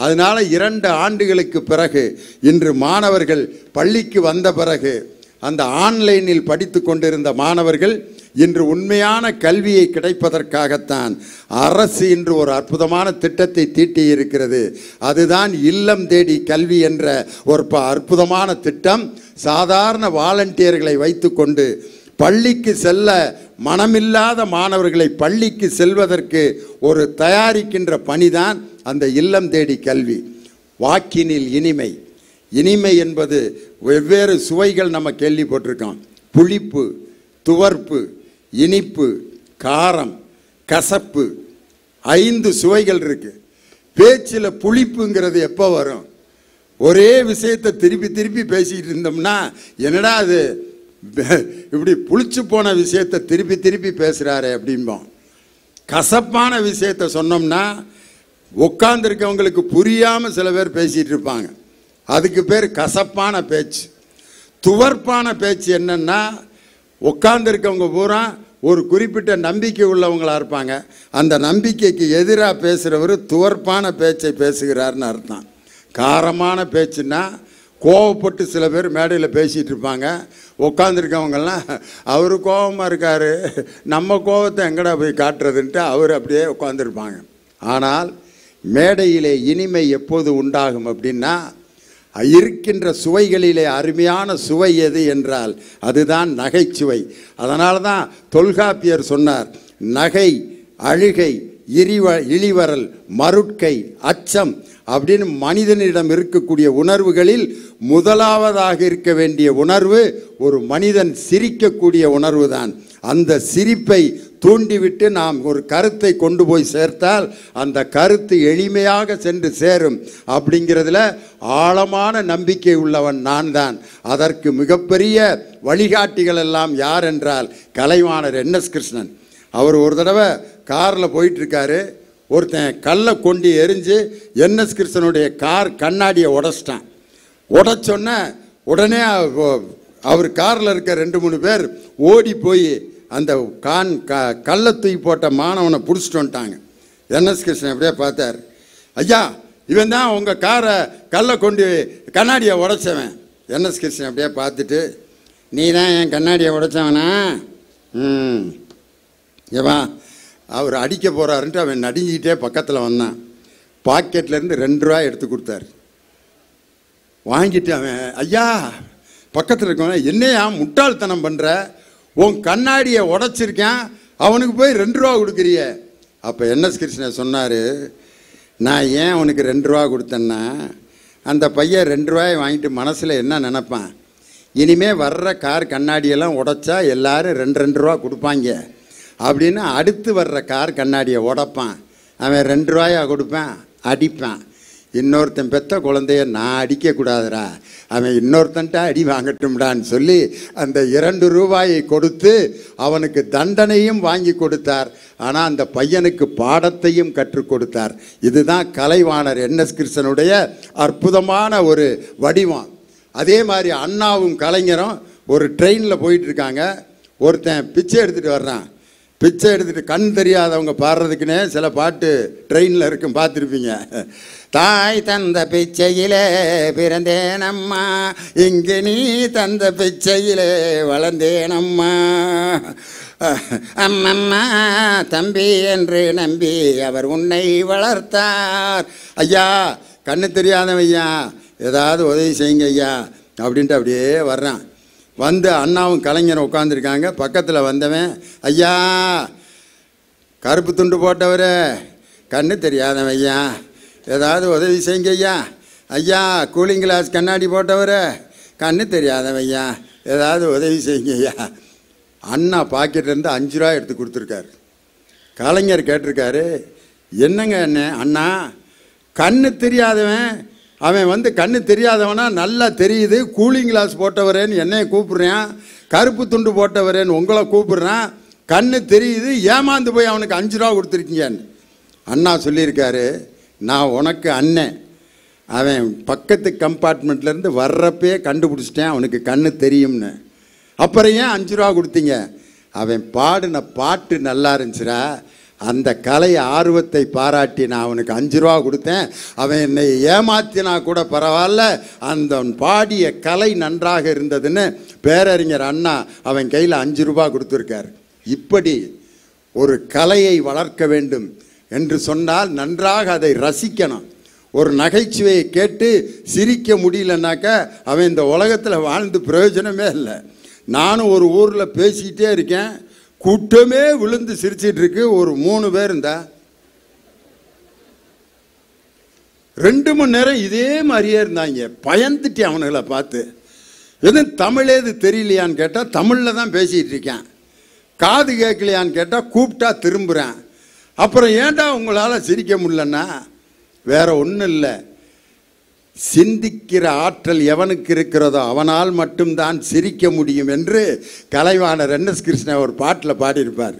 அதனால் 2 ஆண்டுகளுக்கு பிறகு இன்று மாணவர்கள் பள்ளிக்கு வந்த பிறகு அந்த ஆன்லைனில் படித்து கொண்டிருந்த மாணவர்கள் இன்று உண்மையான கல்வியை கிடைப்பதற்காகத்தான் அரசு இன்று ஒரு அற்புதமான திட்டத்தை தீட்டி இருக்கிறது. அதுதான் இல்லம் தேடி கல்வி என்ற ஒரு அற்புதமான திட்டம். சாதாரண வாலண்டியர்களை வைத்துக்கொண்டு பள்ளிக்கு செல்ல மனமில்லாத மாணவர்களை பள்ளிக்கு செல்வதற்கு ஒரு தயாரிக்கின்ற பணிதான் அந்த இல்லம் தேடி கல்வி. வாக்கினில் இனிமை. இனிமை என்பது வெவ்வேறு சுவைகள் நம்ம கேள்விப்பட்டிருக்கோம். புளிப்பு, துவர்ப்பு, இனிப்பு, காரம், கசப்பு, 5 சுவைகள் இருக்கு. பேச்சில் புளிப்புங்கிறது எப்போ வரும்? ஒரே விஷயத்தை திருப்பி திருப்பி பேசிக்கிட்டு இருந்தோம்னா என்னடா அது இப்படி புளிச்சு போன விஷயத்தை திருப்பி திருப்பி பேசுகிறாரு அப்படிம்போம். கசப்பான விஷயத்தை சொன்னோம்னா உட்காந்துருக்கவங்களுக்கு புரியாமல் சில பேர் பேசிகிட்டு இருப்பாங்க. அதுக்கு பேர் கசப்பான பேச்சு. துவர்ப்பான பேச்சு என்னன்னா, உட்காந்துருக்கவங்க பூரா ஒரு குறிப்பிட்ட நம்பிக்கை உள்ளவங்களாக இருப்பாங்க. அந்த நம்பிக்கைக்கு எதிராக பேசுகிறவர் துவர்ப்பான பேச்சை பேசுகிறார்னு அர்த்தம். காரமான பேச்சுன்னா கோவப்பட்டு சில பேர் மேடையில் பேசிகிட்டு இருப்பாங்க. உட்காந்துருக்கவங்கெல்லாம் அவர் கோபமாக இருக்கார், நம்ம கோபத்தை எங்கடா போய் காட்டுறதுன்ட்டு அவர் அப்படியே உட்காந்துருப்பாங்க. ஆனால் மேடையிலே இனிமை எப்போது உண்டாகும் அப்படின்னா, இருக்கின்ற சுவைகளிலே அருமையான சுவை எது என்றால் அதுதான் நகைச்சுவை. அதனால தான் தொல்காப்பியர் சொன்னார், நகை, அழுகை, இழிவரல், மருட்கை, அச்சம் அப்படின்னு மனிதனிடம் இருக்கக்கூடிய உணர்வுகளில் முதலாவதாக இருக்க வேண்டிய உணர்வு ஒரு மனிதன் சிரிக்கக்கூடிய உணர்வு தான். அந்த சிரிப்பை தூண்டிவிட்டு நாம் ஒரு கருத்தை கொண்டு போய் சேர்த்தால் அந்த கருத்து எளிமையாக சென்று சேரும் அப்படிங்கிறதுல ஆழமான நம்பிக்கை உள்ளவன் நான் தான். அதற்கு மிகப்பெரிய வழிகாட்டிகள் எல்லாம் யார் என்றால் கலைவாணர் NS கிருஷ்ணன். அவர் ஒரு தடவை காரில் போயிட்டுருக்காரு. ஒருத்தன் கல்லை கொண்டு எரிஞ்சு NS கிருஷ்ணனுடைய கார் கண்ணாடியை உடைச்சிட்டான். உடைச்சோன்ன உடனே அவர் காரில் இருக்க 2-3 பேர் ஓடி போய் அந்த கல்லை தூக்கி போட்ட மாணவனை பிடிச்சிட்டு வந்துட்டாங்க. NS கிருஷ்ணன் அப்படியே பார்த்தார், ஐயா இவன் தான் உங்கள் காரை கல்லை கொண்டு கண்ணாடியை உடைச்சவன். NS கிருஷ்ணன் அப்படியே பார்த்துட்டு, நீ தான் என் கண்ணாடியை உடைச்சவனா? ஏவா அவர் அடிக்க போகிறாருன்ட்டு அவன் நடுங்கிட்டே பக்கத்தில் வந்தான். பாக்கெட்லேருந்து 2 ரூபாய் எடுத்து கொடுத்தாரு. வாங்கிட்டு அவன், ஐயா பக்கத்தில் இருக்கவன், என்னையா முட்டாள்தனம் பண்ணுற, உன் கண்ணாடியை உடைச்சிருக்கேன், அவனுக்கு போய் 2 ரூபா கொடுக்குறிய. அப்போ NS கிருஷ்ணன் சொன்னார், நான் ஏன் அவனுக்கு 2 ரூபா கொடுத்தேன்னா, அந்த பையன் 2 ரூபாயை வாங்கிட்டு மனசில் என்ன நினப்பான், இனிமேல் வர்ற கார் கண்ணாடியெல்லாம் உடைச்சா எல்லோரும் 2 ரூபா கொடுப்பாங்க அப்படின்னு அடுத்து வர்ற கார் கண்ணாடியை உடைப்பான். அவன் 2 ரூபாயா கொடுப்பான், அடிப்பான். இன்னொருத்தன் பெற்ற குழந்தைய நான் அடிக்கக்கூடாதுரா, அவன் இன்னொருத்தன்ட்ட அடி வாங்கட்டும்டான்னு சொல்லி அந்த 2 ரூபாயை கொடுத்து அவனுக்கு தண்டனையும் வாங்கி கொடுத்தார். ஆனால் அந்த பையனுக்கு பாடத்தையும் கற்றுக் கொடுத்தார். இதுதான் கலைவாணர் NS கிருஷ்ணனுடைய அற்புதமான ஒரு வடிவம். அதே மாதிரி அண்ணாவும் கலைஞரும் ஒரு ட்ரெயினில் போயிட்டுருக்காங்க. ஒருத்தன் பிச்சை எடுத்துகிட்டு வர்றான். பிச்சை எடுத்துகிட்டு கண் தெரியாதவங்க பாடுறதுக்குன்னே சில பாட்டு ட்ரெயினில் இருக்கும், பார்த்துருப்பீங்க. தாய் தந்த பிச்சையிலே பிறந்தேனம்மா, இங்கு நீ தந்த பிச்சையிலே வளர்ந்தேனம்மா, அம்மம்மா தம்பி என்று நம்பி அவர் உன்னை வளர்த்தார். ஐயா கண்ணு தெரியாதவன் ஐயா, ஏதாவது உதவி செய்யுங்க ஐயா அப்படின்ட்டு அப்படியே வர்றான். வந்து அண்ணாவும் கலைஞரும் உட்காந்துருக்காங்க. பக்கத்தில் வந்தவன், ஐயா கருப்பு துண்டு போட்டவர், கண்ணு தெரியாதவன் ஐயா, ஏதாவது உதவி செய்யுங்க ஐயா. ஐயா கூலிங் கிளாஸ் கண்ணாடி போட்டவர், கண்ணு தெரியாதவன் ஐயா, ஏதாவது உதவி செய்யுங்க ஐயா. அண்ணா பாக்கெட்லேருந்து 5 ரூபா எடுத்து கொடுத்துருக்காரு. கலைஞர் கேட்டிருக்காரு, என்னங்க அண்ணா கண்ணு தெரியாதவன், அவன் வந்து கண்ணு தெரியாதவனா நல்லா தெரியுது, கூலிங் கிளாஸ் போட்டவரேன்னு என்னையை கூப்பிட்றான், கருப்பு துண்டு போட்டவரேன்னு உங்களை கூப்பிட்றான், கண்ணு தெரியுது, ஏமாந்து போய் அவனுக்கு 5 ரூபா கொடுத்துருக்கீங்கன்னு. அண்ணா சொல்லியிருக்காரு, நான் உனக்கு அண்ணன், அவன் பக்கத்து கம்பார்ட்மெண்ட்லேருந்து வர்றப்பே கண்டுபிடிச்சிட்டேன் அவனுக்கு கண்ணு தெரியும்னு, அப்புறம் ஏன் 5 ரூபா கொடுத்தீங்க? அவன் பாடின பாட்டு நல்லா இருந்துச்சுரா, அந்த கலை ஆர்வத்தை பாராட்டி நான் அவனுக்கு 5 ரூபா கொடுத்தேன். அவன் என்னை ஏமாத்தினா கூட பரவாயில்ல, அந்த பாடிய கலை நன்றாக இருந்ததுன்னு பேரறிஞர் அண்ணா அவன் கையில் 5 ரூபா கொடுத்துருக்கார். இப்படி ஒரு கலையை வளர்க்க வேண்டும் என்று சொன்னால் நன்றாக அதை ரசிக்கணும். ஒரு நகைச்சுவையை கேட்டு சிரிக்க முடியலன்னாக்கா அவன் இந்த உலகத்தில் வாழ்ந்து பிரயோஜனமே இல்லை. நானும் ஒரு ஊரில் பேசிக்கிட்டே இருக்கேன், கூட்டமே விழுந்து சிரிச்சிட்டு இருக்கு. ஒரு 3 பேர் இருந்தா 2 மணி நேரம் இதே மாதிரியே இருந்தாங்க. பயந்துட்டு அவனுங்களை பார்த்து, எதுவும் தமிழேது தெரியலையான்னு கேட்டால் தமிழில் தான் பேசிகிட்டு இருக்கேன். காது கேட்கலையான்னு கேட்டால் கூப்பிட்டா திரும்புகிறேன். அப்புறம் ஏன்டா உங்களால் சிரிக்க முடியலன்னா, வேற ஒன்றும் இல்லை, சிந்திக்கிற ஆற்றல் எவனுக்கு இருக்கிறதோ அவனால் மட்டும்தான் சிரிக்க முடியும் என்று கலைவாணர் NS கிருஷ்ணன் ஒரு பாட்டில் பாடியிருப்பார்.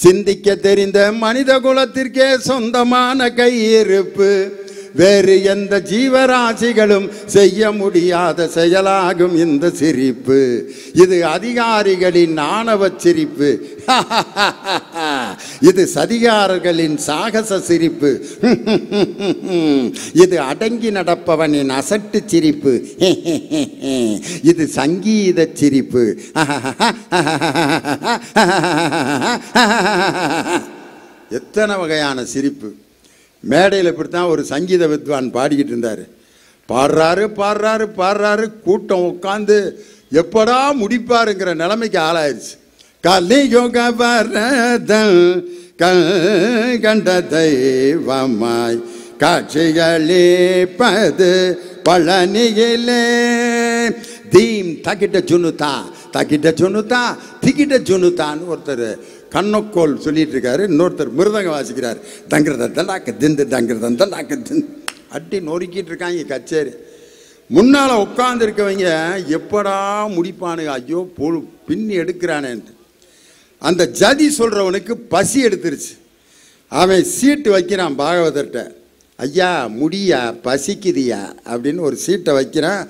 சிந்திக்க தெரிந்த மனித குலத்திற்கே சொந்தமான கையிருப்பு வேறு எந்த ஜீவராசிகளும் செய்ய முடியாத செயலாகும் இந்த சிரிப்பு. இது அதிகாரிகளின் ஆணவ சிரிப்பு, இது சதிகாரர்களின் சாகச சிரிப்பு, இது அடங்கி நடப்பவனின் அசட்டு சிரிப்பு, இது சங்கீத சிரிப்பு. எத்தனை வகையான சிரிப்பு! மேடையில் இப்படித்தான் ஒரு சங்கீத வித்வான் பாடிக்கிட்டு இருந்தார். பாடுறாரு, கூட்டம் உட்காந்து எப்படா முடிப்பாருங்கிற நிலைமைக்கு ஆளாயிருச்சு. கண்ட தெய்வமாய் காட்சிகளேப்பது பழனியிலே தீம் தகிட்ட ஜுனுதா திகிட்ட ஜுனுதான்னு ஒருத்தர் கண்ணக்கோல் சொல்லிட்டு இருக்காரு. இன்னொருத்தர் மிருதங்க வாசிக்கிறார். தங்கிறதாக்க திந்து தங்கிறதாக்க திந்து அட்டி நொறுக்கிட்டு இருக்காங்க கச்சேரி. முன்னால் உட்காந்துருக்கவங்க எப்படா முடிப்பானுங்க, ஐயோ பின்னி எடுக்கிறானேன்ட்டு. அந்த ஜதி சொல்கிறவனுக்கு பசி எடுத்துருச்சு. அவன் சீட்டு வைக்கிறான் பாகவதர்கிட்ட, ஐயா முடியா பசிக்குதியா அப்படின்னு ஒரு சீட்டை வைக்கிறான்.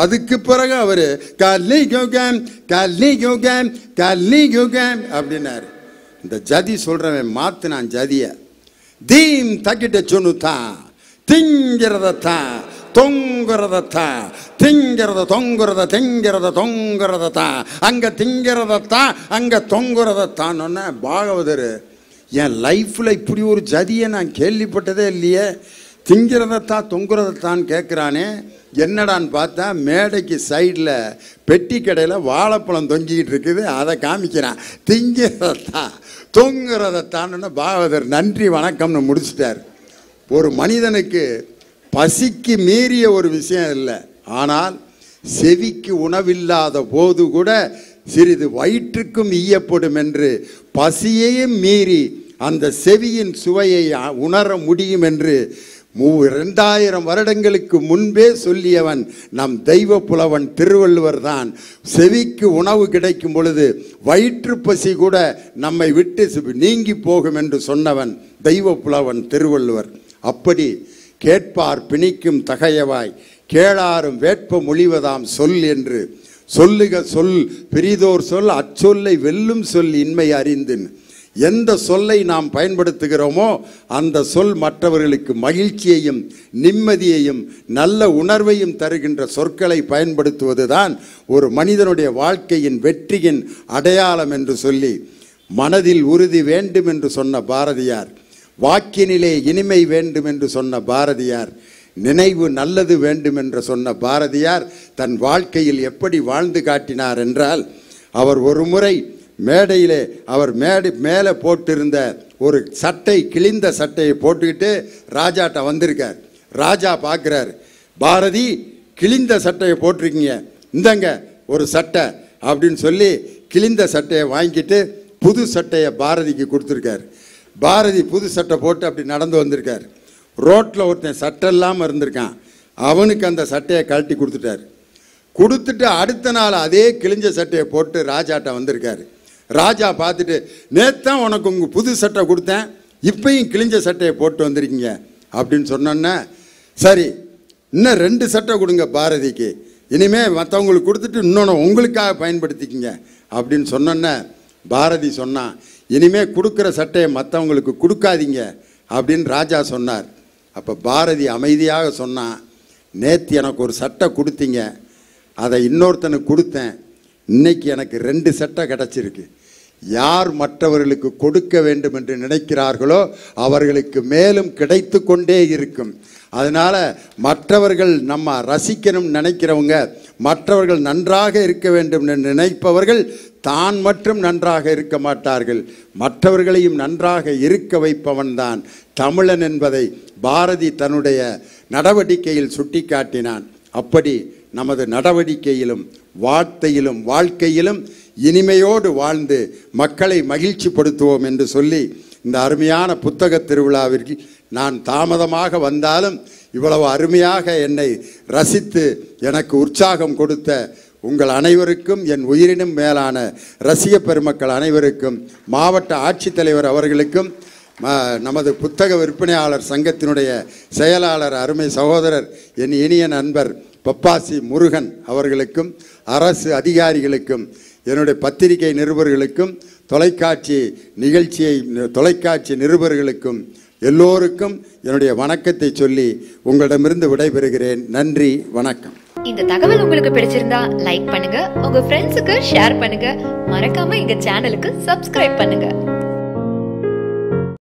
அதுக்கு பிறகு அவர் கல்லி யோகம் அப்படின்னாரு. இந்த ஜதி சொல்கிறவன் மாற்றினான் ஜதிய. தீம் தக்கிட்ட சொன்னுத்தா திங்கிறதான் தொங்குறதான் தொங்குறதான் அங்கே திங்கிறதான் அங்கே தொங்குறதான். பாகவதர், என் லைஃப்பில் இப்படி ஒரு ஜதியை நான் கேள்விப்பட்டதே இல்லையே, திங்கிறதான் தொங்குறதான் கேட்குறானே. என்னடான்னு பார்த்தா மேடைக்கு சைடில் பெட்டி கடையில் வாழைப்பழம் தொங்கிக்கிட்டு இருக்குது, அதை காமிக்கிறான். திங்கிறதான் தொங்குறதான்னு பாகவதர் நன்றி வணக்கம்னு முடிச்சிட்டார். ஒரு மனிதனுக்கு பசிக்கு மீறிய ஒரு விஷயம் இல்லை, ஆனால் செவிக்கு உணவில்லாத போது கூட சிறிது வயிற்றுக்கும் ஈயப்படும் என்று பசியையும் மீறி அந்த செவியின் சுவையை உணர முடியும் என்று 2000 வருடங்களுக்கு முன்பே சொல்லியவன் நம் தெய்வ புலவன் திருவள்ளுவர் தான். செவிக்கு உணவு கிடைக்கும் பொழுது வயிற்று பசி கூட நம்மை விட்டு நீங்கி போகும் என்று சொன்னவன் தெய்வ புலவன் திருவள்ளுவர். அப்படி கேட்பார் பிணிக்கும் தகையவாய் கேளாரும் வேட்ப மொழிவதாம் சொல் என்று சொல்லுக சொல் பெரிதோர் சொல் அச்சொல்லை வெல்லும் சொல் இன்மை அறிந்தின். எந்த சொல்லை நாம் பயன்படுத்துகிறோமோ அந்த சொல் மற்றவர்களுக்கு மகிழ்ச்சியையும் நிம்மதியையும் நல்ல உணர்வையும் தருகின்ற சொற்களை பயன்படுத்துவதுதான் ஒரு மனிதனுடைய வாழ்க்கையின் வெற்றியின் அடையாளம் என்று சொல்லி, மனதில் உறுதி வேண்டும் என்று சொன்ன பாரதியார், வாக்கினிலே இனிமை வேண்டும் என்று சொன்ன பாரதியார், நினைவு நல்லது வேண்டும் என்று சொன்ன பாரதியார் தன் வாழ்க்கையில் எப்படி வாழ்ந்து காட்டினார் என்றால், அவர் ஒரு முறை மேடையிலே அவர் மேலே போட்டிருந்த ஒரு சட்டை, கிழிந்த சட்டையை போட்டுக்கிட்டு ராஜாட்ட வந்திருக்கார். ராஜா பார்க்குறார், பாரதி கிழிந்த சட்டையை போட்டிருக்கீங்க, இந்தங்க ஒரு சட்டை அப்படின்னு சொல்லி கிழிந்த சட்டையை வாங்கிட்டு புது சட்டையை பாரதிக்கு கொடுத்துருக்கார். பாரதி புது சட்டை போட்டு அப்படி நடந்து வந்திருக்கார். ரோட்டில் ஒருத்தன் சட்டை இல்லாமல் இருந்திருக்கான், அவனுக்கு அந்த சட்டையை கழட்டி கொடுத்துட்டார். கொடுத்துட்டு அடுத்த நாள் அதே கிழிஞ்ச சட்டையை போட்டு ராஜாட்ட வந்திருக்காரு. ராஜா பார்த்துட்டு, நேத்தான் உனக்கு உங்கள் புது சட்டை கொடுத்தேன், இப்பையும் கிழிஞ்ச சட்டையை போட்டு வந்திருக்கீங்க அப்படின்னு சொன்னோன்னே, சரி இன்னும் 2 சட்டை கொடுங்க பாரதிக்கு, இனிமேல் மற்றவங்களுக்கு கொடுத்துட்டு இன்னொன்று உங்களுக்காக பயன்படுத்திக்கிங்க அப்படின்னு சொன்னோன்னே பாரதி சொன்னான், இனிமே கொடுக்குற சட்டையை மற்றவங்களுக்கு கொடுக்காதீங்க அப்படின்னு ராஜா சொன்னார். அப்போ பாரதி அமைதியாக சொன்னான், நேற்று எனக்கு ஒரு சட்டை கொடுத்தீங்க, அதை இன்னொருத்தனுக்கு கொடுத்தேன், இன்னைக்கு எனக்கு 2 சட்டை கிடச்சிருக்கு. யார் மற்றவர்களுக்கு கொடுக்க வேண்டும் என்று நினைக்கிறார்களோ அவர்களுக்கு மேலும் கிடைத்து கொண்டே இருக்கும். அதனால் மற்றவர்கள் நம்ம ரசிக்கணும் நினைக்கிறவங்க, மற்றவர்கள் நன்றாக இருக்க வேண்டும் என்று நினைப்பவர்கள் தான் மட்டும் நன்றாக இருக்க மாட்டார்கள், மற்றவர்களையும் நன்றாக இருக்க வைப்பவன்தான் தமிழன் என்பதை பாரதி தன்னுடைய நடவடிக்கையில் சுட்டிக்காட்டினான். அப்படி நமது நடவடிக்கையிலும் வார்த்தையிலும் வாழ்க்கையிலும் இனிமையோடு வாழ்ந்து மக்களை மகிழ்ச்சிப்படுத்துவோம் என்று சொல்லி இந்த அருமையான புத்தக திருவிழாவிற்கு நான் தாமதமாக வந்தாலும் இவ்வளவு அருமையாக என்னை ரசித்து எனக்கு உற்சாகம் கொடுத்த உங்கள் அனைவருக்கும், என் உயிரினும் மேலான ரசிக பெருமக்கள் அனைவருக்கும், மாவட்ட ஆட்சித்தலைவர் அவர்களுக்கும், நமது புத்தக விற்பனையாளர் சங்கத்தினுடைய செயலாளர் அருமை சகோதரர் என் இனிய நண்பர் பப்பாசி முருகன் அவர்களுக்கும், அரசு அதிகாரிகளுக்கும், என்னுடைய பத்திரிகை நிருபர்களுக்கும், தொலைக்காட்சி நிருபர்களுக்கும் எல்லோருக்கும் என்னுடைய வணக்கத்தை சொல்லி உங்களிடமிருந்து விடைபெறுகிறேன். நன்றி, வணக்கம். இந்த தகவல் உங்களுக்கு பிடிச்சிருந்தா லைக் பண்ணுங்க, உங்க ஃப்ரெண்ட்ஸுக்கு ஷேர் பண்ணுங்க, மறக்காம எங்க சேனலுக்கு சப்ஸ்கிரைப் பண்ணுங்க.